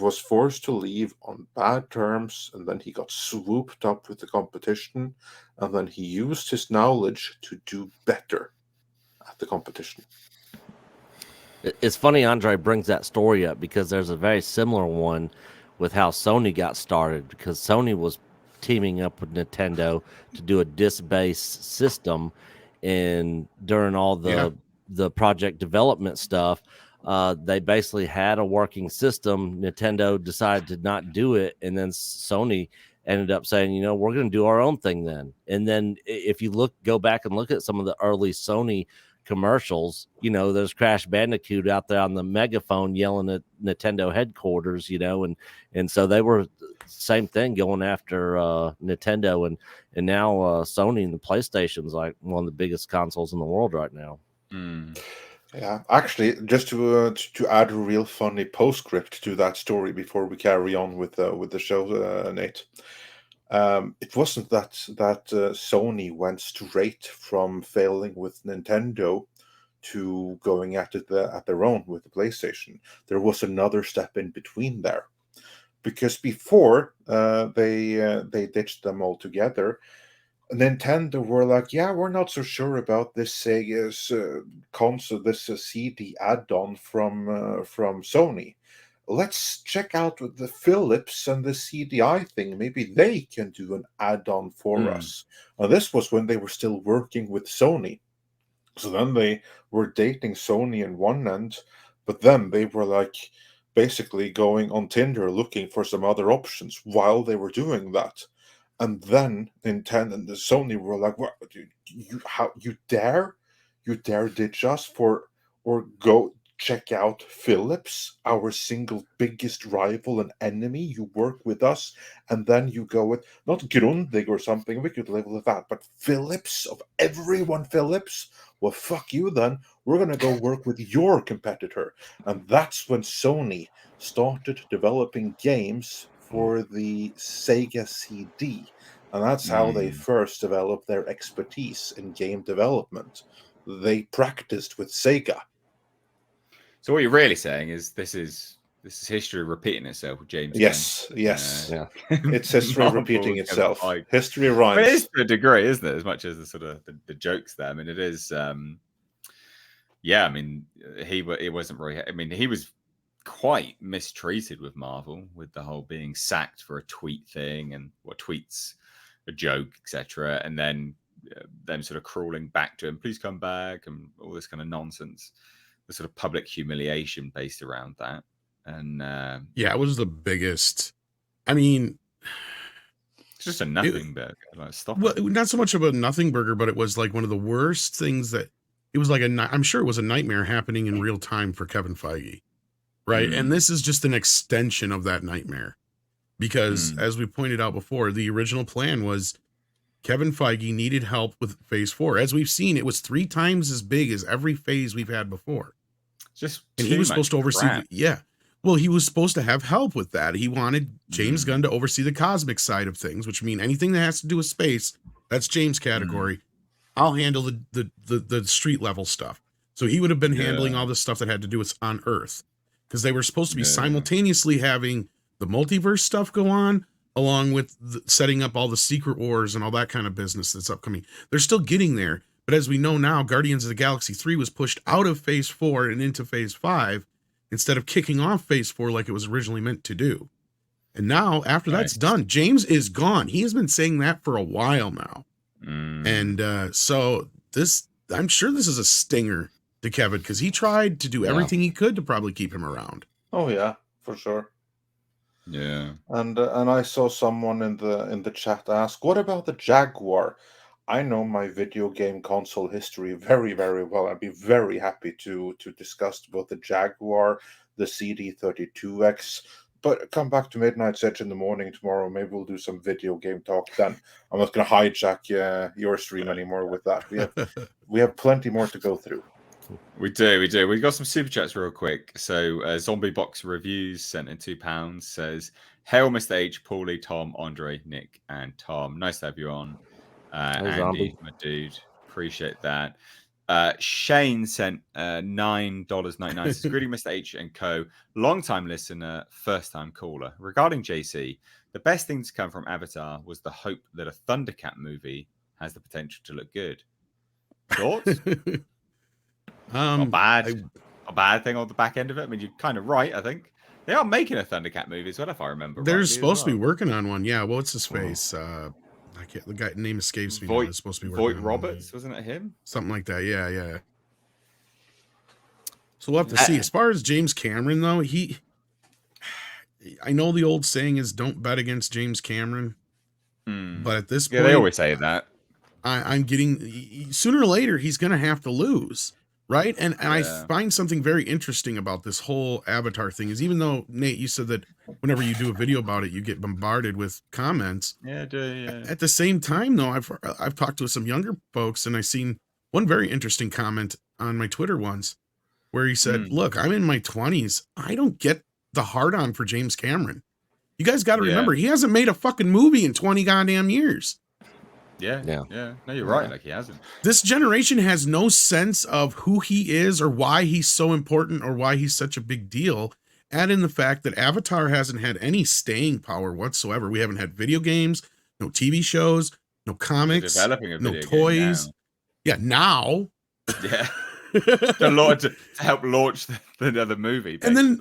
Speaker 2: was forced to leave on bad terms, and then he got swooped up with the competition, and then he used his knowledge to do better at the competition.
Speaker 4: It's funny Andre brings that story up because there's a very similar one with how Sony got started, because Sony was teaming up with Nintendo to do a disc-based system, and during all the project development stuff, they basically had a working system. Nintendo decided to not do it, and then Sony ended up saying, you know, we're going to do our own thing then. And then if you go back and look at some of the early Sony commercials, you know, there's Crash Bandicoot out there on the megaphone yelling at Nintendo headquarters, you know, and so they were same thing going after Nintendo, and now Sony and the PlayStation's like one of the biggest consoles in the world right now.
Speaker 2: Yeah, actually, just to add a real funny postscript to that story before we carry on with the show, Nate. It wasn't that Sony went straight from failing with Nintendo to going at it at their own with the PlayStation. There was another step in between there, because before they ditched them altogether, Nintendo were like, yeah, we're not so sure about this Sega's console, this CD add-on from Sony. Let's check out the Philips and the CDI thing. Maybe they can do an add-on for us. Now, this was when they were still working with Sony. So then they were dating Sony in one end, but then they were like basically going on Tinder looking for some other options while they were doing that. And then Nintendo and the Sony were like, "What? You dare ditch us for or go check out Philips, our single biggest rival and enemy? You work with us, and then you go with not Grundig or something. We could live with that, but Philips of everyone, Philips. Well, fuck you then. We're gonna go work with your competitor." And that's when Sony started developing games for the Sega CD. And that's how they first developed their expertise in game development. They practiced with Sega.
Speaker 1: So what you're really saying is this is this is history repeating itself with James.
Speaker 2: Yes,
Speaker 1: Gunn.
Speaker 2: yes. It's history repeating itself.
Speaker 1: Like,
Speaker 2: history rhymes.
Speaker 1: But it is to a degree, isn't it? As much as the sort of the jokes there. I mean, it is. Yeah, I mean, it wasn't very. I mean, he was quite mistreated with Marvel, with the whole being sacked for a tweet thing and what tweets a joke, etc. And then them sort of crawling back to him, please come back, and all this kind of nonsense. The sort of public humiliation based around that. And
Speaker 5: yeah, it was the biggest. I mean,
Speaker 1: it's just a nothing burger. Like, stop.
Speaker 5: Well, not so much of a nothing burger, but it was like one of the worst things that it was like I'm sure it was a nightmare happening in real time for Kevin Feige. Right. And this is just an extension of that nightmare because as we pointed out before, the original plan was Kevin Feige needed help with phase 4. As we've seen, it was 3 times as big as every phase we've had before. And he was supposed to oversee. Well, he was supposed to have help with that. He wanted James Gunn to oversee the cosmic side of things, which means anything that has to do with space, that's James' category. I'll handle the street level stuff. So he would have been handling all the stuff that had to do with on Earth, because they were supposed to be simultaneously having the multiverse stuff go on, along with setting up all the Secret Wars and all that kind of business that's upcoming. They're still getting there. But as we know now, Guardians of the Galaxy 3 was pushed out of phase 4 and into phase 5 instead of kicking off phase 4 like it was originally meant to do. And now, after that's done, James is gone. He has been saying that for a while now. And so I'm sure this is a stinger to Kevin, because he tried to do everything he could to probably keep him around.
Speaker 2: Oh yeah, for sure.
Speaker 1: Yeah.
Speaker 2: And I saw someone in the chat ask, what about the Jaguar? I know my video game console history very, very well. I'd be very happy to discuss both the Jaguar, the CD32X, but come back to Midnight's Edge in the morning tomorrow. Maybe we'll do some video game talk then. I'm not going to hijack your stream anymore with that. We have plenty more to go through.
Speaker 1: We do. We've got some super chats real quick. So Zombie Box Reviews sent in £2 says, hail Mr. H, Paulie, Tom, Andre, Nick, and Tom. Nice to have you on. Andy, my dude, appreciate that. Shane sent $9.99. Says, greeting Mr. H and Co. Long-time listener, first-time caller. Regarding JC, the best thing to come from Avatar was the hope that a Thundercat movie has the potential to look good. Thoughts? Not bad. A bad thing on the back end of it. I mean, you're kind of right, I think. They are making a Thundercat movie as well, if I remember.
Speaker 5: They're supposed to be working on one. Yeah, what's his face? I can't. The guy name escapes me. It's supposed to be
Speaker 1: Voight Roberts, wasn't it him?
Speaker 5: Something like that. Yeah. So we'll have to see. As far as James Cameron, though, I know the old saying is "Don't bet against James Cameron," but at this point,
Speaker 1: they always say that.
Speaker 5: I'm getting sooner or later he's going to have to lose, right? And I find something very interesting about this whole Avatar thing is, even though Nate, you said that whenever you do a video about it, you get bombarded with comments.
Speaker 1: Yeah, I do. Yeah.
Speaker 5: At the same time, though, I've talked to some younger folks, and I've seen one very interesting comment on my Twitter once, where he said, "Look, I'm in my 20s. I don't get the hard on for James Cameron. You guys got to remember, he hasn't made a fucking movie in 20 goddamn years."
Speaker 1: Yeah. No, you're right. Like, he hasn't.
Speaker 5: This generation has no sense of who he is or why he's so important or why he's such a big deal. Add in the fact that Avatar hasn't had any staying power whatsoever. We haven't had video games, no TV shows, no comics, no toys.
Speaker 1: Now.
Speaker 5: Yeah, now.
Speaker 1: Yeah. to help launch the other movie. Basically.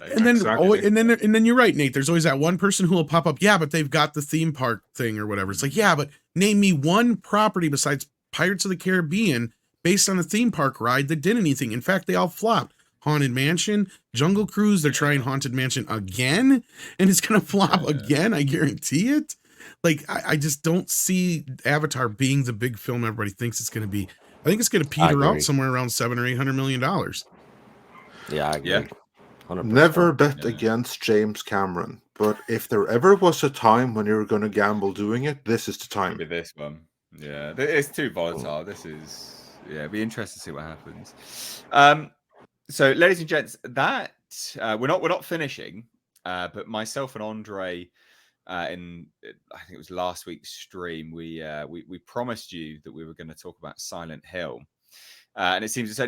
Speaker 5: And then you're right, Nate. There's always that one person who will pop up. Yeah, but they've got the theme park thing or whatever. It's like, yeah, but name me one property besides Pirates of the Caribbean based on a theme park ride that did anything. In fact, they all flopped. Haunted Mansion, Jungle Cruise. They're trying Haunted Mansion again, and it's gonna flop again. I guarantee it. Like, I just don't see Avatar being the big film everybody thinks it's gonna be. I think it's going to peter out somewhere around $700 or $800 million.
Speaker 4: Yeah, I agree. 100%.
Speaker 2: Never bet against James Cameron, but if there ever was a time when you were going to gamble doing it, this is the time.
Speaker 1: Maybe this one. Yeah, it's too volatile. This is it'd be interesting to see what happens. So, ladies and gents, that we're not finishing, but myself and Andre. I think it was last week's stream, we promised you that we were going to talk about Silent Hill. and it seems it's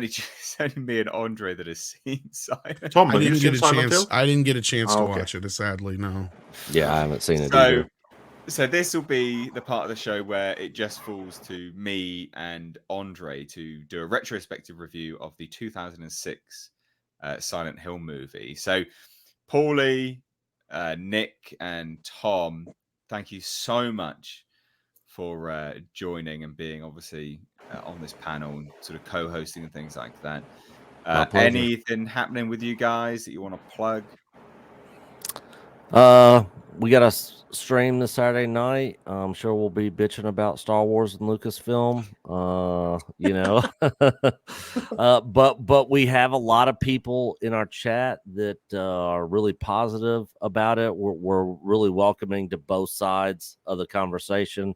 Speaker 1: only me and Andre that has seen Silent.
Speaker 2: Tom,
Speaker 5: I didn't get a
Speaker 2: Silent
Speaker 5: chance.
Speaker 2: Hill?
Speaker 5: I didn't get a chance to watch it. Sadly, no.
Speaker 4: Yeah, I haven't seen it either.
Speaker 1: So this will be the part of the show where it just falls to me and Andre to do a retrospective review of the 2006 Silent Hill movie. So Paulie, Nick, and Tom, thank you so much for joining and being obviously on this panel and sort of co-hosting and things like that. Anything happening with you guys that you want to plug?
Speaker 4: We got a stream this Saturday night. I'm sure we'll be bitching about Star Wars and Lucasfilm. But we have a lot of people in our chat that are really positive about it. We're really welcoming to both sides of the conversation,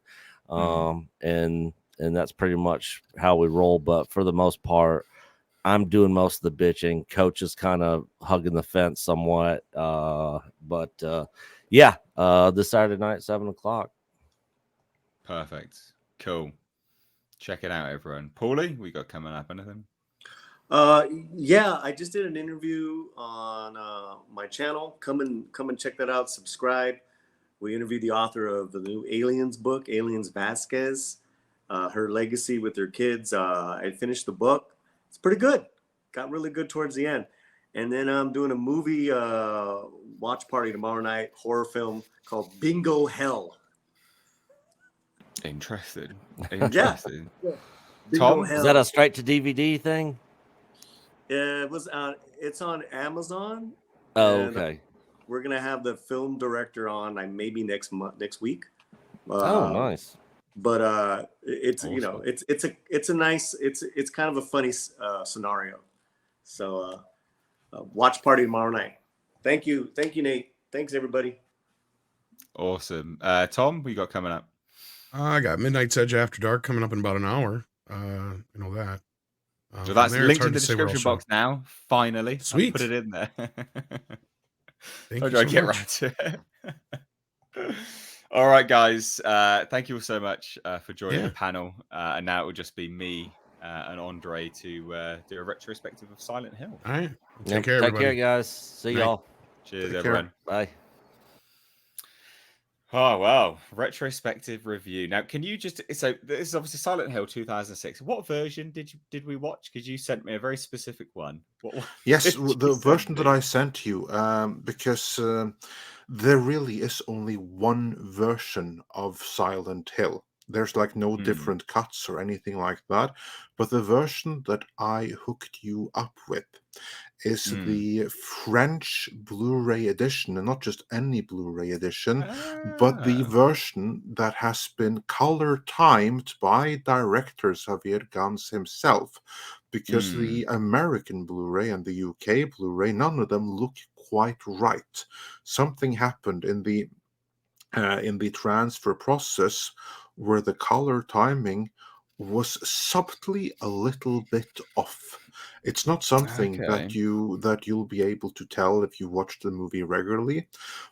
Speaker 4: and that's pretty much how we roll. But for the most part, I'm doing most of the bitching. Coach is kind of hugging the fence somewhat. This Saturday night, 7:00.
Speaker 1: Perfect. Cool. Check it out, everyone. Paulie, we got coming up anything?
Speaker 3: Yeah, I just did an interview on my channel. Come and check that out. Subscribe. We interviewed the author of the new Aliens book, Aliens Vasquez, her legacy with her kids. I finished the book. It's pretty good. Got really good towards the end. And then I'm doing a movie watch party tomorrow night, horror film called Bingo Hell.
Speaker 1: Interesting.
Speaker 3: Yeah.
Speaker 1: Tom,
Speaker 4: is that a straight to DVD thing?
Speaker 3: It was. It's on Amazon.
Speaker 4: Oh, okay.
Speaker 3: We're gonna have the film director on like maybe next week.
Speaker 4: Nice.
Speaker 3: But it's
Speaker 4: awesome.
Speaker 3: it's a nice it's kind of a funny scenario. So watch party tomorrow night. Thank you, Nate. Thanks everybody.
Speaker 1: Awesome. Tom, what you got coming up?
Speaker 5: I got Midnight's Edge After Dark coming up in about an hour. You know that.
Speaker 1: So that's linked in the description box now. Finally,
Speaker 5: sweet.
Speaker 1: I'll put it in there.
Speaker 5: Thank
Speaker 1: How
Speaker 5: you
Speaker 1: do I
Speaker 5: so
Speaker 1: get
Speaker 5: much.
Speaker 1: right to it? All right, guys. Thank you all so much for joining the panel. And now it will just be me and Andre to do a retrospective of Silent Hill.
Speaker 5: All right. Take care, everybody.
Speaker 4: Take care, guys. See y'all.
Speaker 1: Cheers, everyone.
Speaker 4: Bye.
Speaker 1: Oh, wow. Retrospective review. Now, can you just... So, this is obviously Silent Hill 2006. What version did we watch? Because you sent me a very specific one.
Speaker 2: Yes, the version that I sent you, because there really is only one version of Silent Hill. There's like no different cuts or anything like that. But the version that I hooked you up with is the French Blu-ray edition, and not just any Blu-ray edition, but the version that has been color timed by director Xavier Gans himself, because the American Blu-ray and the UK Blu-ray, none of them look quite right. Something happened in the transfer process where the color timing was subtly a little bit off. It's not something that you'll be able to tell if you watch the movie regularly,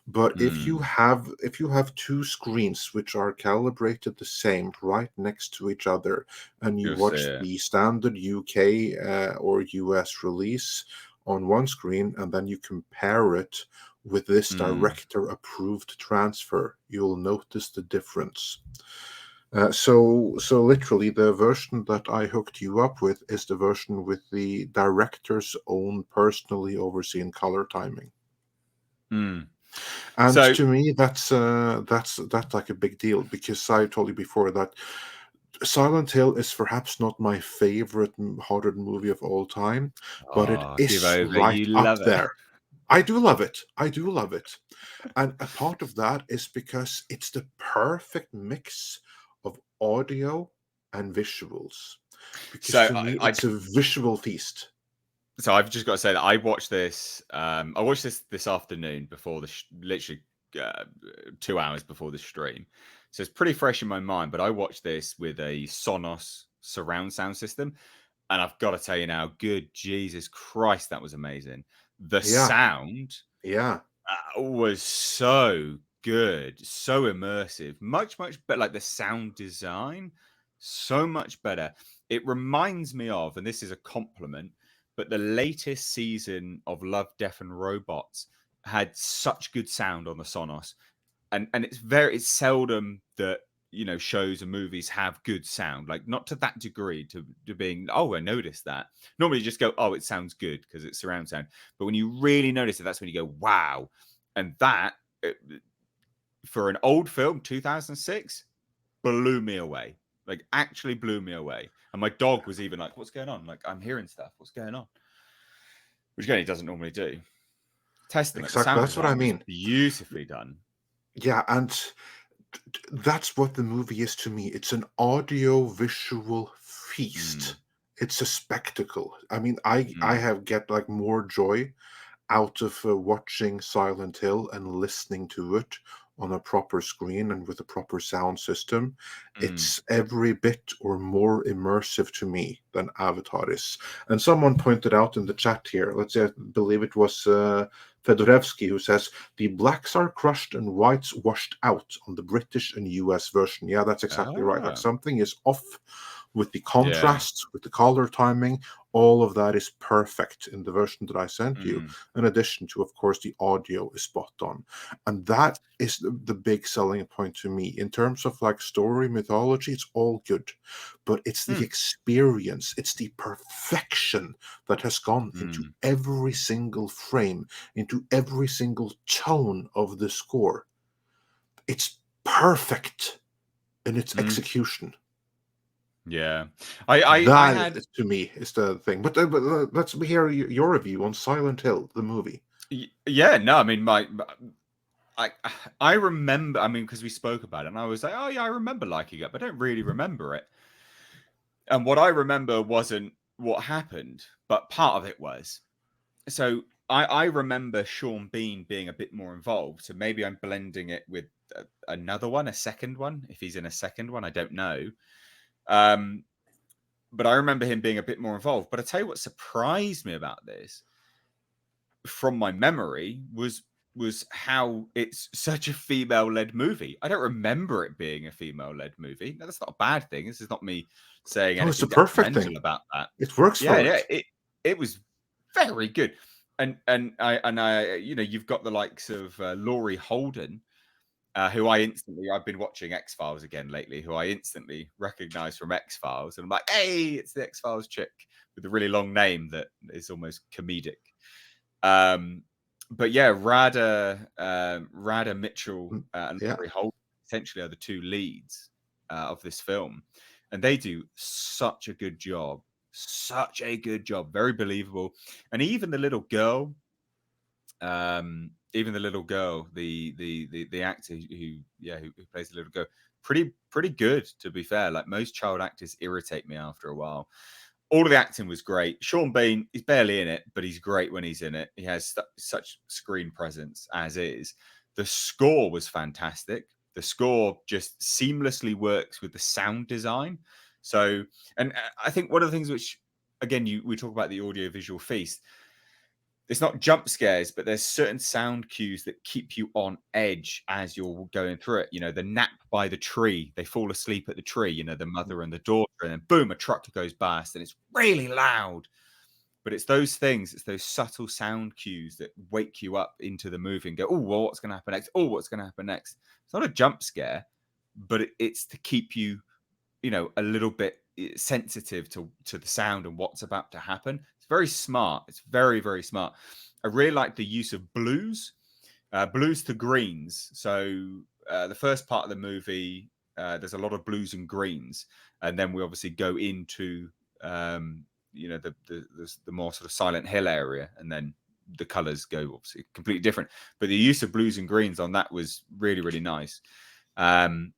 Speaker 2: but if you have two screens which are calibrated the same right next to each other, and you watch the standard UK or US release on one screen, and then you compare it with this director approved transfer, you'll notice the difference. So literally the version that I hooked you up with is the version with the director's own personally overseen color timing. And to me, that's like a big deal, because I told you before that Silent Hill is perhaps not my favorite horror movie of all time, but it is right up there. I do love it. And a part of that is because it's the perfect mix of audio and visuals. Because to me, it's a visual feast.
Speaker 1: So I've just got to say that I watched this. I watched this afternoon before literally 2 hours before the stream. So it's pretty fresh in my mind. But I watched this with a Sonos surround sound system, and I've got to tell you now, good Jesus Christ, that was amazing. The sound, was so good, so immersive, much better. Like the sound design, So much better. It reminds me of, and this is a compliment, but the latest season of Love, Death and Robots had such good sound on the Sonos. And it's seldom that, you know, shows and movies have good sound, like not to that degree to being, oh, I noticed that. Normally you just go, oh, it sounds good because it's surround sound. But when you really notice it, that's when you go, wow. And that, for an old film, 2006, blew me away. Like, actually blew me away. And my dog was even like, what's going on? Like, I'm hearing stuff. What's going on? Which, again, he doesn't normally do. Testament.
Speaker 2: Exactly. That's what I mean.
Speaker 1: Beautifully done.
Speaker 2: Yeah, and that's what the movie is to me. It's an audio-visual feast. It's a spectacle. I mean, I get like more joy out of watching Silent Hill and listening to it on a proper screen and with a proper sound system. It's every bit or more immersive to me than Avatar is. And someone pointed out in the chat here, let's say, I believe it was Fedorevsky, who says, the blacks are crushed and whites washed out on the British and US version. Yeah, that's exactly right. Like, something is off with the contrasts, with the color timing. All of that is perfect in the version that I sent you, in addition to, of course, the audio is spot on. And that is the big selling point to me. In terms of like story, mythology, it's all good. But it's the experience, it's the perfection that has gone into every single frame, into every single tone of the score. It's perfect in its execution.
Speaker 1: Yeah,
Speaker 2: that to me is the thing. But let's hear your review on Silent Hill, the movie.
Speaker 1: Yeah, no, I mean, I remember, I mean, because we spoke about it, and I was like, oh yeah, I remember liking it, but I don't really remember it. And what I remember wasn't what happened, but part of it was. So I remember Sean Bean being a bit more involved. So maybe I'm blending it with another one, a second one. If he's in a second one, I don't know. But I remember him being a bit more involved. But I tell you what surprised me about this, from my memory, was how it's such a female-led movie. I don't remember it being a female-led movie. No, that's not a bad thing. This is not me saying anything
Speaker 2: it's a perfect thing
Speaker 1: about that.
Speaker 2: It works for it.
Speaker 1: Yeah, it was very good. And I, you know, you've got the likes of Laurie Holden, who I've been watching X-Files again lately, who I instantly recognize from X-Files. And I'm like, hey, it's the X-Files chick with a really long name that is almost comedic. But yeah, Rada Mitchell and Laurie Holden essentially are the two leads of this film. And they do such a good job. Very believable. And even the little girl, the actor who plays the little girl, pretty good, to be fair. Like, most child actors irritate me after a while. All of the acting was great. Sean Bean, he's barely in it, but he's great when he's in it. He has such screen presence as is. The score was fantastic. The score just seamlessly works with the sound design. So, and I think one of the things which, again, we talk about the audio-visual feast. It's not jump scares, but there's certain sound cues that keep you on edge as you're going through it. You know, the nap by the tree, they fall asleep at the tree, you know, the mother and the daughter, and then boom, a truck goes past and it's really loud. But it's those things, it's those subtle sound cues that wake you up into the movie and go, oh, well, what's going to happen next? Oh, what's going to happen next? It's not a jump scare, but it's to keep you, you know, a little bit sensitive to the sound and what's about to happen. It's very smart. It's very, very smart. I really like the use of blues to greens. So the first part of the movie, there's a lot of blues and greens, and then we obviously go into you know, the more sort of Silent Hill area, and then the colors go obviously completely different. But the use of blues and greens on that was really, really nice. And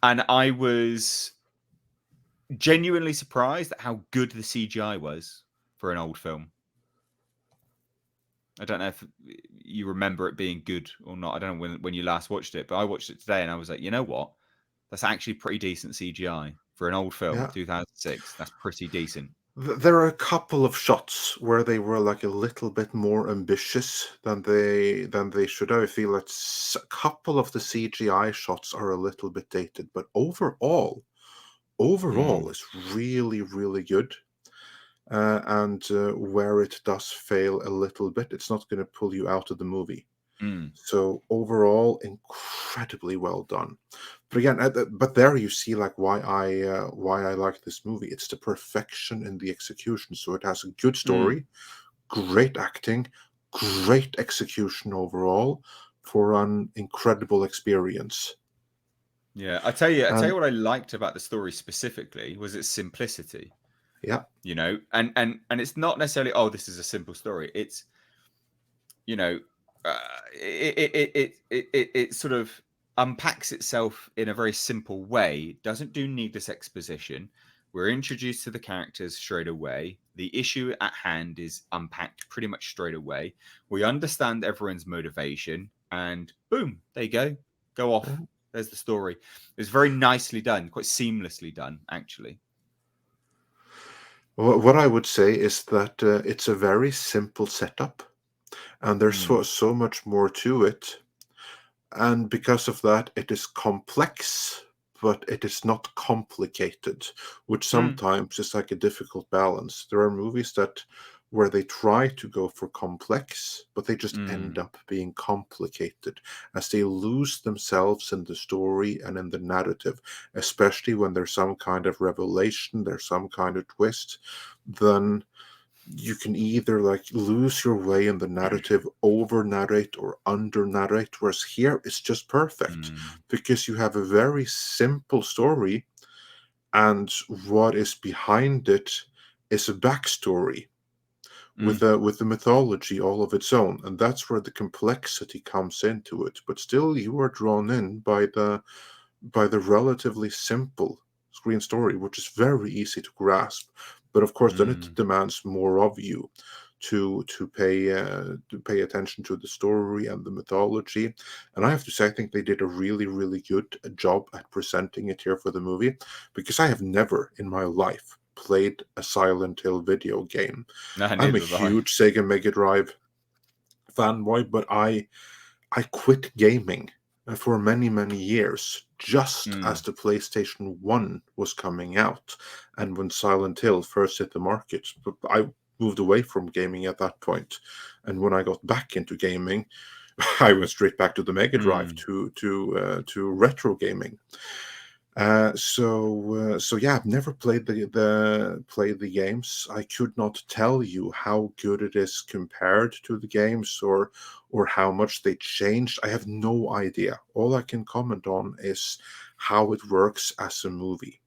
Speaker 1: I was genuinely surprised at how good the CGI was for an old film. I don't know if you remember it being good or not. I don't know when you last watched it, but I watched it today and I was like, you know what? That's actually pretty decent CGI for an old film, 2006. That's pretty decent.
Speaker 2: There are a couple of shots where they were like a little bit more ambitious than they should have. I feel that a couple of the CGI shots are a little bit dated, but overall, overall is really, really good. And where it does fail a little bit, it's not going to pull you out of the movie. So overall, incredibly well done. But again, but there you see like why I like this movie. It's the perfection in the execution. So it has a good story, great acting, great execution overall for an incredible experience.
Speaker 1: Yeah, I tell you what I liked about the story specifically was its simplicity.
Speaker 2: Yeah,
Speaker 1: you know, and it's not necessarily, oh, this is a simple story. It's, you know, it sort of unpacks itself in a very simple way. Doesn't do needless exposition. We're introduced to the characters straight away. The issue at hand is unpacked pretty much straight away. We understand everyone's motivation, and boom, there you go. Go off. There's the story. It's very nicely done, quite seamlessly done, actually.
Speaker 2: What I would say is that it's a very simple setup, and there's so much more to it. And because of that, it is complex, but it is not complicated, which sometimes is like a difficult balance. There are movies where they try to go for complex, but they just end up being complicated as they lose themselves in the story and in the narrative, especially when there's some kind of revelation, there's some kind of twist. Then you can either like lose your way in the narrative, over narrate or under narrate, whereas here it's just perfect because you have a very simple story, and what is behind it is a backstory with the mythology all of its own, and that's where the complexity comes into it. But still, you are drawn in by the relatively simple screen story, which is very easy to grasp. But of course, then it demands more of you to pay attention to the story and the mythology. And I have to say, I think they did a really, really good job at presenting it here for the movie, because I have never in my life played a Silent Hill video game. I'm a huge Sega Mega Drive fanboy, but I quit gaming for many, many years, just as the PlayStation 1 was coming out, and when Silent Hill first hit the market. But I moved away from gaming at that point, and when I got back into gaming, I went straight back to the Mega Drive to retro gaming. So yeah, I've never played the games. I could not tell you how good it is compared to the games, or how much they changed. I have no idea. All I can comment on is how it works as a movie.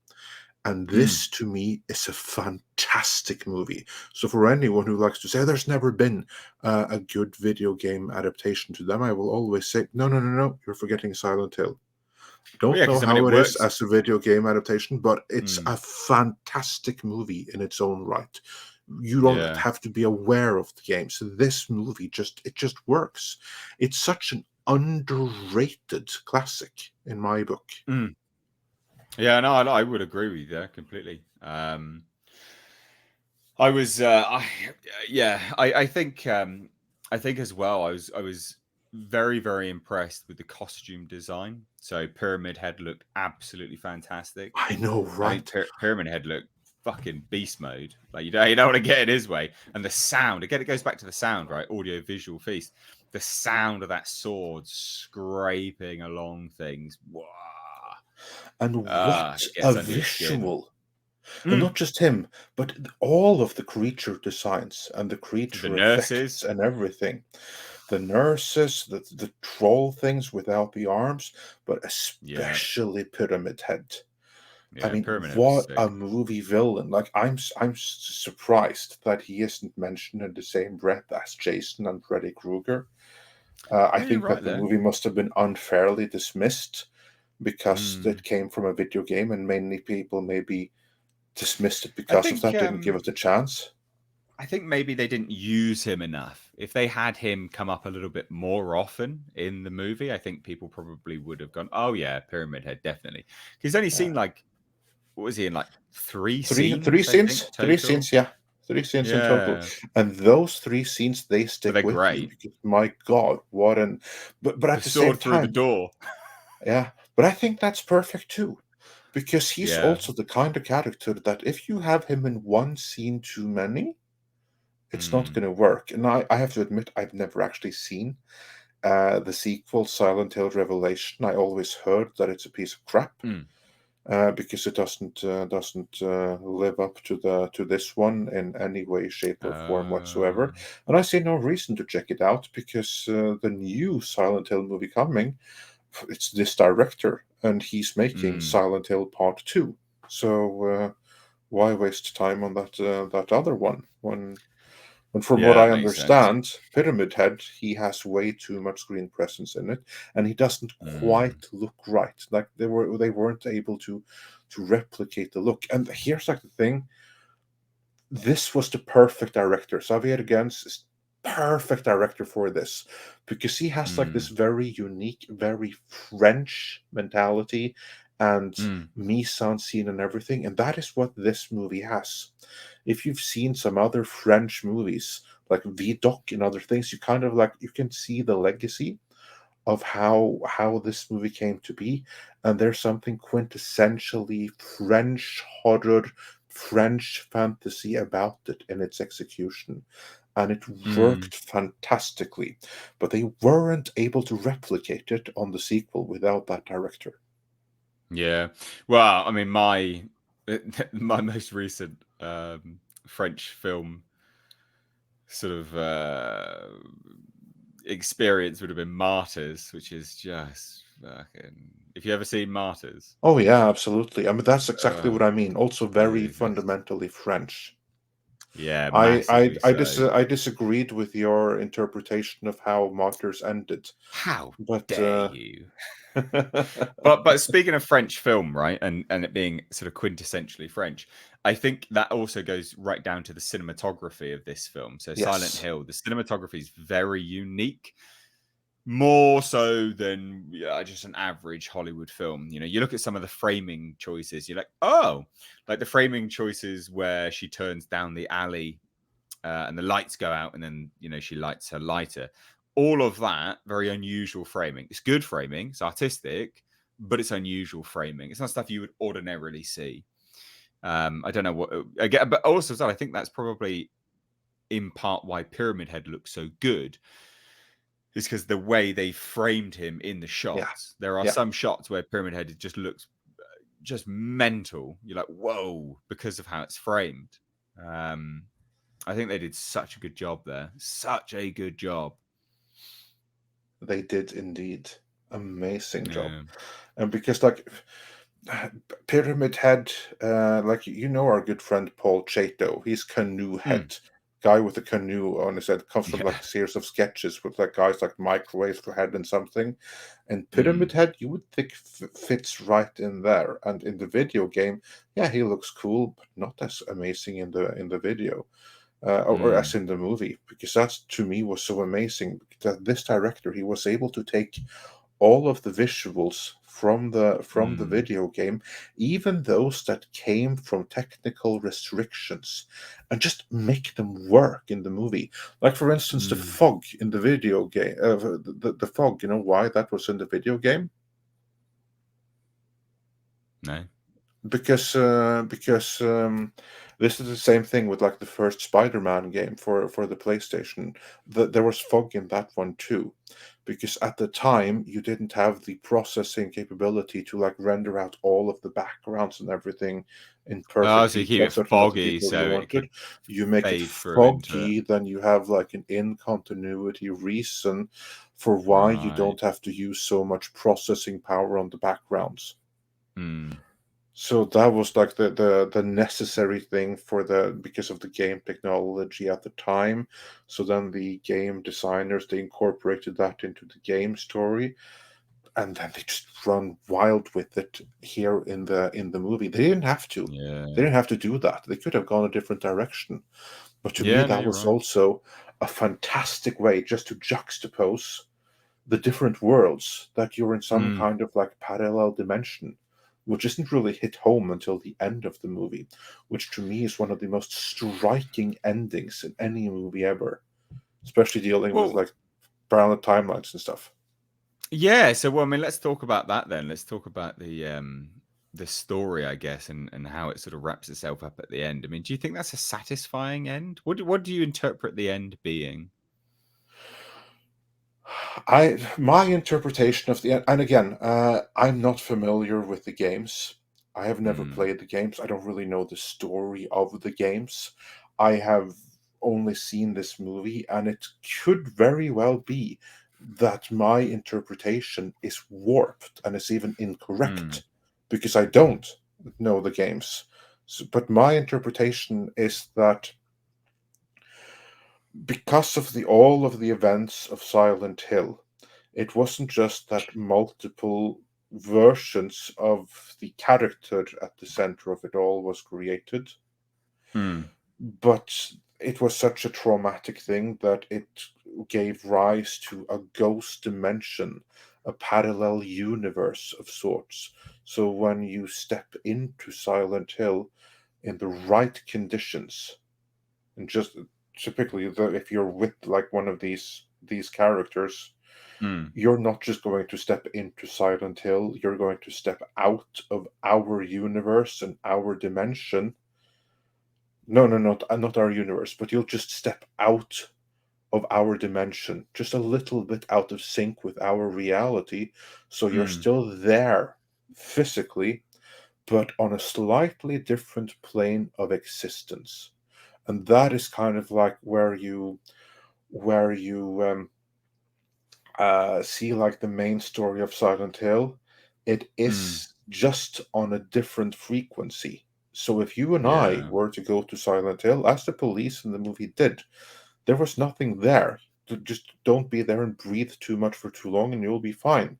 Speaker 2: And this, to me, is a fantastic movie. So for anyone who likes to say there's never been a good video game adaptation to them, I will always say, no, you're forgetting Silent Hill. Don't know how it is as a video game adaptation, but it's a fantastic movie in its own right. You don't have to be aware of the game. So this movie it just works. It's such an underrated classic in my book.
Speaker 1: Yeah, no, I would agree with you there completely. I think as well, I was very, very impressed with the costume design. So Pyramid Head looked absolutely fantastic.
Speaker 2: I know, right?
Speaker 1: Pyramid Head looked fucking beast mode. Like you don't want to get in his way. And the sound, again, it goes back to the sound, right? Audio visual feast. The sound of that sword scraping along things. Wow.
Speaker 2: And what a visual. And not just him, but all of the creature designs and the creature effects and everything. The nurses, the troll things without the arms, but especially Pyramid Head. I mean, what a movie villain. Like, I'm surprised that he isn't mentioned in the same breath as Jason and Freddy Krueger. I think that the movie must have been unfairly dismissed because it came from a video game, and many people maybe dismissed it because of that, didn't give it a chance.
Speaker 1: I think maybe they didn't use him enough. If they had him come up a little bit more often in the movie, I think people probably would have gone, oh yeah, Pyramid Head, definitely. He's only seen like, what was he in, like three scenes?
Speaker 2: Three scenes, yeah. 3 scenes in total. And those 3 scenes, they stick with you. Because, my God, what but at the same time,
Speaker 1: through the door.
Speaker 2: Yeah, but I think that's perfect too. because he's also the kind of character that if you have him in one scene too many, it's not going to work. And I have to admit, I've never actually seen the sequel, Silent Hill Revelation. I always heard that it's a piece of crap because it doesn't live up to this one in any way, shape, or form whatsoever. And I see no reason to check it out because the new Silent Hill movie coming, it's this director, and he's making Silent Hill Part 2. So why waste time on that other one when from what I understand, Pyramid Head, he has way too much screen presence in it, and he doesn't quite look right. Like they weren't able to replicate the look. And here's like the thing: this was the perfect director. Xavier Gens is perfect director for this because he has like this very unique, very French mentality and mise-en-scene and everything, and that is what this movie has. If you've seen some other French movies like Vidocq and other things, you kind of like you can see the legacy of how this movie came to be, and there's something quintessentially French horror, French fantasy about it in its execution. And it worked fantastically, but they weren't able to replicate it on the sequel without that director.
Speaker 1: Yeah, well, I mean, my most recent French film sort of experience would have been Martyrs, which is just fucking. If you ever seen Martyrs,
Speaker 2: oh yeah, absolutely. I mean, that's exactly what I mean. Also, very fundamentally French.
Speaker 1: Yeah,
Speaker 2: I disagreed with your interpretation of how Martyrs ended.
Speaker 1: How dare you? But speaking of French film, right, and it being sort of quintessentially French, I think that also goes right down to the cinematography of this film. So Silent Hill, the cinematography is very unique, more so than just an average Hollywood film. You know, you look at some of the framing choices, you're like, oh, like the framing choices where she turns down the alley and the lights go out, and then she lights her lighter. All of that very unusual framing. It's good framing, it's artistic, but it's unusual framing. It's not stuff you would ordinarily see. I don't know what again, but also I think that's probably in part why Pyramid Head looks so good. Is because the way they framed him in the shots. There are some shots where Pyramid Head just looks just mental. You're like, whoa, because of how it's framed. I think they did such a good job there. Such a good job.
Speaker 2: They did indeed. Amazing job. And because like Pyramid Head, like our good friend Paul Chato, he's Canoe Head. Guy with a canoe on his head, comes from like a series of sketches with like guys like Microwave for Head and something. And Pyramid Head, you would think fits right in there. And in the video game, he looks cool, but not as amazing in the video. Or as in the movie, because that to me was so amazing that this director, he was able to take all of the visuals from the video game, even those that came from technical restrictions, and just make them work in the movie. Like for instance, the fog in the video game, the fog. You know why that was in the video game?
Speaker 1: No.
Speaker 2: Because this is the same thing with like the first Spider-Man game for the PlayStation. There was fog in that one too, because at the time you didn't have the processing capability to like render out all of the backgrounds and everything in perfect
Speaker 1: so you keep it foggy, so
Speaker 2: you make it foggy, then you have like an in-continuity reason for why you don't have to use so much processing power on the backgrounds. So that was like the necessary thing because of the game technology at the time. So then the game designers, they incorporated that into the game story, and then they just run wild with it here in the movie. They didn't have to. They didn't have to do that. They could have gone a different direction. But to me, that was also a fantastic way just to juxtapose the different worlds, that you're in some kind of like parallel dimension, which isn't really hit home until the end of the movie, which to me is one of the most striking endings in any movie ever, especially dealing with like parallel timelines and stuff.
Speaker 1: Yeah, so I mean, let's talk about that then. Let's talk about the the story, I guess, and how it sort of wraps itself up at the end. I mean, do you think that's a satisfying end? What do you interpret the end being?
Speaker 2: My interpretation of the end, and again, I'm not familiar with the games. I have never played the games. I don't really know the story of the games. I have only seen this movie, and it could very well be that my interpretation is warped and is even incorrect because I don't know the games. So, but my interpretation is that because of all of the events of Silent Hill, it wasn't just that multiple versions of the character at the center of it all was created, but it was such a traumatic thing that it gave rise to a ghost dimension, a parallel universe of sorts. So when you step into Silent Hill in the right conditions, and just typically if you're with like one of these characters, you're not just going to step into Silent Hill, you're going to step out of our universe and our dimension. No, not our universe, but you'll just step out of our dimension, just a little bit out of sync with our reality. So you're still there physically, but on a slightly different plane of existence. And that is kind of like where you see like the main story of Silent Hill. It is just on a different frequency. So if you and I were to go to Silent Hill, as the police in the movie did, there was nothing there. Just don't be there and breathe too much for too long, and you'll be fine.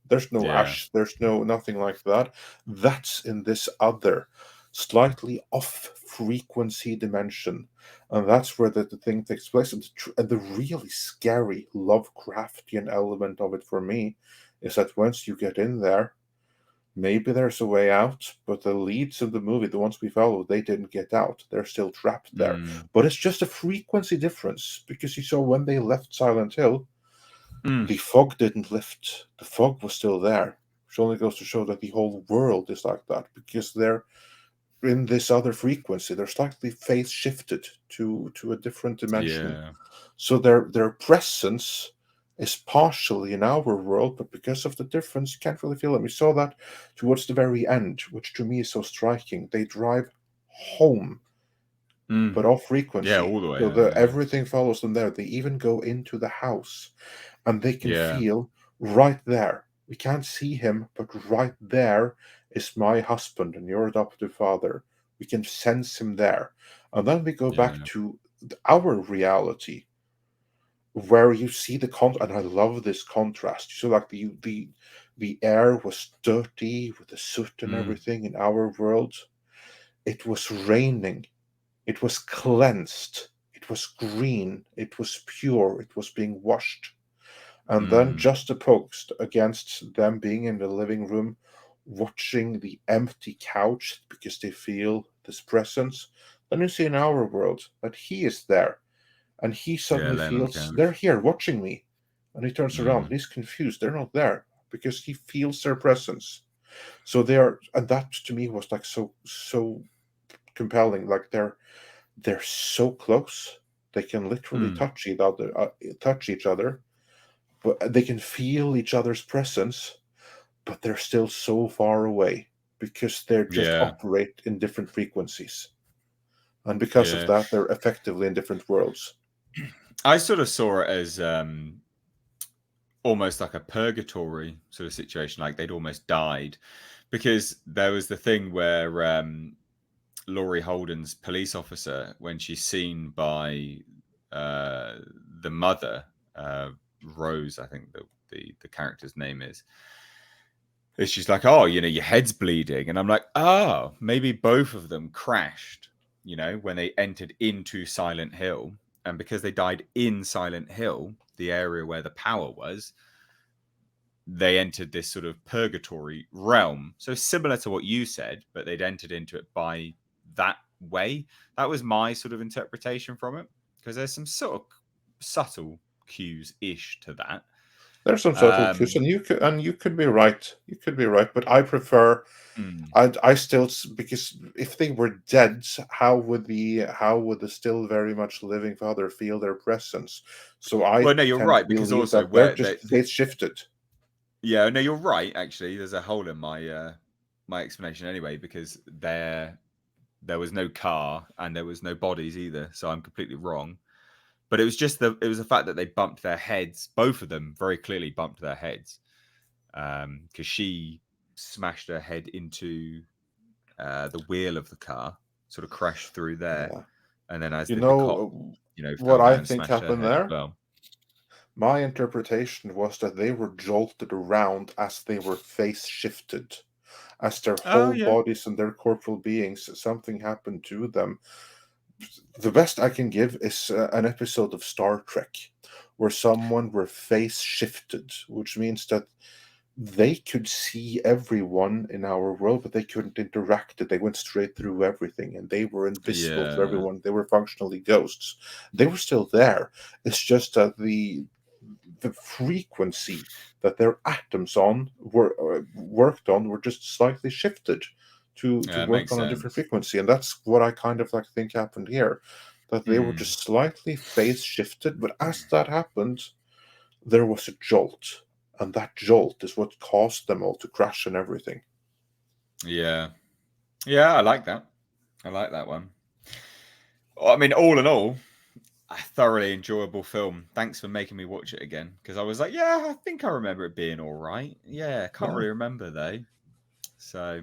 Speaker 2: There's no ash. There's nothing like that. That's in this other, slightly off frequency dimension, and that's where the thing takes place. And the really scary Lovecraftian element of it for me is that once you get in there, maybe there's a way out, but the leads of the movie, the ones we follow, they didn't get out. They're still trapped there. But it's just a frequency difference, because you saw when they left Silent Hill, the fog didn't lift. The fog was still there, which only goes to show that the whole world is like that, because they're in this other frequency. They're slightly phase shifted to a different dimension. So their presence is partially in our world, but because of the difference, you can't really feel it. We saw that towards the very end, which to me is so striking. They drive home, but off frequency.
Speaker 1: Yeah, all the way.
Speaker 2: So everything follows them there. They even go into the house, and they can feel right there. We can't see him, but right there is my husband and your adoptive father. We can sense him there. And then we go back to our reality, where you see the and I love this contrast. So like the air was dirty with the soot and everything in our world. It was raining. It was cleansed. It was green. It was pure. It was being washed. And then juxtaposed against them being in the living room, watching the empty couch because they feel this presence, then you see in our world that he is there. And he suddenly feels they're here watching me. And he turns around and he's confused. They're not there because he feels their presence. So they are, and that to me was like so compelling. Like they're so close. They can literally touch each other, but they can feel each other's presence, but they're still so far away because they're just operate in different frequencies. And because of that, they're effectively in different worlds.
Speaker 1: I sort of saw it as almost like a purgatory sort of situation, like they'd almost died, because there was the thing where Laurie Holden's police officer, when she's seen by the mother, Rose, I think the character's name is she's like, oh, your head's bleeding. And I'm like, oh, maybe both of them crashed, when they entered into Silent Hill. And because they died in Silent Hill, the area where the power was, they entered this sort of purgatory realm. So similar to what you said, but they'd entered into it by that way. That was my sort of interpretation from it, because there's some sort of subtle cues-ish to that.
Speaker 2: There's some subtle cues, and you could be right. You could be right, but I prefer. I still, because if they were dead, how would the still very much living father feel their presence? So
Speaker 1: no, you're right, because also
Speaker 2: that they're just phase shifted.
Speaker 1: Yeah, no, you're right. Actually, there's a hole in my my explanation anyway, because there was no car and there was no bodies either, so I'm completely wrong. But it was just the fact that they bumped their heads. Both of them very clearly bumped their heads, because she smashed her head into the wheel of the car, sort of crashed through there, and then as the cop,
Speaker 2: what I think happened there.
Speaker 1: Well,
Speaker 2: my interpretation was that they were jolted around as they were phase shifted, as their whole bodies and their corporal beings, something happened to them. The best I can give is an episode of Star Trek where someone were phase shifted, which means that they could see everyone in our world, but they couldn't interact. They went straight through everything, and they were invisible to everyone. They were functionally ghosts. They were still there. It's just that the frequency that their atoms worked on were just slightly shifted to work on a different frequency, and that's what I kind of like think happened here. That they were just slightly phase shifted, but as that happened, there was a jolt. And that jolt is what caused them all to crash and everything.
Speaker 1: Yeah, I like that. I like that one. I mean, all in all, a thoroughly enjoyable film. Thanks for making me watch it again, because I was like, yeah, I think I remember it being all right. Yeah, can't really remember though. So,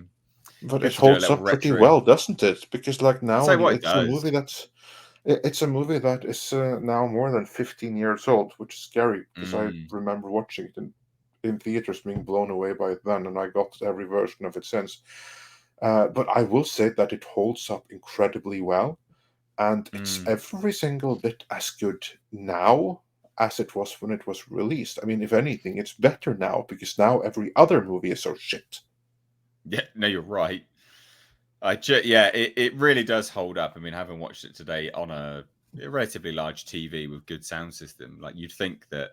Speaker 2: but it holds up pretty well, doesn't it? Because like now, it's a movie that's. It's a movie that is now more than 15 years old, which is scary because I remember watching it in theaters, being blown away by it then, and I got every version of it since. But I will say that it holds up incredibly well, and it's every single bit as good now as it was when it was released. I mean, if anything, it's better now because now every other movie is so shit.
Speaker 1: Yeah, no, you're right. It really does hold up. I mean, having watched it today on a relatively large TV with good sound system, like you'd think that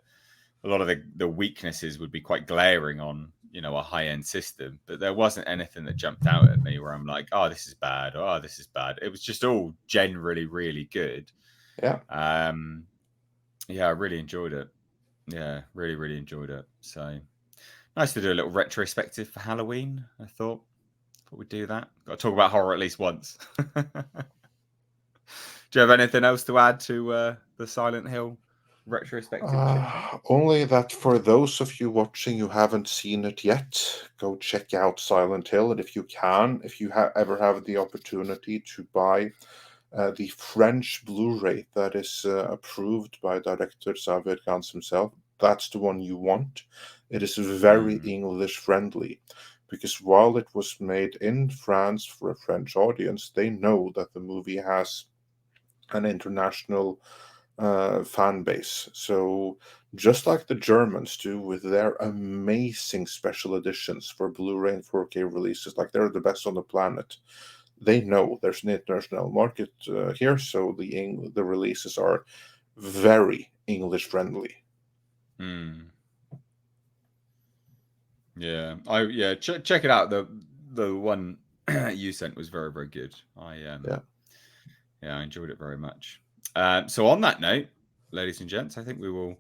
Speaker 1: a lot of the weaknesses would be quite glaring on, a high-end system, but there wasn't anything that jumped out at me where I'm like, oh, this is bad, or oh, this is bad. It was just all generally really good.
Speaker 2: Yeah.
Speaker 1: I really enjoyed it. Yeah, really, really enjoyed it. So nice to do a little retrospective for Halloween, I thought we'd do that. Got to talk about horror at least once. Do you have anything else to add to the Silent Hill retrospective?
Speaker 2: Only that for those of you watching who haven't seen it yet, go check out Silent Hill. And if you ever have the opportunity to buy the French Blu-ray that is approved by director Xavier Gans himself, that's the one you want. It is very English friendly. Because while it was made in France for a French audience, they know that the movie has an international fan base. So just like the Germans do with their amazing special editions for Blu-ray and 4K releases, like they're the best on the planet, they know there's an international market here, so the releases are very English friendly.
Speaker 1: Yeah, check it out. The one you sent was very, very good. I enjoyed it very much. So on that note, ladies and gents, I think we will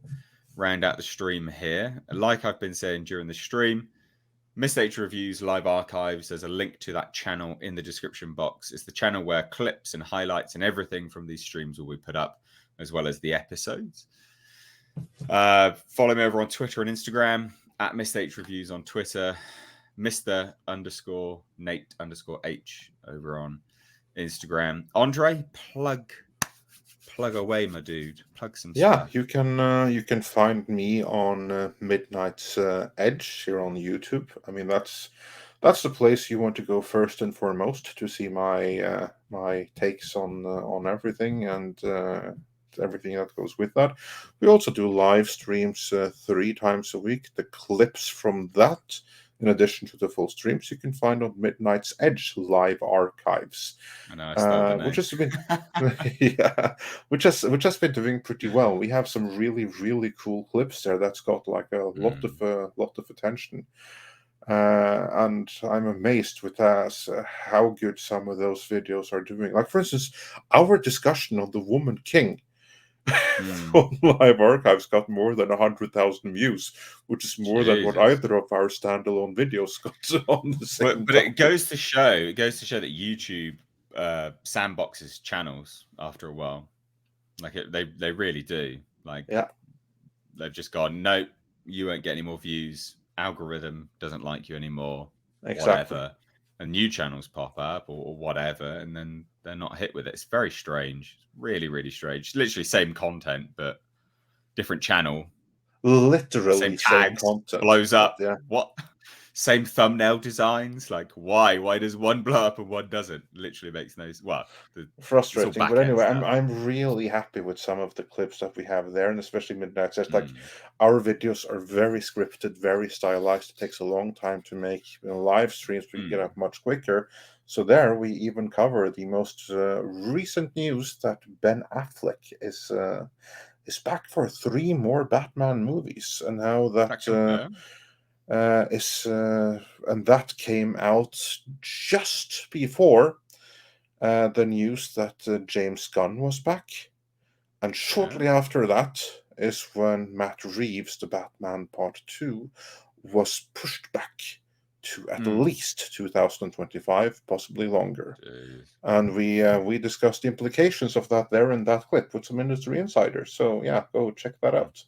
Speaker 1: round out the stream here. Like I've been saying during the stream, Missed Reviews live archives. There's a link to that channel in the description box. It's the channel where clips and highlights and everything from these streams will be put up, as well as the episodes. Follow me over on Twitter and Instagram at Missed Reviews on Twitter, Mr_Nate_H over on Instagram. Andre, plug away, my dude. Plug some stuff.
Speaker 2: You can find me on Midnight's Edge here on YouTube. I mean, that's the place you want to go first and foremost to see my my takes on everything and everything that goes with that. We also do live streams 3 times a week. The clips from that in addition to the full streams, you can find on Midnight's Edge live archives.
Speaker 1: I know, I stole the name.
Speaker 2: Which has been which has been doing pretty well. We have some really, really cool clips there that's got like a lot of attention. And I'm amazed with how good some of those videos are doing. Like, for instance, our discussion on the Woman King on live archives got more than 100,000 views, which is more than what either of our standalone videos got on the same.
Speaker 1: But it goes to show that YouTube sandboxes channels after a while. Like they really do. Like, they've just gone, nope, you won't get any more views. Algorithm doesn't like you anymore.
Speaker 2: Exactly.
Speaker 1: Whatever. And new channels pop up or whatever, and then they're not hit with it. It's very strange. Really, really strange. Literally same content, but different channel.
Speaker 2: Literally
Speaker 1: same
Speaker 2: content.
Speaker 1: Blows up. Yeah. What? Same thumbnail designs. Like, why? Why does one blow up and one doesn't? Literally makes no. Well,
Speaker 2: frustrating. But anyway, I'm really happy with some of the clips that we have there, and especially Midnight Says. Like, our videos are very scripted, very stylized. It takes a long time to make. Live streams we get up much quicker. So there, we even cover the most recent news that Ben Affleck is back for 3 more Batman movies, and how that and that came out just before the news that James Gunn was back, and shortly after that is when Matt Reeves' The Batman Part 2 was pushed back to at least 2025, possibly longer. And we discussed the implications of that there in that clip with some industry insiders. So yeah, go check that out.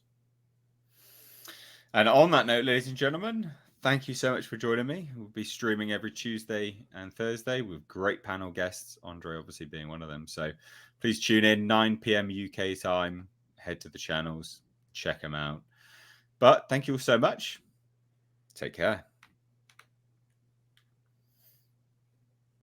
Speaker 1: And on that note, ladies and gentlemen, thank you so much for joining me. We'll be streaming every Tuesday and Thursday with great panel guests, Andre obviously being one of them. So please tune in, 9 p.m. UK time. Head to the channels, check them out. But thank you all so much. Take care.